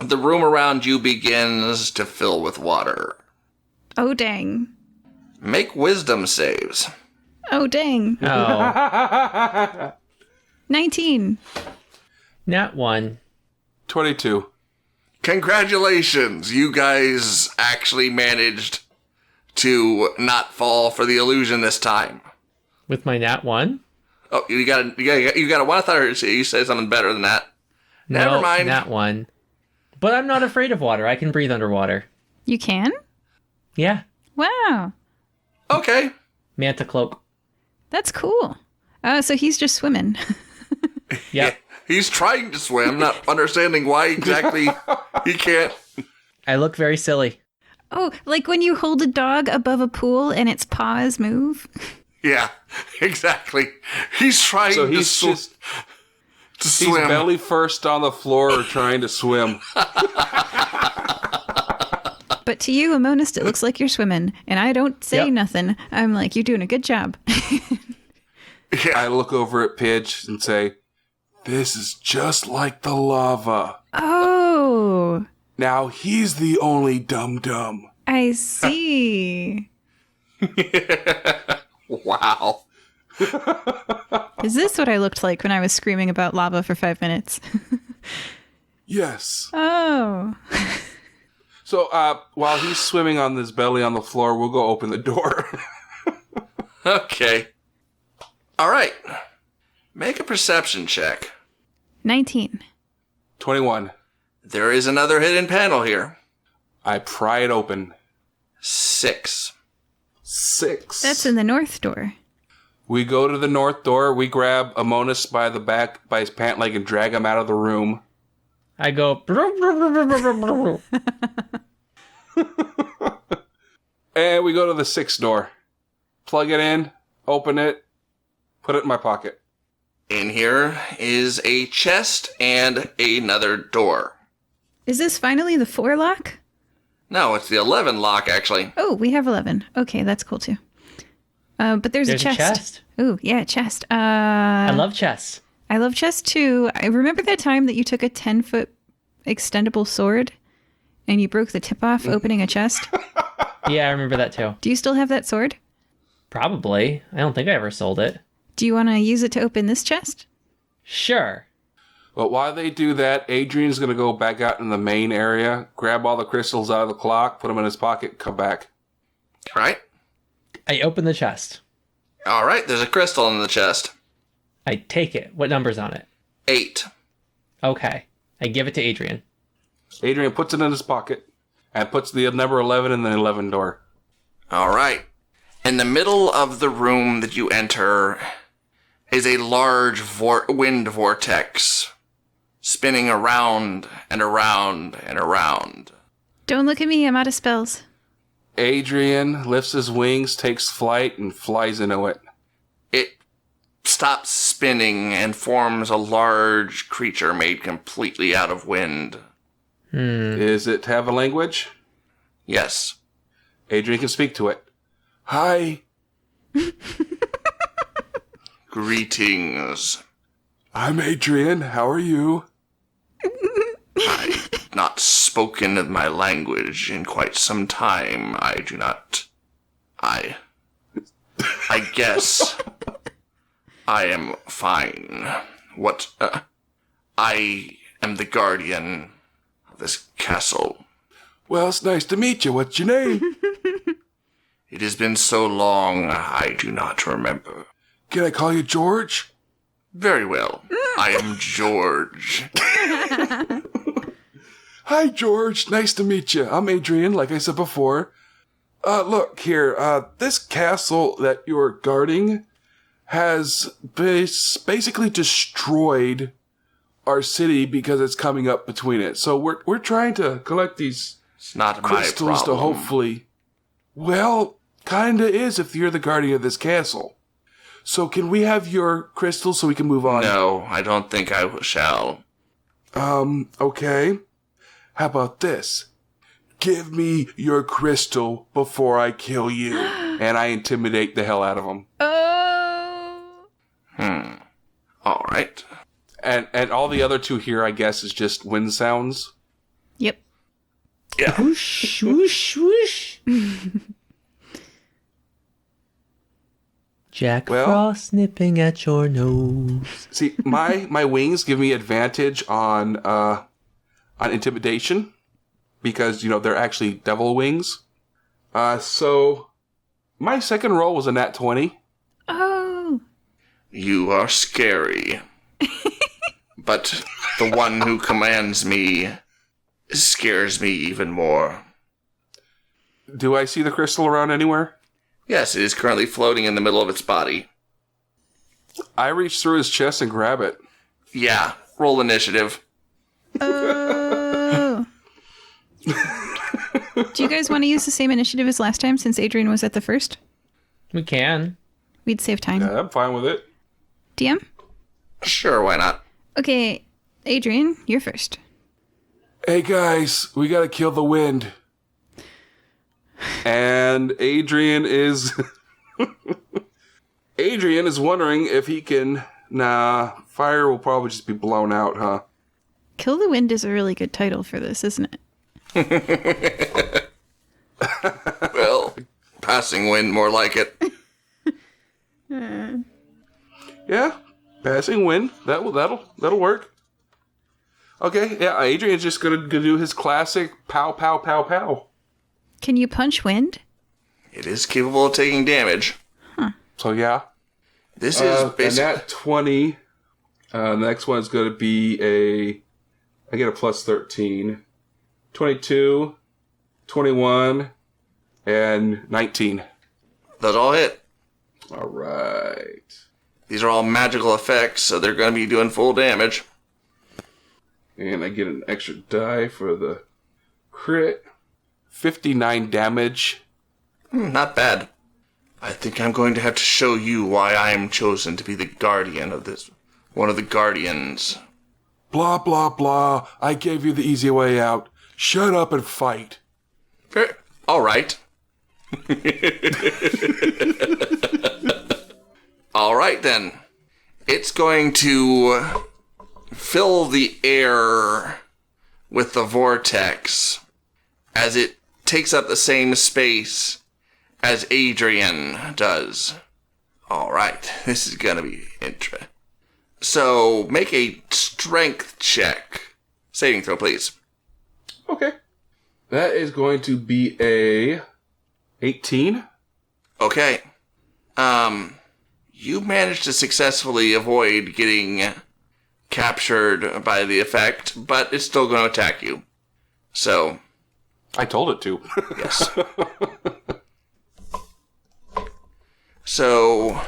the room around you begins to fill with water. Oh, dang. Make wisdom saves. Oh, dang. Oh. 19. Nat 1. 22. Congratulations, you guys actually managed to not fall for the illusion this time. With my Nat 1? Oh, you got a 1. I thought you said something better than that. Never mind. Nat 1. But I'm not afraid of water. I can breathe underwater. You can? Yeah. Wow. Okay. Manta cloak. That's cool. So he's just swimming. Yep. Yeah, he's trying to swim, not understanding why exactly he can't. I look very silly. Oh, like when you hold a dog above a pool and its paws move? Yeah, exactly. He's trying to swim. He's belly first on the floor trying to swim. But to you, Amonust, it looks like you're swimming. And I don't say Yep. nothing. I'm like, you're doing a good job. Yeah. I look over at Pidge and say, this is just like the lava. Oh, Now he's the only dum-dum. I see. Wow. Is this what I looked like when I was screaming about lava for 5 minutes? Yes. Oh. So, while he's swimming on his belly on the floor, we'll go open the door. Okay. All right. Make a perception check. 19. 21. There is another hidden panel here. I pry it open. 6. 6. That's in the north door. We go to the north door. We grab Amonust by the back, by his pant leg, and drag him out of the room. I go. And we go to the 6th door. Plug it in, open it, put it in my pocket. In here is a chest and another door. Is this finally the 4 lock? No, it's the 11 lock, actually. Oh, we have 11. Okay, that's cool too. But there's a chest. Ooh, yeah, chest. I love chests. I love chests too. I remember that time that you took a 10-foot extendable sword and you broke the tip off opening a chest. Yeah, I remember that too. Do you still have that sword? Probably. I don't think I ever sold it. Do you want to use it to open this chest? Sure. But while they do that, Adrian's going to go back out in the main area, grab all the crystals out of the clock, put them in his pocket, come back. All right. I open the chest. All right, there's a crystal in the chest. I take it. What number's on it? 8. Okay. I give it to Adrien. Adrien puts it in his pocket and puts the number 11 in the 11 door. All right. In the middle of the room that you enter is a large wind vortex spinning around and around and around. Don't look at me. I'm out of spells. Adrien lifts his wings, takes flight, and flies into it. It stops spinning and forms a large creature made completely out of wind. Is it have a language? Yes. Adrien can speak to it. Hi. Greetings. I'm Adrien. How are you? I've not spoken my language in quite some time. I do not... I guess I am fine. I am the guardian of this castle. Well, it's nice to meet you. What's your name? It has been so long, I do not remember. Can I call you George? Very well. I am George. Hi, George. Nice to meet you. I'm Adrien, like I said before. Look here. This castle that you're guarding has basically destroyed our city because it's coming up between it. So we're trying to collect these It's not my crystals to problem. hopefully... Well, kinda is if you're the guardian of this castle. So can we have your crystals so we can move on? No, I don't think I shall. Okay. How about this? Give me your crystal before I kill you. And I intimidate the hell out of him. Oh. All right. And all the other two here, I guess, is just wind sounds. Yep. Yeah. Whoosh, whoosh, whoosh. Jack Well- Frost nipping at your nose. See, my wings give me advantage on intimidation because, they're actually devil wings. So my second roll was a nat 20. Oh. You are scary. But the one who commands me scares me even more. Do I see the crystal around anywhere? Yes, it is currently floating in the middle of its body. I reach through his chest and grab it. Yeah, roll initiative. Oh. Do you guys want to use the same initiative as last time since Adrien was at the first? We can. We'd save time. Yeah, I'm fine with it. DM? Sure, why not? Okay, Adrien, you're first. Hey guys, we gotta kill the wind. And Adrien is wondering if he can... Nah, fire will probably just be blown out, huh? Kill the Wind is a really good title for this, isn't it? Well, passing wind, more like it. Yeah, passing wind. That'll work. Okay, yeah, Adrian's just gonna do his classic pow, pow, pow, pow. Can you punch wind? It is capable of taking damage. So, yeah. This is And basically... that 20, the next one's gonna be I get a plus 13. 22, 21, and 19. Those all hit. All right. These are all magical effects, so they're going to be doing full damage. And I get an extra die for the crit. 59 damage. Not bad. I think I'm going to have to show you why I am chosen to be the guardian of this. One of the guardians. Blah, blah, blah. I gave you the easy way out. Shut up and fight. All right. All right, then. It's going to fill the air with the vortex as it takes up the same space as Adrien does. All right, this is going to be interesting. So, make a strength check. Saving throw, please. Okay. That is going to be a 18. Okay. You managed to successfully avoid getting captured by the effect, but it's still going to attack you. So. I told it to. Yes. So,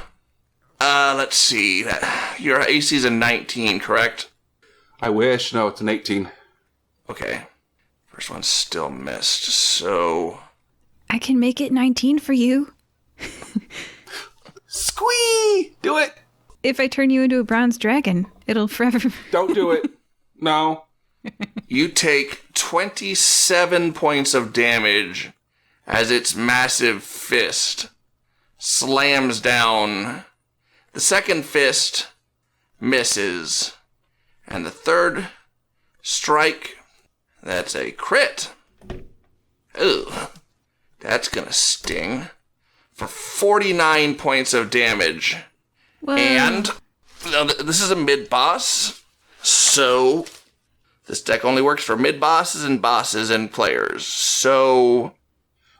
let's see. Your AC is a 19, correct? I wish. No, it's an 18. Okay. First one still missed, so... I can make it 19 for you. Squee! Do it! If I turn you into a bronze dragon, it'll forever... Don't do it. No. You take 27 points of damage as its massive fist slams down. The second fist misses. And the third strike, that's a crit. Ooh, that's gonna sting. For 49 points of damage. Whoa. And this is a mid-boss, so this deck only works for mid-bosses and players. So...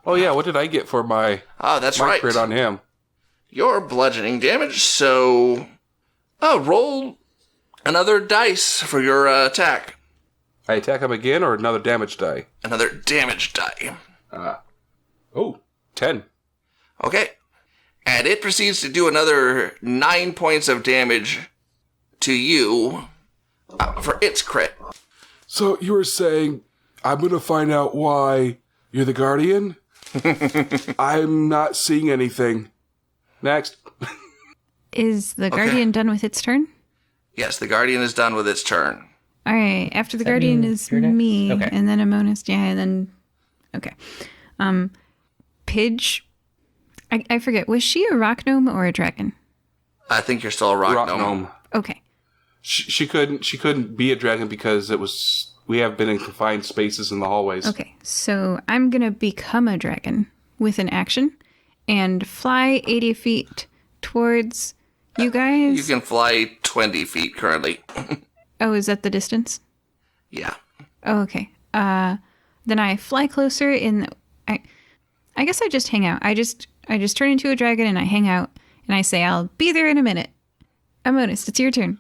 Oh, yeah, what did I get for my that's my right. crit on him? Your bludgeoning damage, so... roll another dice for your attack. I attack him again or another damage die? Another damage die. 10. Okay. And it proceeds to do another 9 points of damage to you for its crit. So you were saying, I'm going to find out why you're the guardian? I'm not seeing anything. Next. Is the guardian done with its turn? Yes, the guardian is done with its turn. All right. After the guardian is me, Okay. and then Amonust. Yeah, and then... Okay. Pidge... I forget. Was she a rock gnome or a dragon? I think you're still a rock gnome. Okay. She couldn't be a dragon because we have been in confined spaces in the hallways. Okay. So I'm going to become a dragon with an action and fly 80 feet towards you guys. You can fly 20 feet currently. Oh, is that the distance? Yeah. Oh, okay. Then I fly closer I guess I just hang out. I just turn into a dragon and I hang out and I say, I'll be there in a minute. Amonust, it's your turn.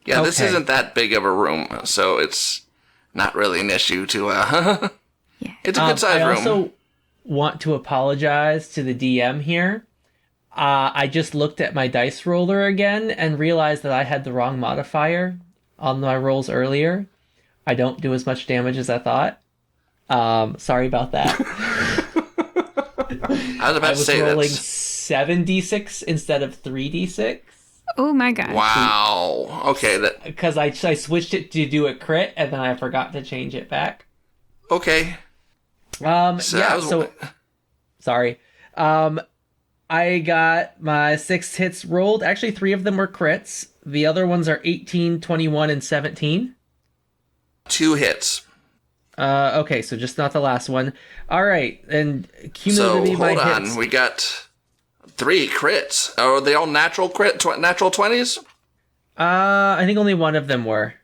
Yeah, this Okay. isn't that big of a room, so it's not really an issue to, yeah. It's a good sized I room. also want to apologize to the DM here. I just looked at my dice roller again and realized that I had the wrong modifier on my rolls earlier. I don't do as much damage as I thought. Sorry about that. I was about I to was say rolling that. 7d6 instead of 3d6 Oh my god. Wow. Okay, because I switched it to do a crit and then I forgot to change it back. okay. Sorry. I got my 6 hits rolled. Actually, 3 of them were crits. The other ones are 18, 21, and 17. 2 hits. Okay, so just not the last one. All right, and So, cumulatively my hold on. hits. We got 3 crits. Are they all natural natural 20s? I think only one of them were.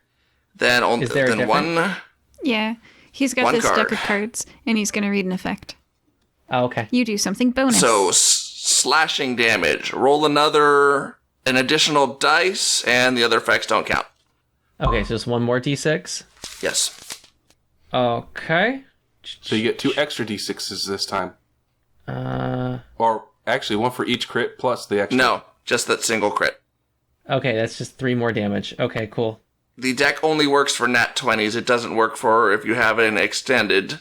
Then Is there a then difference? one. Yeah. He's got One this deck card. of cards, and he's going to read an effect. Oh, okay. You do something bonus. So slashing damage. Roll an additional dice, and the other effects don't count. Okay, so just one more d6. Yes. Okay. So you get 2 extra d6s this time. Uh, Or actually, one for each crit plus the extra. No, just that single crit. okay, that's just 3 more damage. Okay, cool. The deck only works for nat 20s. It doesn't work for if you have an extended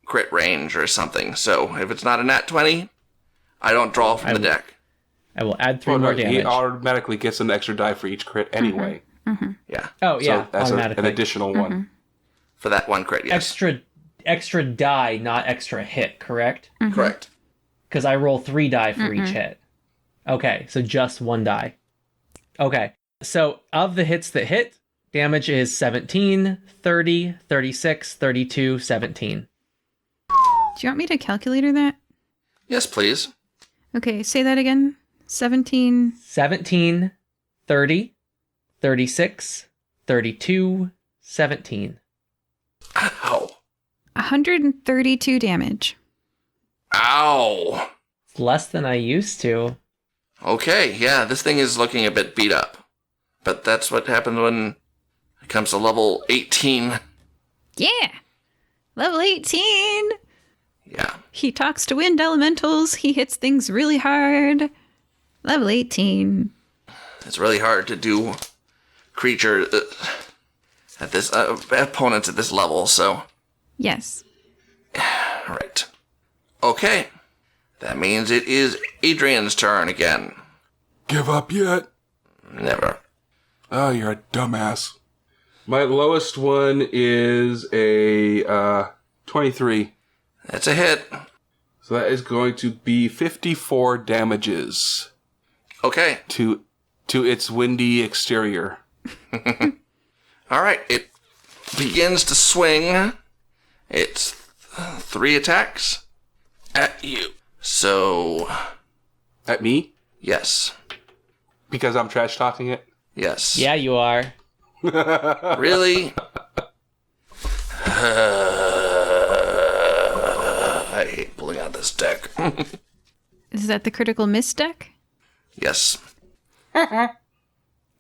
crit range or something. So if it's not a nat 20, I don't draw from the deck. I will add 3 Well, more no, damage. he automatically gets an extra die for each crit anyway. Yeah. Oh, yeah, So that's automatically. an additional one. For that one crit, yes. Extra die, not extra hit, correct? Correct. Because I roll 3 die for each hit. Okay, so just 1 die. Okay, so of the hits that hit, damage is 17, 30, 36, 32, 17. Do you want me to calculator that? Yes, please. Okay, say that again. 17. 17, 30, 36, 32, 17. Ow. 132 damage. Ow. It's less than I used to. Okay, yeah, this thing is looking a bit beat up. But that's what happens when it comes to level 18. Yeah! Level 18! Yeah. He talks to wind elementals. He hits things really hard. Level 18. It's really hard to do creature at this opponents at this level, so Yes. right. Okay. That means it is Adrian's turn again. Give up yet? Never. Oh, you're a dumbass. My lowest one is a 23. That's a hit. So that is going to be 54 damages Okay. to its windy exterior. All right. It begins to swing. It's 3 attacks at you. So, At me? yes. Because I'm trash talking it? Yes. Yeah, you are. Really? I hate pulling out this deck. Is that the critical miss deck? Yes.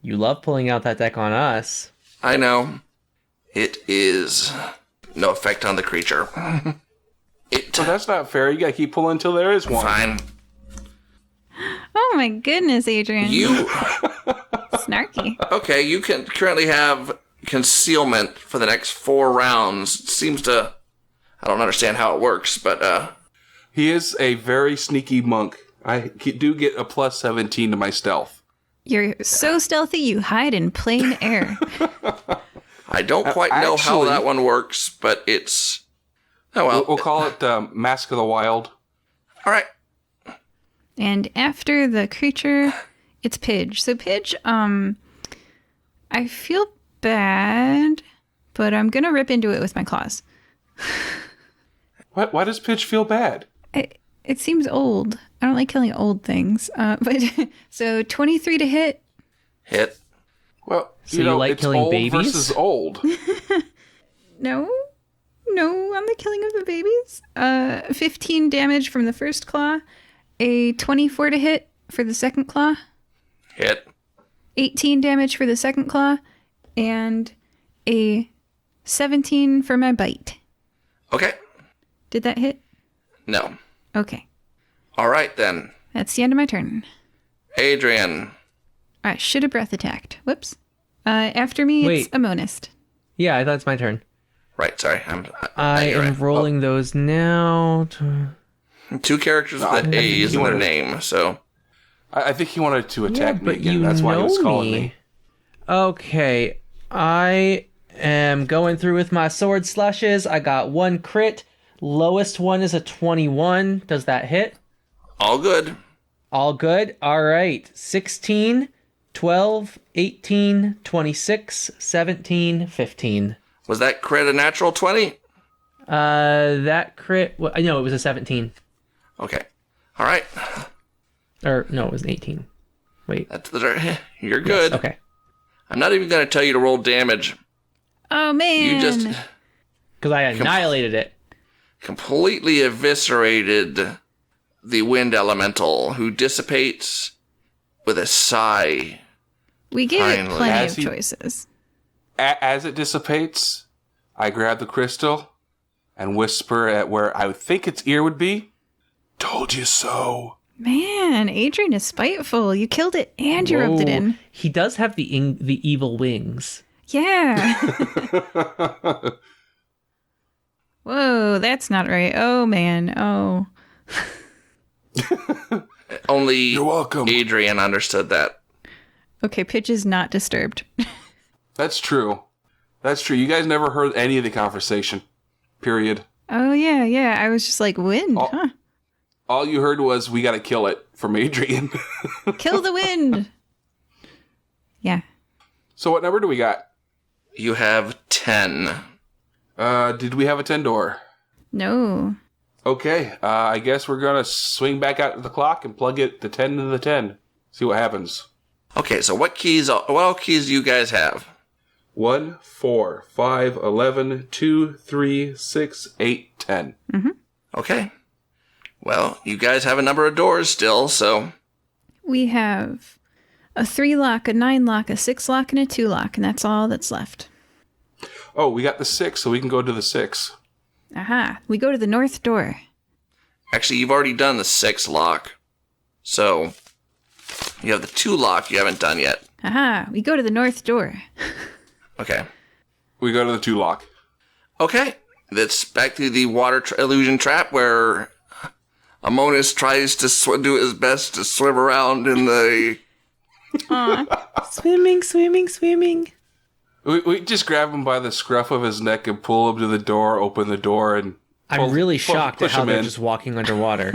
You love pulling out that deck on us. I know. It is no effect on the creature. So that's not fair. You gotta keep pulling until there is one. Fine. Oh my goodness, Adrian. You Snarky. okay? You can currently have concealment for the next 4 rounds. It seems to. I don't understand how it works, but He is a very sneaky monk. I do get a plus 17 to my stealth. You're so stealthy you hide in plain air. I don't quite know how actually- that one works. But it's oh well. We'll call it Mask of the Wild. All right. And after the creature, it's Pidge. So Pidge, I feel bad, but I'm gonna rip into it with my claws. Why does Pidge feel bad? It seems old. I don't like killing old things. But so 23 to hit. Hit. Well, So you like it's killing old babies? versus old. No, on the killing of the babies. 15 damage from the first claw. A 24 to hit for the second claw. Hit. 18 damage for the second claw. And a 17 for my bite. Okay. Did that hit? No. Okay. All right then. That's the end of my turn. Adrian. I should have breath attacked. Whoops. After me, it's Wait. Amonust. Yeah, I thought it's my turn. Right. Sorry. I you're am right. rolling those now. 2 characters with A's in their name, so I think he wanted to attack me but again. you That's why he was know calling me. me. Okay, I am going through with my sword slashes. I got 1 crit. Lowest one is a 21. Does that hit? all good. All good. All right. 16, 12, 18, 26, 17, 15. Was that crit a natural 20? That crit. No, it was a 17. Okay. All right. Or no, it was an 18. Wait. That's the you're good. Okay. I'm not even going to tell you to roll damage Oh, man. You just Because I annihilated it. completely eviscerated the wind elemental, who dissipates with a sigh. We gave it Finally. plenty As of he- choices. As it dissipates, I grab the crystal and whisper at where I would think its ear would be. Told you so. Man, Adrien is spiteful. You killed it and you rubbed it Whoa. in. He does have the evil wings. Yeah. Whoa, that's not right. Oh, man. Oh. Only You're welcome. Adrien understood that. Okay, Pidge is not disturbed. That's true. That's true. You guys never heard any of the conversation. Period. Oh, yeah. I was just like, wind, Oh. huh? All you heard was, we gotta kill it, from Adrien. Kill the wind. Yeah. So what number do we got? You have 10. Did we have a 10 door? No. Okay, I guess we're gonna swing back out to the clock and plug it the 10 into the 10. See what happens. Okay, so what all keys do you guys have? 1, 4, 5, 11, 2, 3, 6, 8, 10. Okay. Well, you guys have a number of doors still, so We have a 3 lock, a 9 lock, a 6 lock, and a 2 lock, and that's all that's left. Oh, we got the 6, so we can go to the 6. Aha. We go to the north door. actually you've already done the 6 lock. So you have the 2 lock you haven't done yet. Aha. We go to the north door. Okay. We go to the 2 lock. Okay. That's back to the water illusion trap where Amonust tries to do his best to swim around in the... Swimming. We just grab him by the scruff of his neck and pull him to the door, open the door, and... I'm really shocked at push how him they're in. just walking underwater.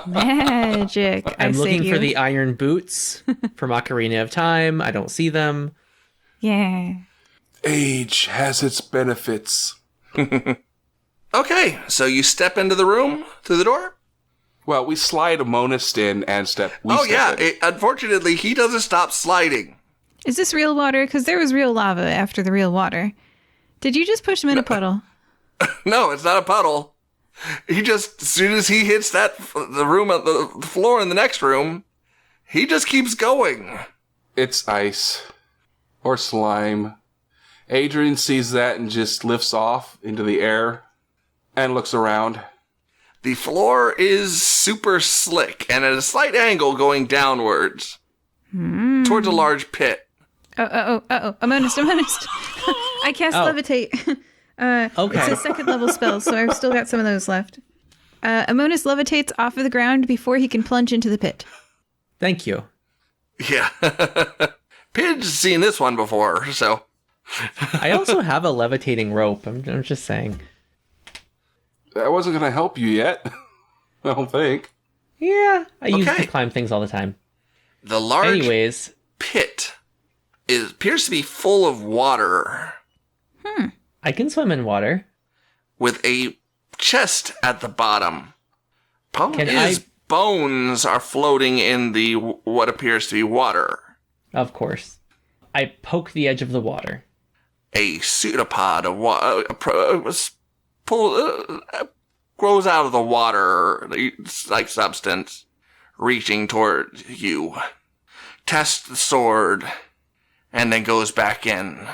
Magic. I'm looking save for you. the iron boots from Ocarina of Time. I don't see them. Yeah. Age has its benefits. Okay, so you step into the room through the door? Well, we slide Amonust in and step... Unfortunately, he doesn't stop sliding. Is this real water? Because there was real lava after the real water. Did you just push him in a puddle? No, it's not a puddle. He just, as soon as he hits the floor in the next room, he just keeps going. It's ice. Or slime. Adrien sees that and just lifts off into the air and looks around. The floor is super slick and at a slight angle going downwards towards a large pit. Amonust. I cast levitate. Okay. It's a second level spell, so I've still got some of those left. Amonust levitates off of the ground before he can plunge into the pit. Thank you. Yeah. Pidge's seen this one before, so... I also have a levitating rope. I'm just saying. That wasn't going to help you yet. I don't think. Yeah, I use it Okay. to climb things all the time. The large Anyways, pit appears to be full of water I can swim in water. with a chest at the bottom. Probably Can his I- bones are floating in the what appears to be water. Of course. I poke the edge of the water. A pseudopod of water grows out of the water like substance, reaching toward you. Tests the sword, and then goes back in.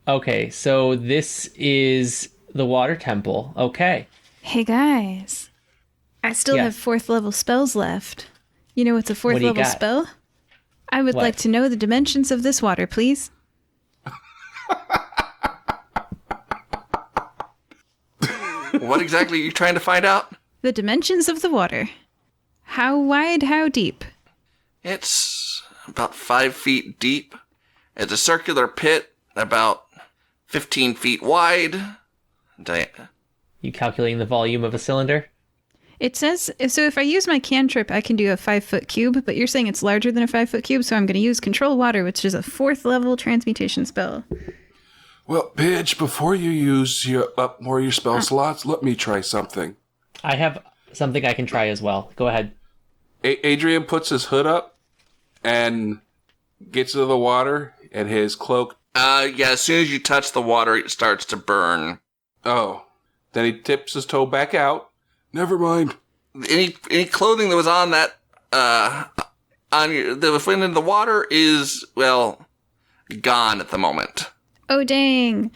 Okay, so this is the water temple. Okay. Hey guys, I still Yeah. have 4th level spells left. You know what's a 4th What do you level got? spell? I would What? like to know the dimensions of this water, please. What exactly are you trying to find out? The dimensions of the water. How wide, how deep? It's about 5 feet deep. It's a circular pit about 15 feet wide. You calculating the volume of a cylinder? It says, so if I use my cantrip, I can do a 5-foot cube, but you're saying it's larger than a 5-foot cube, so I'm going to use Control Water, which is a 4th level transmutation spell. Well, Pidge, before you use up more of your spell slots, let me try something. I have something I can try as well. Go ahead. Adrien puts his hood up and gets into the water, and his cloak Yeah, as soon as you touch the water, it starts to burn. Oh. Then he tips his toe back out. Never mind. Any clothing that was on that, that went in the water is, well, gone at the moment. Oh, dang.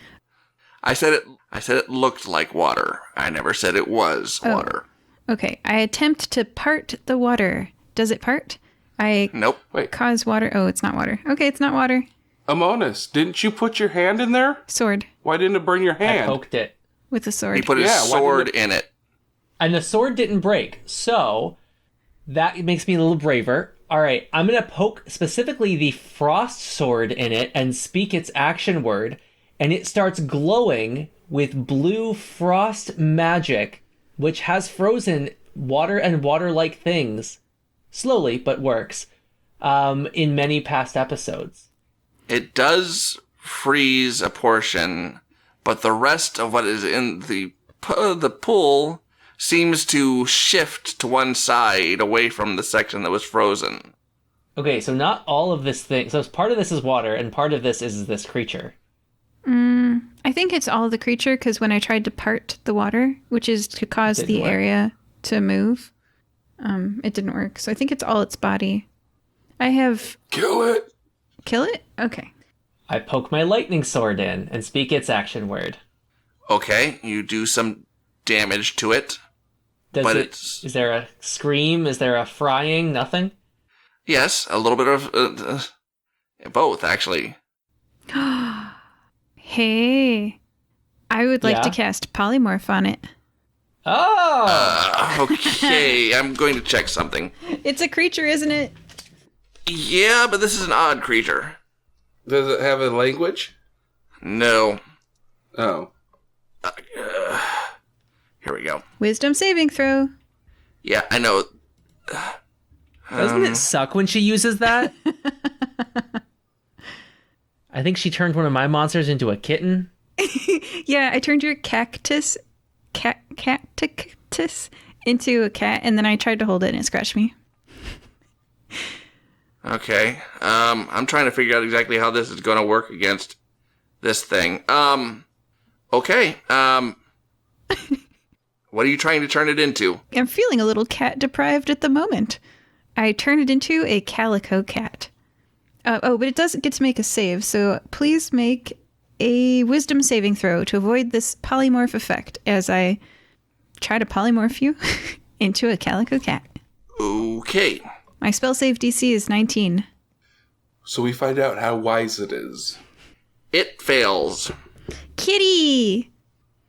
I said it looked like water. I never said it was water. Okay, I attempt to part the water. Does it part? Nope. Wait. Cause water. Oh, it's not water. Okay, it's not water. Amonust, didn't you put your hand in there? Sword. Why didn't it burn your I hand? poked it. With a sword. He put his sword in it. And the sword didn't break. So that makes me a little braver. All right, I'm going to poke specifically the frost sword in it and speak its action word. And it starts glowing with blue frost magic, which has frozen water and water-like things, slowly, but works, in many past episodes. It does freeze a portion, but the rest of what is in the pool seems to shift to one side away from the section that was frozen. Okay, so not all of this thing. So part of this is water, and part of this is this creature. I think it's all the creature, because when I tried to part the water, which is to cause the area to move, it didn't work. So I think it's all its body. I have... Kill it! Kill it? Okay. I poke my lightning sword in and speak its action word. Okay, you do some damage to it. Is there a scream? Is there a frying? Nothing? Yes, a little bit of both, actually. Hey, I would like to cast polymorph on it. Oh! Okay, I'm going to check something. It's a creature, isn't it? Yeah, but this is an odd creature. Does it have a language? No. Oh. Here we go. Wisdom saving throw. Yeah, I know. Doesn't it suck when she uses that? I think she turned one of my monsters into a kitten. Yeah, I turned your cactus into a cat, and then I tried to hold it and it scratched me. Okay. I'm trying to figure out exactly how this is going to work against this thing. Okay. What are you trying to turn it into? I'm feeling a little cat deprived at the moment. I turn it into a calico cat. But it does get to make a save, so please make a wisdom saving throw to avoid this polymorph effect as I try to polymorph you into a calico cat. Okay. My spell save DC is 19. So we find out how wise it is. It fails. Kitty!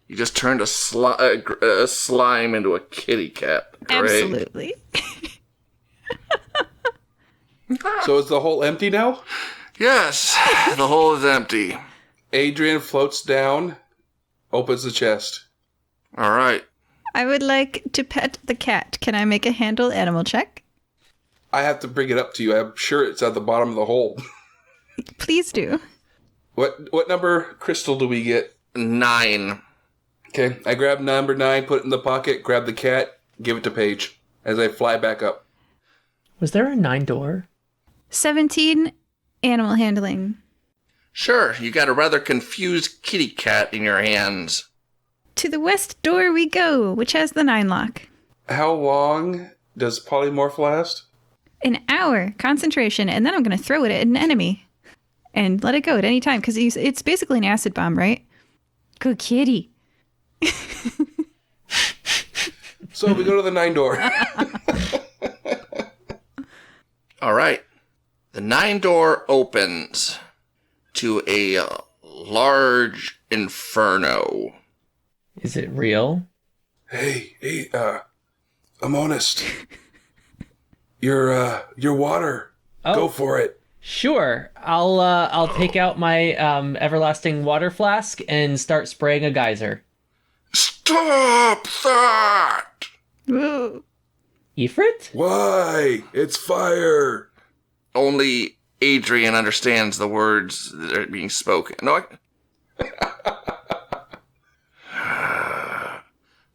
You just turned a slime into a kitty cat. Great. Absolutely. So is the hole empty now? Yes, the hole is empty. Adrien floats down, opens the chest. All right. I would like to pet the cat. Can I make a handle animal check? I have to bring it up to you. I'm sure it's at the bottom of the hole. Please do. What number crystal do we get? 9. Okay, I grab number 9, put it in the pocket, grab the cat, give it to Paige as I fly back up. Was there a 9 door? 17 animal handling. Sure, you got a rather confused kitty cat in your hands. To the west door we go, which has the 9 lock. How long does polymorph last? An hour concentration, and then I'm going to throw it at an enemy and let it go at any time, because it's basically an acid bomb, right? Good kitty. So we go to the 9 door. All right. The 9 door opens to a large inferno. Is it real? Hey, Amonust. Your water. Oh. Go for it. Sure. I'll take out my everlasting water flask and start spraying a geyser. Stop that! Whoa. Ifrit? Why? It's fire. Only Adrien understands the words that are being spoken. No,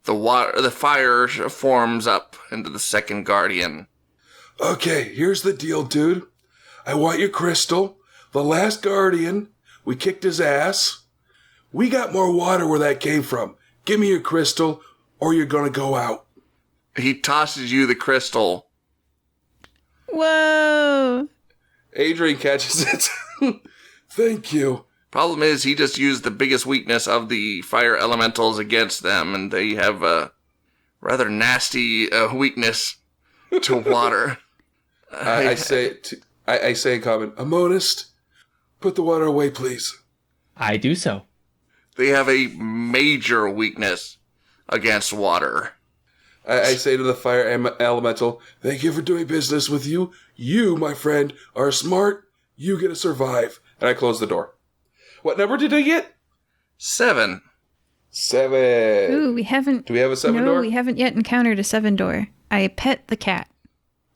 the fire forms up into the second guardian. Okay, here's the deal, dude. I want your crystal. The last guardian We kicked his ass. We got more water where that came from. Give me your crystal, or you're gonna go out. He tosses you the crystal. Whoa! Adrien catches it. Thank you. Problem is, he just used the biggest weakness of the fire elementals against them, and they have a rather nasty weakness to water. I say in common, Amonust, put the water away, please. I do so. They have a major weakness against water. I say to the fire elemental, thank you for doing business with you. You, my friend, are smart. You get to survive. And I close the door. What number did I get? 7. 7. Ooh, we haven't... Do we have a 7 door? No, we haven't yet encountered a 7 door. I pet the cat.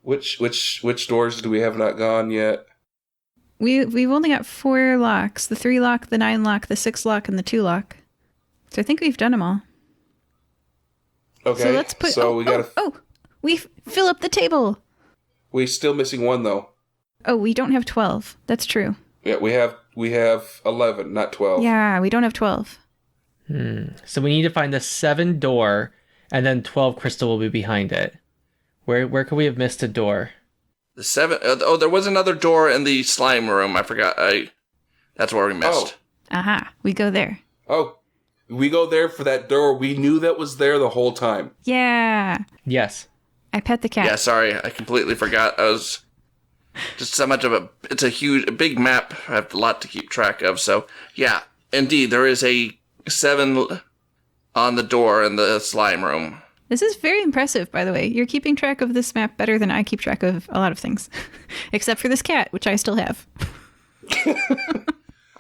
Which doors do we have not gone yet? We've only got 4 locks. The 3 lock, the 9 lock, the 6 lock, and the 2 lock. So I think we've done them all. Okay, so let's put... we fill up the table. We're still missing 1, though. Oh, we don't have 12. That's true. Yeah, we have 11, not 12. Yeah, we don't have 12. So we need to find the 7 door, and then 12 crystal will be behind it. Where could we have missed a door? The 7... there was another door in the slime room. I forgot. That's where we missed. Aha, we go there. Oh, we go there for that door. We knew that was there the whole time. Yeah. Yes. I pet the cat. Yeah, sorry. I completely forgot. I was... Just so much of a... It's a big map. I have a lot to keep track of. So, yeah. Indeed, there is a 7 on the door in the slime room. This is very impressive, by the way. You're keeping track of this map better than I keep track of a lot of things. Except for this cat, which I still have.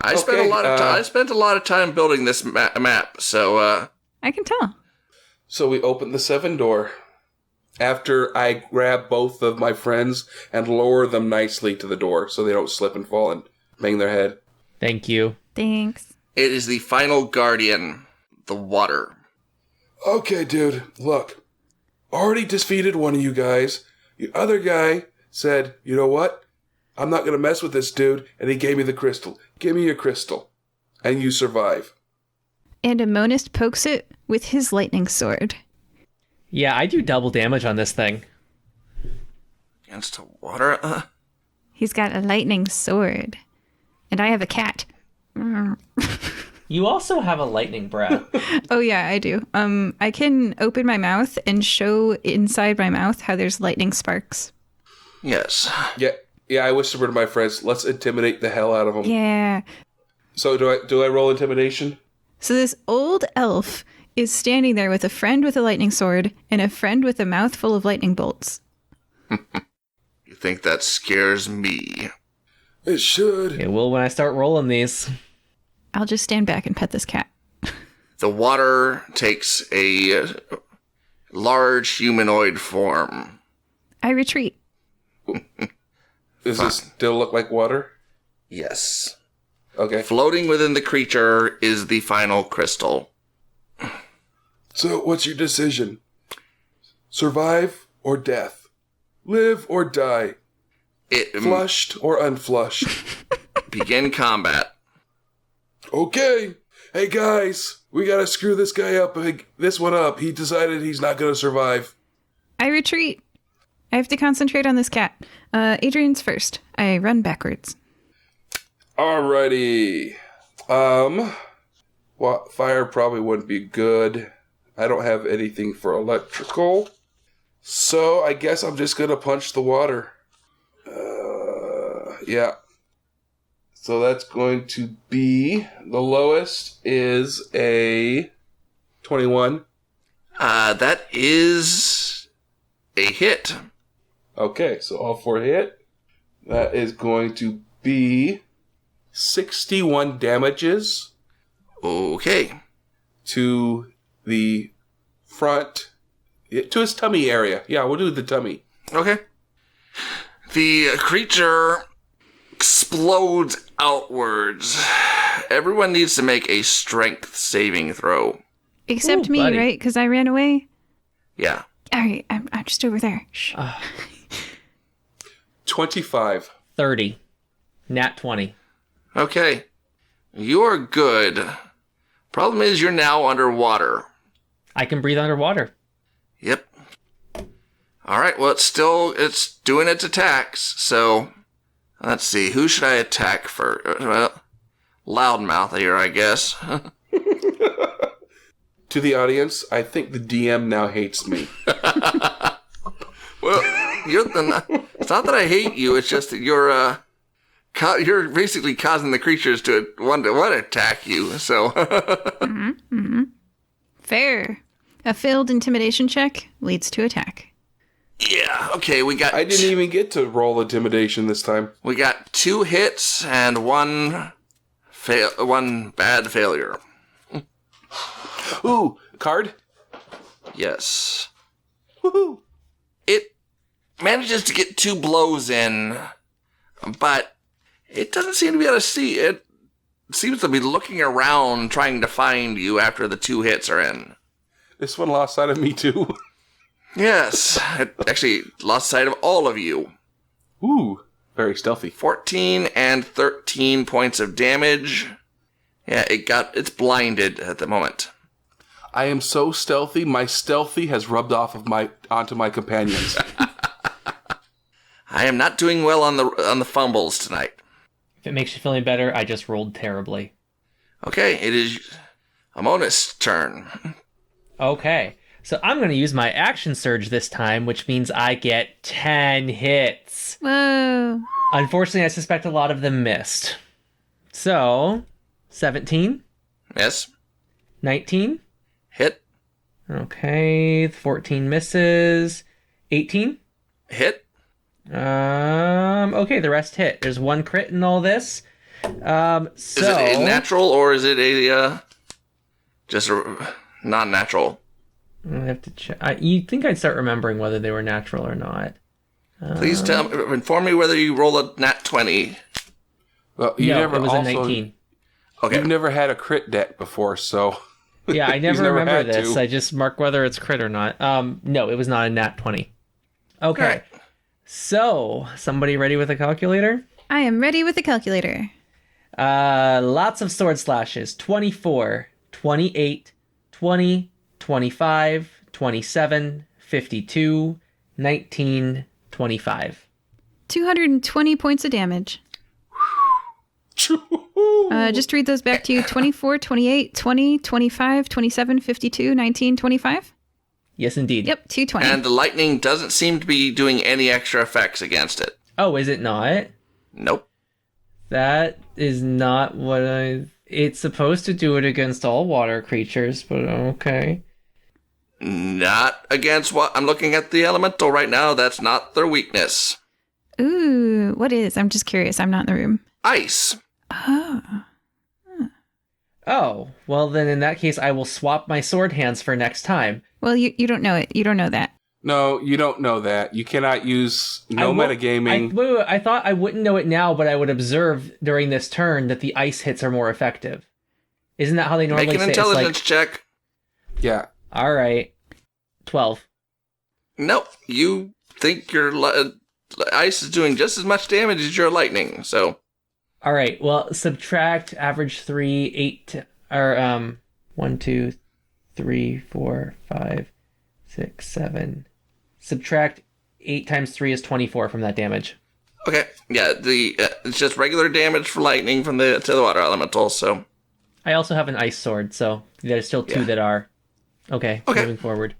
I spent a lot of time building this map, so... I can tell. So we open the 7 door. After I grab both of my friends and lower them nicely to the door so they don't slip and fall and bang their head. Thank you. Thanks. It is the final guardian, the water. Okay, dude, look. Already defeated one of you guys. The other guy said, you know what? I'm not going to mess with this dude. And he gave me the crystal. Give me your crystal. And you survive. And Amonust pokes it with his lightning sword. Yeah, I do double damage on this thing. Against the water? He's got a lightning sword. And I have a cat. You also have a lightning breath. Oh yeah, I do. I can open my mouth and show inside my mouth how there's lightning sparks. Yes. Yeah, I whispered to my friends, let's intimidate the hell out of them. Yeah. So do I roll intimidation? So this old elf is standing there with a friend with a lightning sword and a friend with a mouthful of lightning bolts. You think that scares me? It should. It will when I start rolling these. I'll just stand back and pet this cat. The water takes a large humanoid form. I retreat. Does this still look like water? Yes. Okay. Floating within the creature is the final crystal. So what's your decision? Survive or death? Live or die? Flushed or unflushed? Begin combat. Okay. Hey guys, we gotta screw this guy up. This one up. He decided he's not gonna survive. I retreat. I have to concentrate on this cat. Adrien's first. I run backwards. Alrighty. Well, fire probably wouldn't be good. I don't have anything for electrical. So I guess I'm just gonna punch the water. Yeah. So that's going to be, the lowest is a 21. That is a hit. Okay, so all 4 hit. That is going to be 61 damages. Okay. To the front, to his tummy area. Yeah, we'll do the tummy. Okay. The creature explodes outwards. Everyone needs to make a strength saving throw. Except Ooh, me, buddy. right? Because I ran away. Yeah. All right, I'm just over there. Shh. 25. 30. Nat 20. Okay. You're good. Problem is, you're now underwater. I can breathe underwater. Yep. All right, well, it's doing its attacks, so let's see. Who should I attack first? Well, Loudmouth here, I guess. To the audience, I think the DM now hates me. Well, it's not that I hate you, it's just that you're basically causing the creatures to want to attack you, so. Fair. A failed intimidation check leads to attack. Yeah, okay, I didn't even get to roll intimidation this time. We got 2 hits and one bad failure. Ooh, card? Yes. Woohoo! It manages to get 2 blows in, but it doesn't seem to be able to see. It seems to be looking around trying to find you after the 2 hits are in. This one lost sight of me too. It actually lost sight of all of you. Ooh, very stealthy. 14 and 13 points of damage. Yeah, it's blinded at the moment. I am so stealthy, my stealthy has rubbed off onto my companions. I am not doing well on the fumbles tonight. If it makes you feel any better, I just rolled terribly. Okay, it is Amonust's turn. Okay, so I'm going to use my action surge this time, which means I get 10 hits. Whoa. Unfortunately, I suspect a lot of them missed. So, 17, Yes. 19, Hit. okay, 14 misses, 18. Hit. Okay, the rest hit. There's 1 crit in all this. So Is it a natural or is it just a non-natural? I have to check. You'd think I'd start remembering whether they were natural or not. Please inform me whether you roll a nat 20. Well, It was a 19. Okay. You've never had a crit deck before, so... Yeah, I never never remember had this. to. I just mark whether it's crit or not. No, it was not a nat 20. Okay. Right. So, somebody ready with a calculator? I am ready with the calculator. Lots of sword slashes. 24, 28, 20, 25, 27, 52, 19, 25. 220 points of damage. Just to read those back to you. 24, 28, 20, 25, 27, 52, 19, 25. Yes, indeed. Yep, 220. And the lightning doesn't seem to be doing any extra effects against it. Oh, is it not? Nope. That is not what It's supposed to do it against all water creatures, but okay. Not against what? I'm looking at the elemental right now. That's not their weakness. Ooh, what is? I'm just curious. I'm not in the room. Ice. Oh. Oh, well then in that case I will swap my sword hands for next time. Well, you don't know it. You don't know that. No, you don't know that. You cannot use metagaming. I thought I wouldn't know it now, but I would observe during this turn that the ice hits are more effective. Isn't that how they normally Make an say intelligence check. Yeah. All right. 12. Nope. You think your ice is doing just as much damage as your lightning, so... All right. Well, subtract average 3, 8, or 1, 2, 3, 4, 5, 6, 7. Subtract 8 times 3 is 24 from that damage. Okay. Yeah, it's just regular damage for lightning to the water elemental, so... I also have an ice sword, so there's still 2 that are... Okay, moving forward.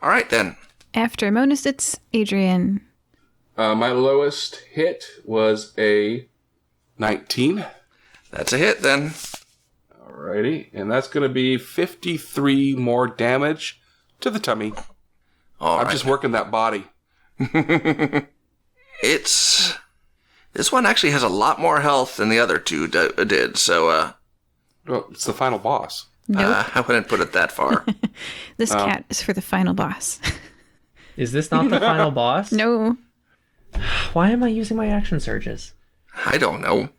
All right, then. After Amonust, it's Adrien. My lowest hit was a 19. That's a hit, then. Alrighty. And that's going to be 53 more damage to the tummy. All I'm right. just working that body. This one actually has a lot more health than the other 2 did, so... Well, it's the final boss. Nope. I wouldn't put it that far. This cat is for the final boss. Is this not the final boss? No. Why am I using my action surges? I don't know.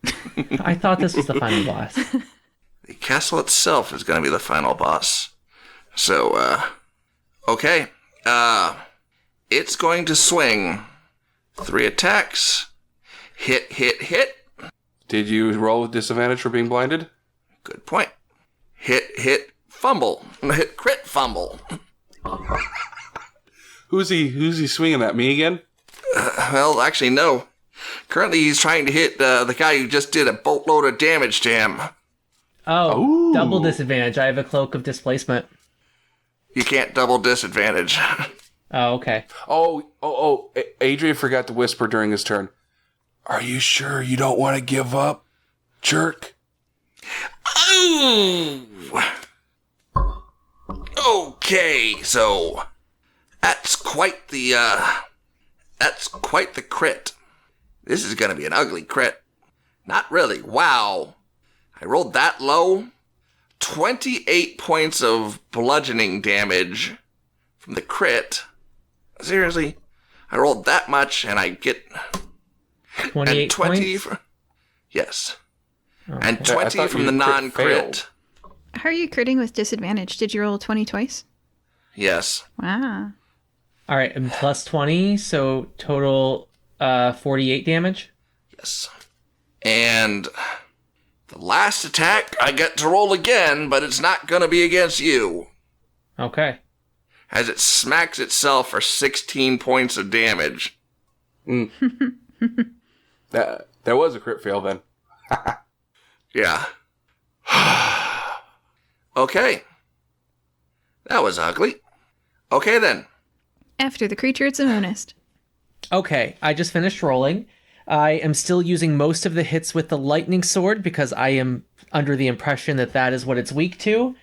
I thought this was the final boss. The castle itself is going to be the final boss. So, okay. It's going to swing. 3 attacks. Hit, hit, hit. Did you roll with disadvantage for being blinded? Good point. Hit, fumble. Hit, crit, fumble. Who's he swinging at? Me again? Well, actually, no. Currently, he's trying to hit the guy who just did a boatload of damage to him. Oh, Ooh. Double disadvantage. I have a cloak of displacement. You can't double disadvantage. Oh, okay. Oh, Adrien forgot to whisper during his turn. Are you sure you don't want to give up, jerk? Oh! Okay, so that's quite the crit. This is gonna be an ugly crit. Not really. Wow. I rolled that low. 28 points of bludgeoning damage from the crit. Seriously? I rolled that much and I get 28 and 20 points? Yes. Okay. And 20 from the non-crit. How are you critting with disadvantage? Did you roll 20 twice? Yes. Wow. All right, and plus 20, so total 48 damage. Yes. And the last attack, I get to roll again, but it's not going to be against you. Okay. As it smacks itself for 16 points of damage. That was a crit fail then. Yeah. Okay. That was ugly. Okay then. After the creature, it's Amonust. Okay, I just finished rolling. I am still using most of the hits with the lightning sword because I am under the impression that that is what it's weak to.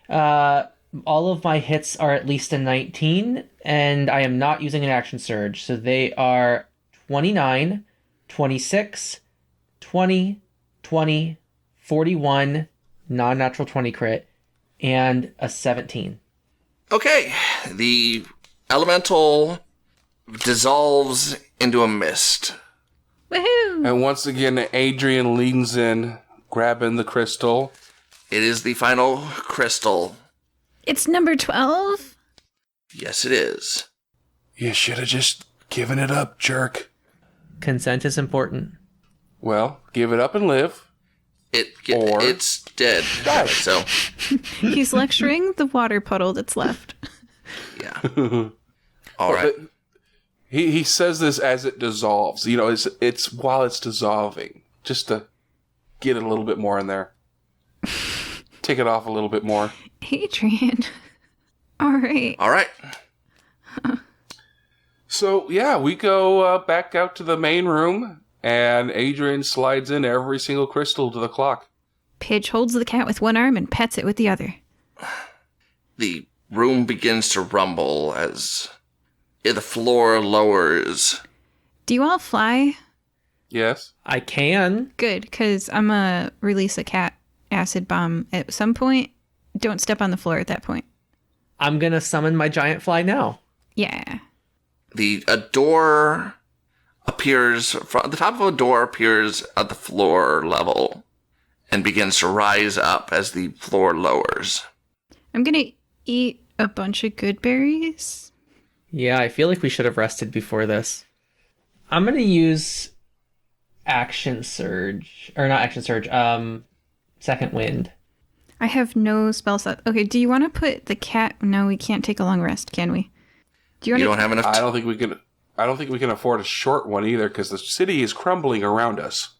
All of my hits are at least a 19, and I am not using an action surge. So they are 29, 26, 20, 20, 41, non-natural 20 crit, and a 17. Okay. The elemental dissolves into a mist. Woohoo! And once again, Adrien leans in, grabbing the crystal. It is the final crystal. It's number 12? Yes, it is. You should have just given it up, jerk. Consent is important. Well, give it up and live. Or- It's dead. So, He's lecturing the water puddle that's left. yeah. All right. But he says this as it dissolves. You know, it's while it's dissolving, just to get it a little bit more in there. Take it off a little bit more. Adrien. All right. All right. So, yeah, we go back out to the main room, and Adrien slides in every single crystal to the clock. Pidge holds the cat with one arm and pets it with the other. The room begins to rumble as the floor lowers. Do you all fly? Yes? I can. Good, because I'm going to release a cat acid bomb at some point. Don't step on the floor at that point. I'm going to summon my giant fly now. Yeah. A door appears, the top of a door appears at the floor level and begins to rise up as the floor lowers. I'm going to eat a bunch of good berries. Yeah, I feel like we should have rested before this. I'm going to use action surge, or not action surge, second wind. I have no spell slot. Okay, do you want to put the cat... No, we can't take a long rest, can we? Do you want You to... don't have enough I don't think we can afford a short one either, because the city is crumbling around us.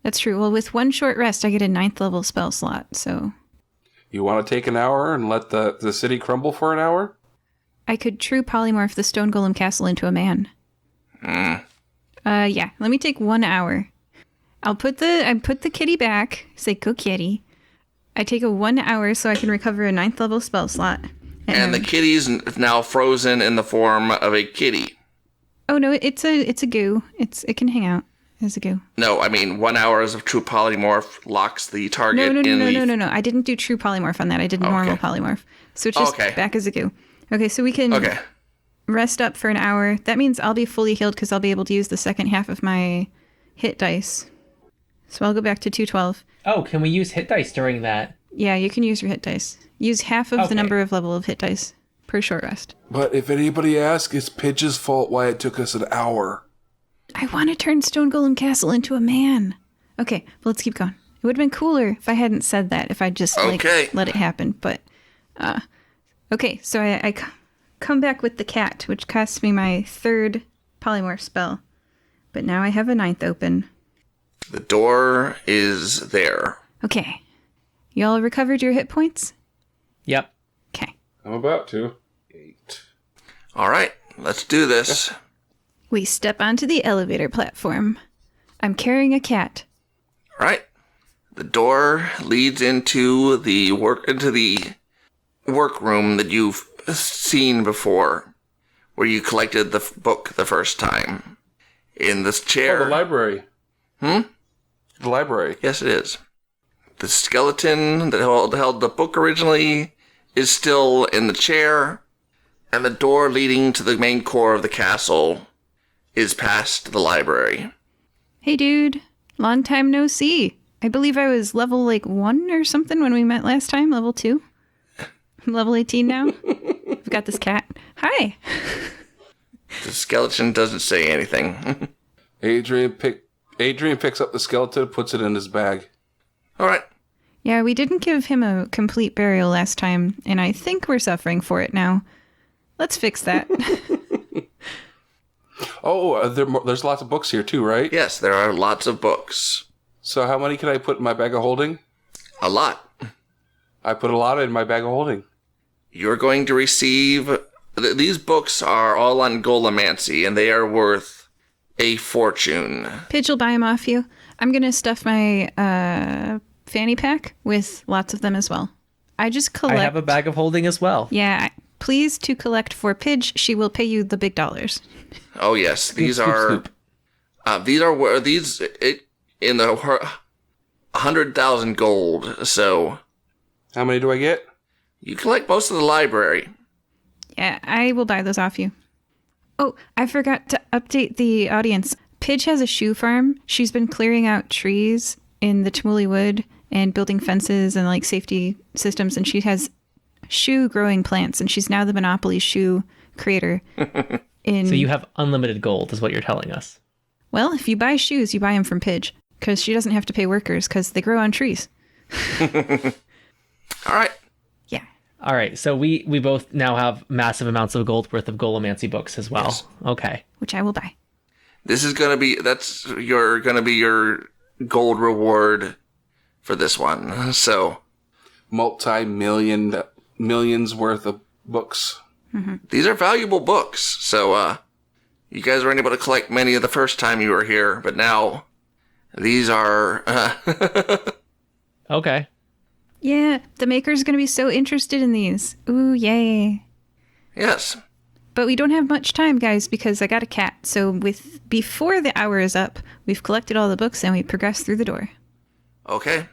That's true. Well, with one short rest, I get a 9th level spell slot, so... You want to take an hour and let the city crumble for an hour? I could true polymorph the stone golem castle into a man. Yeah, let me take 1 hour. I put the kitty back, say go kitty. I take a 1 hour so I can recover a 9th level spell slot. And the kitty's now frozen in the form of a kitty. Oh no, it's a goo. It can hang out as a goo. No, I mean 1 hour of true polymorph locks the target No. I didn't do true polymorph on that. I did normal polymorph. So it's just back as a goo. Okay, so we can rest up for an hour. That means I'll be fully healed because I'll be able to use the second half of my hit dice. So I'll go back to 212. Oh, can we use hit dice during that? Yeah, you can use your hit dice. Use half of the number of level of hit dice per short rest. But if anybody asks, it's Pidge's fault why it took us an hour. I want to turn Stone Golem Castle into a man. Okay, well, let's keep going. It would have been cooler if I hadn't said that, if I just let it happen. But, okay, so I come back with the cat, which costs me my 3rd polymorph spell. But now I have a 9th open. The door is there. Okay. Y'all recovered your hit points? Yep. Okay. I'm about to. 8. All right, let's do this. We step onto the elevator platform. I'm carrying a cat. All right. The door leads into the workroom that you've seen before, where you collected the book the first time. In this chair. Oh, the library. The library. Yes, it is. The skeleton that held the book originally is still in the chair, and the door leading to the main core of the castle is past the library. Hey, dude. Long time no see. I believe I was level, 1 or something when we met last time. Level 2. I'm level 18 now. I've got this cat. Hi. The skeleton doesn't say anything. Adrien picks up the skeleton, puts it in his bag. All right. Yeah, we didn't give him a complete burial last time, and I think we're suffering for it now. Let's fix that. There's lots of books here too, right? Yes, there are lots of books. So how many can I put in my bag of holding? A lot. I put a lot in my bag of holding. You're going to receive... These books are all on Golomancy, and they are worth a fortune. Pidge will buy them off you. I'm going to stuff my fanny pack with lots of them as well. I just collect... I have a bag of holding as well. Yeah, please to collect for Pidge. She will pay you the big dollars. Oh, yes. These Scoop, are... scoop. In the 100,000 gold, so... How many do I get? You collect most of the library. Yeah, I will buy those off you. Oh, I forgot to update the audience. Pidge has a shoe farm. She's been clearing out trees in the Tumuli Wood and building fences and safety systems, and she has shoe growing plants, and she's now the Monopoly shoe creator. So you have unlimited gold, is what you're telling us. Well, if you buy shoes, you buy them from Pidge, because she doesn't have to pay workers, because they grow on trees. All right. Yeah. All right, so we both now have massive amounts of gold worth of Golomancy books as well. Yes. Okay. Which I will buy. This is going to be... your gold reward for this one. So... Millions worth of books. Mm-hmm. These are valuable books. So, you guys weren't able to collect many of the first time you were here, but now these are... Okay. Yeah, the maker's going to be so interested in these. Ooh, yay. Yes. But we don't have much time, guys, because I got a cat. So before the hour is up, we've collected all the books and we progress through the door. Okay.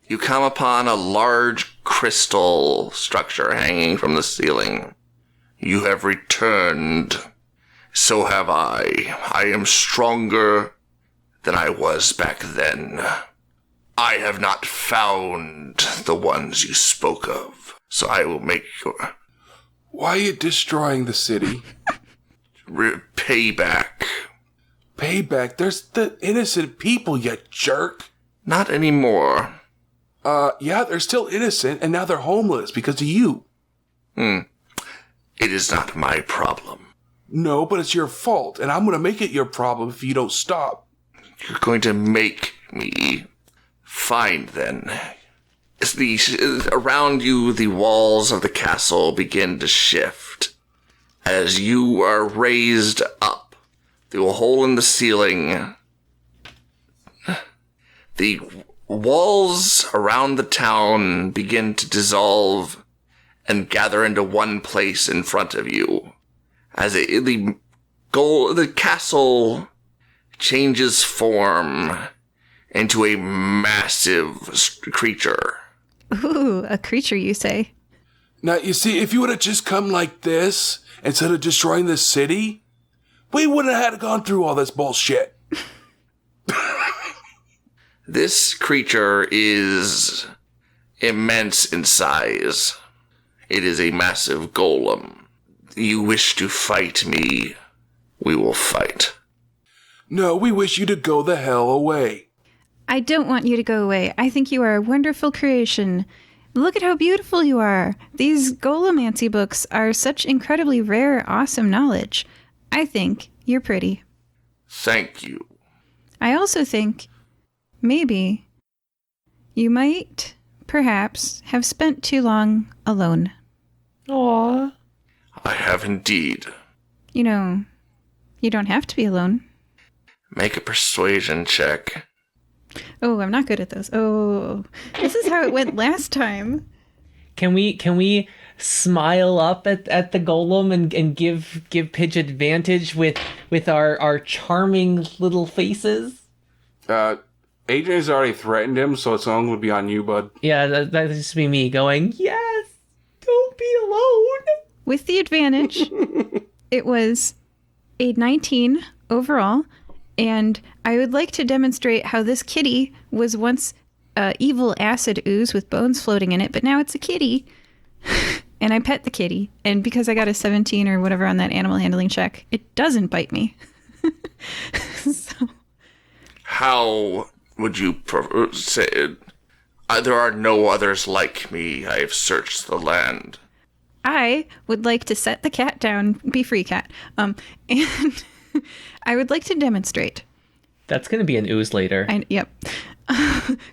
You come upon a large crystal structure hanging from the ceiling. You have returned. So have I. I am stronger than I was back then. I have not found the ones you spoke of, so I will make your... Why are you destroying the city? Payback. Payback? There's the innocent people, you jerk. Not anymore. Yeah, they're still innocent, and now they're homeless because of you. It is not my problem. No, but it's your fault, and I'm gonna make it your problem if you don't stop. You're going to make me... Fine, then. Around you, the walls of the castle begin to shift. As you are raised up through a hole in the ceiling, the walls around the town begin to dissolve and gather into one place in front of you. As the castle changes form into a massive creature. Ooh, a creature, you say? Now, you see, if you would have just come like this, instead of destroying this city, we wouldn't have had to gone through all this bullshit. This creature is immense in size. It is a massive golem. You wish to fight me, we will fight. No, we wish you to go the hell away. I don't want you to go away. I think you are a wonderful creation. Look at how beautiful you are. These Golomancy books are such incredibly rare, awesome knowledge. I think you're pretty. Thank you. I also think maybe you might, perhaps, have spent too long alone. Aww. I have indeed. You know, you don't have to be alone. Make a persuasion check. Oh, I'm not good at those. Oh, this is how it went last time. Can we smile up at the golem and give Pidge advantage with our charming little faces? Adrian's already threatened him, so the song would be on you, bud. Yeah, that just be me going, yes, don't be alone. With the advantage, it was a 19 overall, and I would like to demonstrate how this kitty was once evil acid ooze with bones floating in it, but now it's a kitty. And I pet the kitty, and because I got a 17 or whatever on that animal handling check, it doesn't bite me. So. How would you say it? There are no others like me. I have searched the land. I would like to set the cat down, be free cat, and I would like to demonstrate. That's going to be an ooze later. Yep.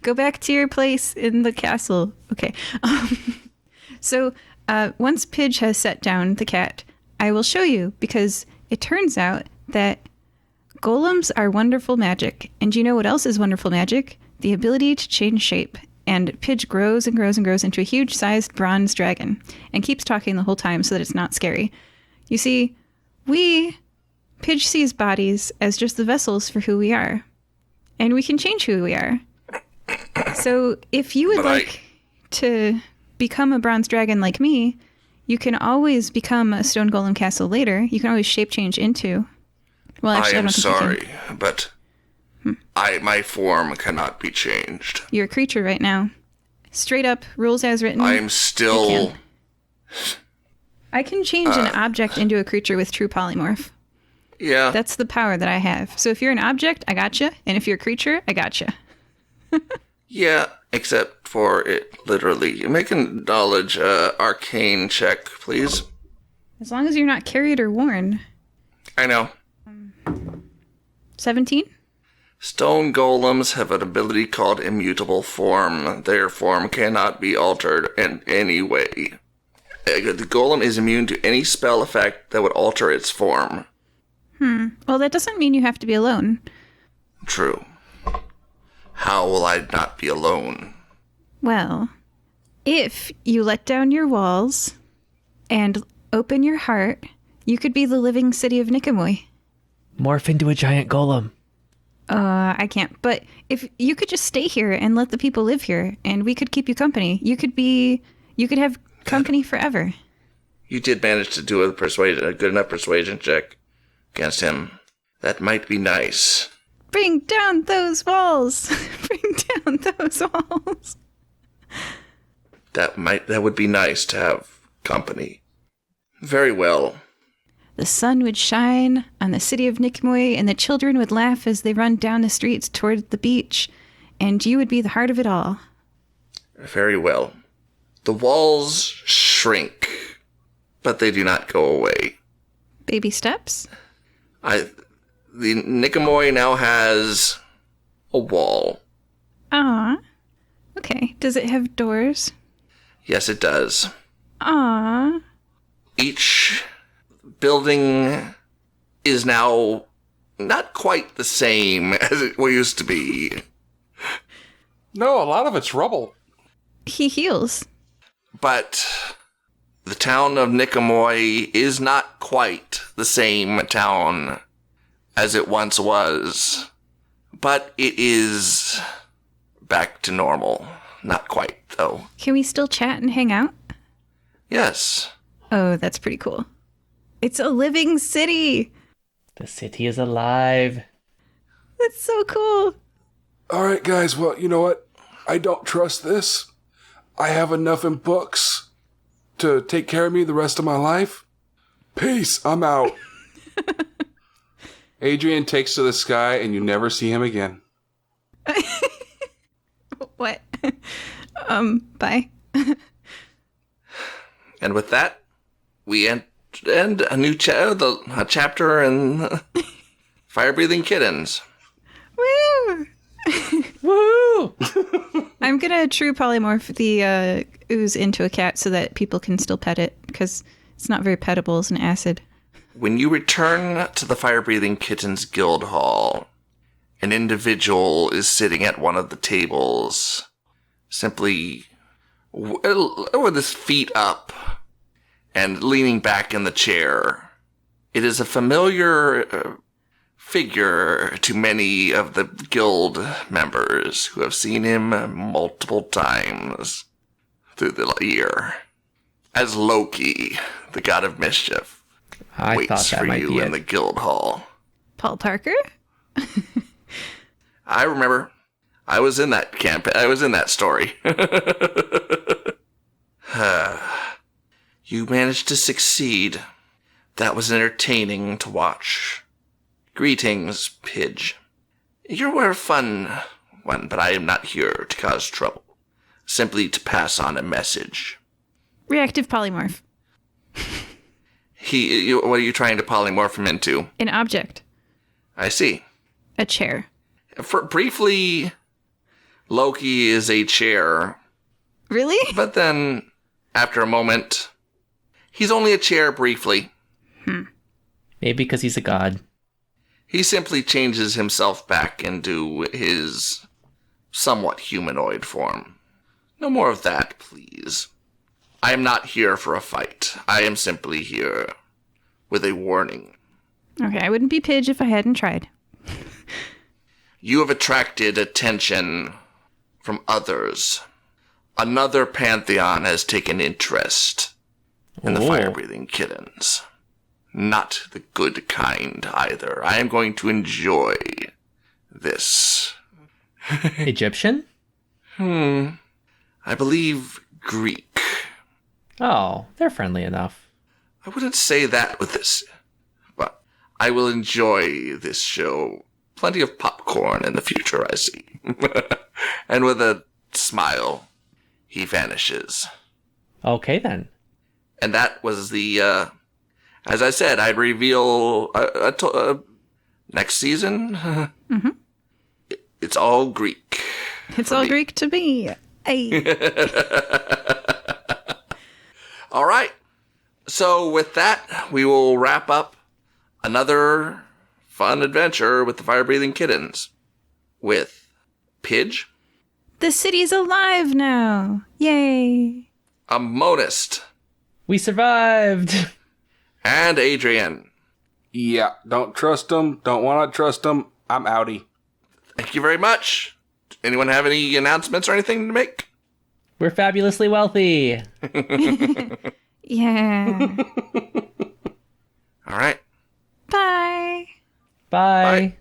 Go back to your place in the castle. Okay. So once Pidge has set down the cat, I will show you, because it turns out that golems are wonderful magic. And do you know what else is wonderful magic? The ability to change shape. And Pidge grows and grows and grows into a huge-sized bronze dragon and keeps talking the whole time so that it's not scary. You see, Pidge sees bodies as just the vessels for who we are. And we can change who we are. So if you would like to become a bronze dragon like me, you can always become a stone golem castle later. You can always shape change into... Well, actually, I am don't think sorry, but my form cannot be changed. You're a creature right now. Straight up, rules as written. I am still... I can change an object into a creature with true polymorph. Yeah. That's the power that I have. So if you're an object, I gotcha. And if you're a creature, I gotcha. Yeah, except for it literally. Make a knowledge arcane check, please. As long as you're not carried or worn. I know. 17? Stone golems have an ability called immutable form. Their form cannot be altered in any way. The golem is immune to any spell effect that would alter its form. Well, that doesn't mean you have to be alone. True. How will I not be alone? Well, if you let down your walls and open your heart, you could be the living city of Niqamui. Morph into a giant golem. I can't. But if you could just stay here and let the people live here, and we could keep you company, you could have company forever. You did manage to do a good enough persuasion check against him. That might be nice. Bring down those walls. Bring down those walls. That would be nice to have company. Very well. The sun would shine on the city of Niqamui, and the children would laugh as they run down the streets toward the beach, and you would be the heart of it all. Very well. The walls shrink, but they do not go away. Baby steps? The Niqamui now has a wall. Ah. Okay. Does it have doors? Yes, it does. Ah. Each building is now not quite the same as it used to be. No, a lot of it's rubble. He heals. But the town of Niqamui is not quite the same town as it once was. But it is back to normal. Not quite, though. Can we still chat and hang out? Yes. Oh, that's pretty cool. It's a living city. The city is alive. That's so cool. All right, guys. Well, you know what? I don't trust this. I have enough in books to take care of me the rest of my life. Peace. I'm out. Adrien takes to the sky, and you never see him again. What? Bye. And with that, we end a new chapter in Fire-Breathing Kittens. Woo! Woo! I'm gonna true polymorph the ooze into a cat so that people can still pet it, because it's not very pettable as an acid. When you return to the Fire-Breathing Kittens Guild Hall, an individual is sitting at one of the tables, simply with his feet up and leaning back in the chair. It is a familiar figure to many of the guild members who have seen him multiple times through the year. As Loki, the god of mischief, waits for you in the guild hall. Paul Parker? I remember. I was in that campaign. I was in that story. You managed to succeed. That was entertaining to watch. Greetings, Pidge. You were a fun one, but I am not here to cause trouble. Simply to pass on a message. Reactive polymorph. What are you trying to polymorph him into? An object. I see. A chair. Briefly, Loki is a chair. Really? But then, after a moment, he's only a chair briefly. Maybe because he's a god. He simply changes himself back into his somewhat humanoid form. No more of that, please. I am not here for a fight. I am simply here with a warning. Okay, I wouldn't be Pidge if I hadn't tried. You have attracted attention from others. Another pantheon has taken interest in the fire-breathing kittens. Not the good kind, either. I am going to enjoy this. Egyptian? I believe Greek. Oh, they're friendly enough. I wouldn't say that with this, but I will enjoy this show. Plenty of popcorn in the future, I see. And with a smile, he vanishes. Okay, then. And that was the, as I said, I'd reveal next season. Mm-hmm. It's all Greek. It's all Greek to me. Hey. All right. So with that, we will wrap up another fun adventure with the fire-breathing kittens with Pidge. The city's alive now. Yay. Amonust. We survived. And Adrien. Yeah, don't trust them. Don't want to trust them. I'm outie. Thank you very much. Anyone have any announcements or anything to make? We're fabulously wealthy. Yeah. All right. Bye. Bye.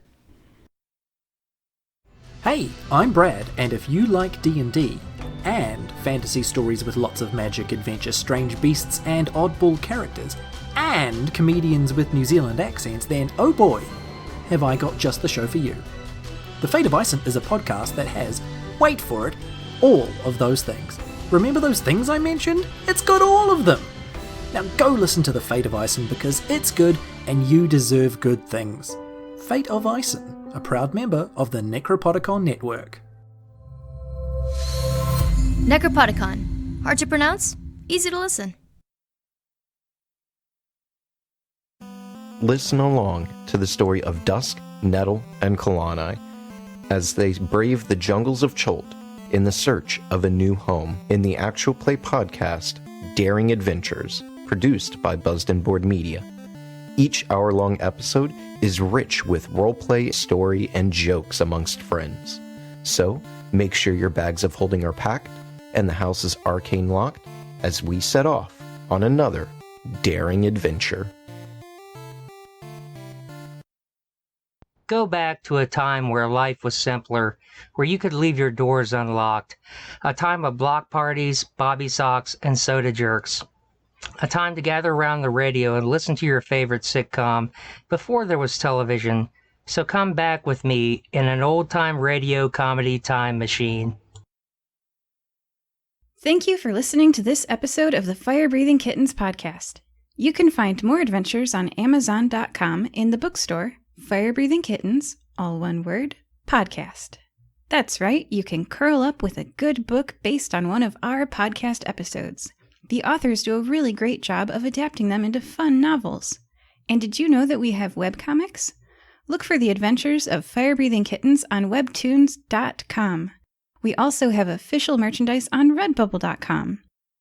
Hey, I'm Brad, and if you like D&D, and fantasy stories with lots of magic, adventure, strange beasts, and oddball characters, and comedians with New Zealand accents, then oh boy, have I got just the show for you. The Fate of Ison is a podcast that has, wait for it, all of those things. Remember those things I mentioned? It's got all of them! Now go listen to The Fate of Ison because it's good and you deserve good things. Fate of Ison, a proud member of the Necropodicon Network. Necropodicon. Hard to pronounce, easy to listen. Listen along to the story of Dusk, Nettle, and Kalani as they brave the jungles of Cholt in the search of a new home in the actual play podcast Daring Adventures, produced by Buzzed and Board Media. Each hour-long episode is rich with roleplay, story, and jokes amongst friends. So, make sure your bags of holding are packed and the house is arcane locked as we set off on another daring adventure. Go back to a time where life was simpler, where you could leave your doors unlocked. A time of block parties, bobby socks, and soda jerks. A time to gather around the radio and listen to your favorite sitcom before there was television. So come back with me in an old-time radio comedy time machine. Thank you for listening to this episode of the Fire Breathing Kittens podcast. You can find more adventures on Amazon.com in the bookstore, Fire Breathing Kittens, all one word, podcast. That's right, you can curl up with a good book based on one of our podcast episodes. The authors do a really great job of adapting them into fun novels. And did you know that we have webcomics? Look for the adventures of Fire Breathing Kittens on webtoons.com. We also have official merchandise on redbubble.com.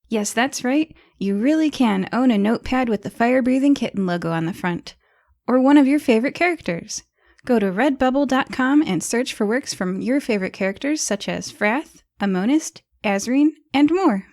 Yes, that's right, you really can own a notepad with the Fire Breathing Kitten logo on the front, or one of your favorite characters. Go to redbubble.com and search for works from your favorite characters such as Frath, Amonust, Adrien, and more.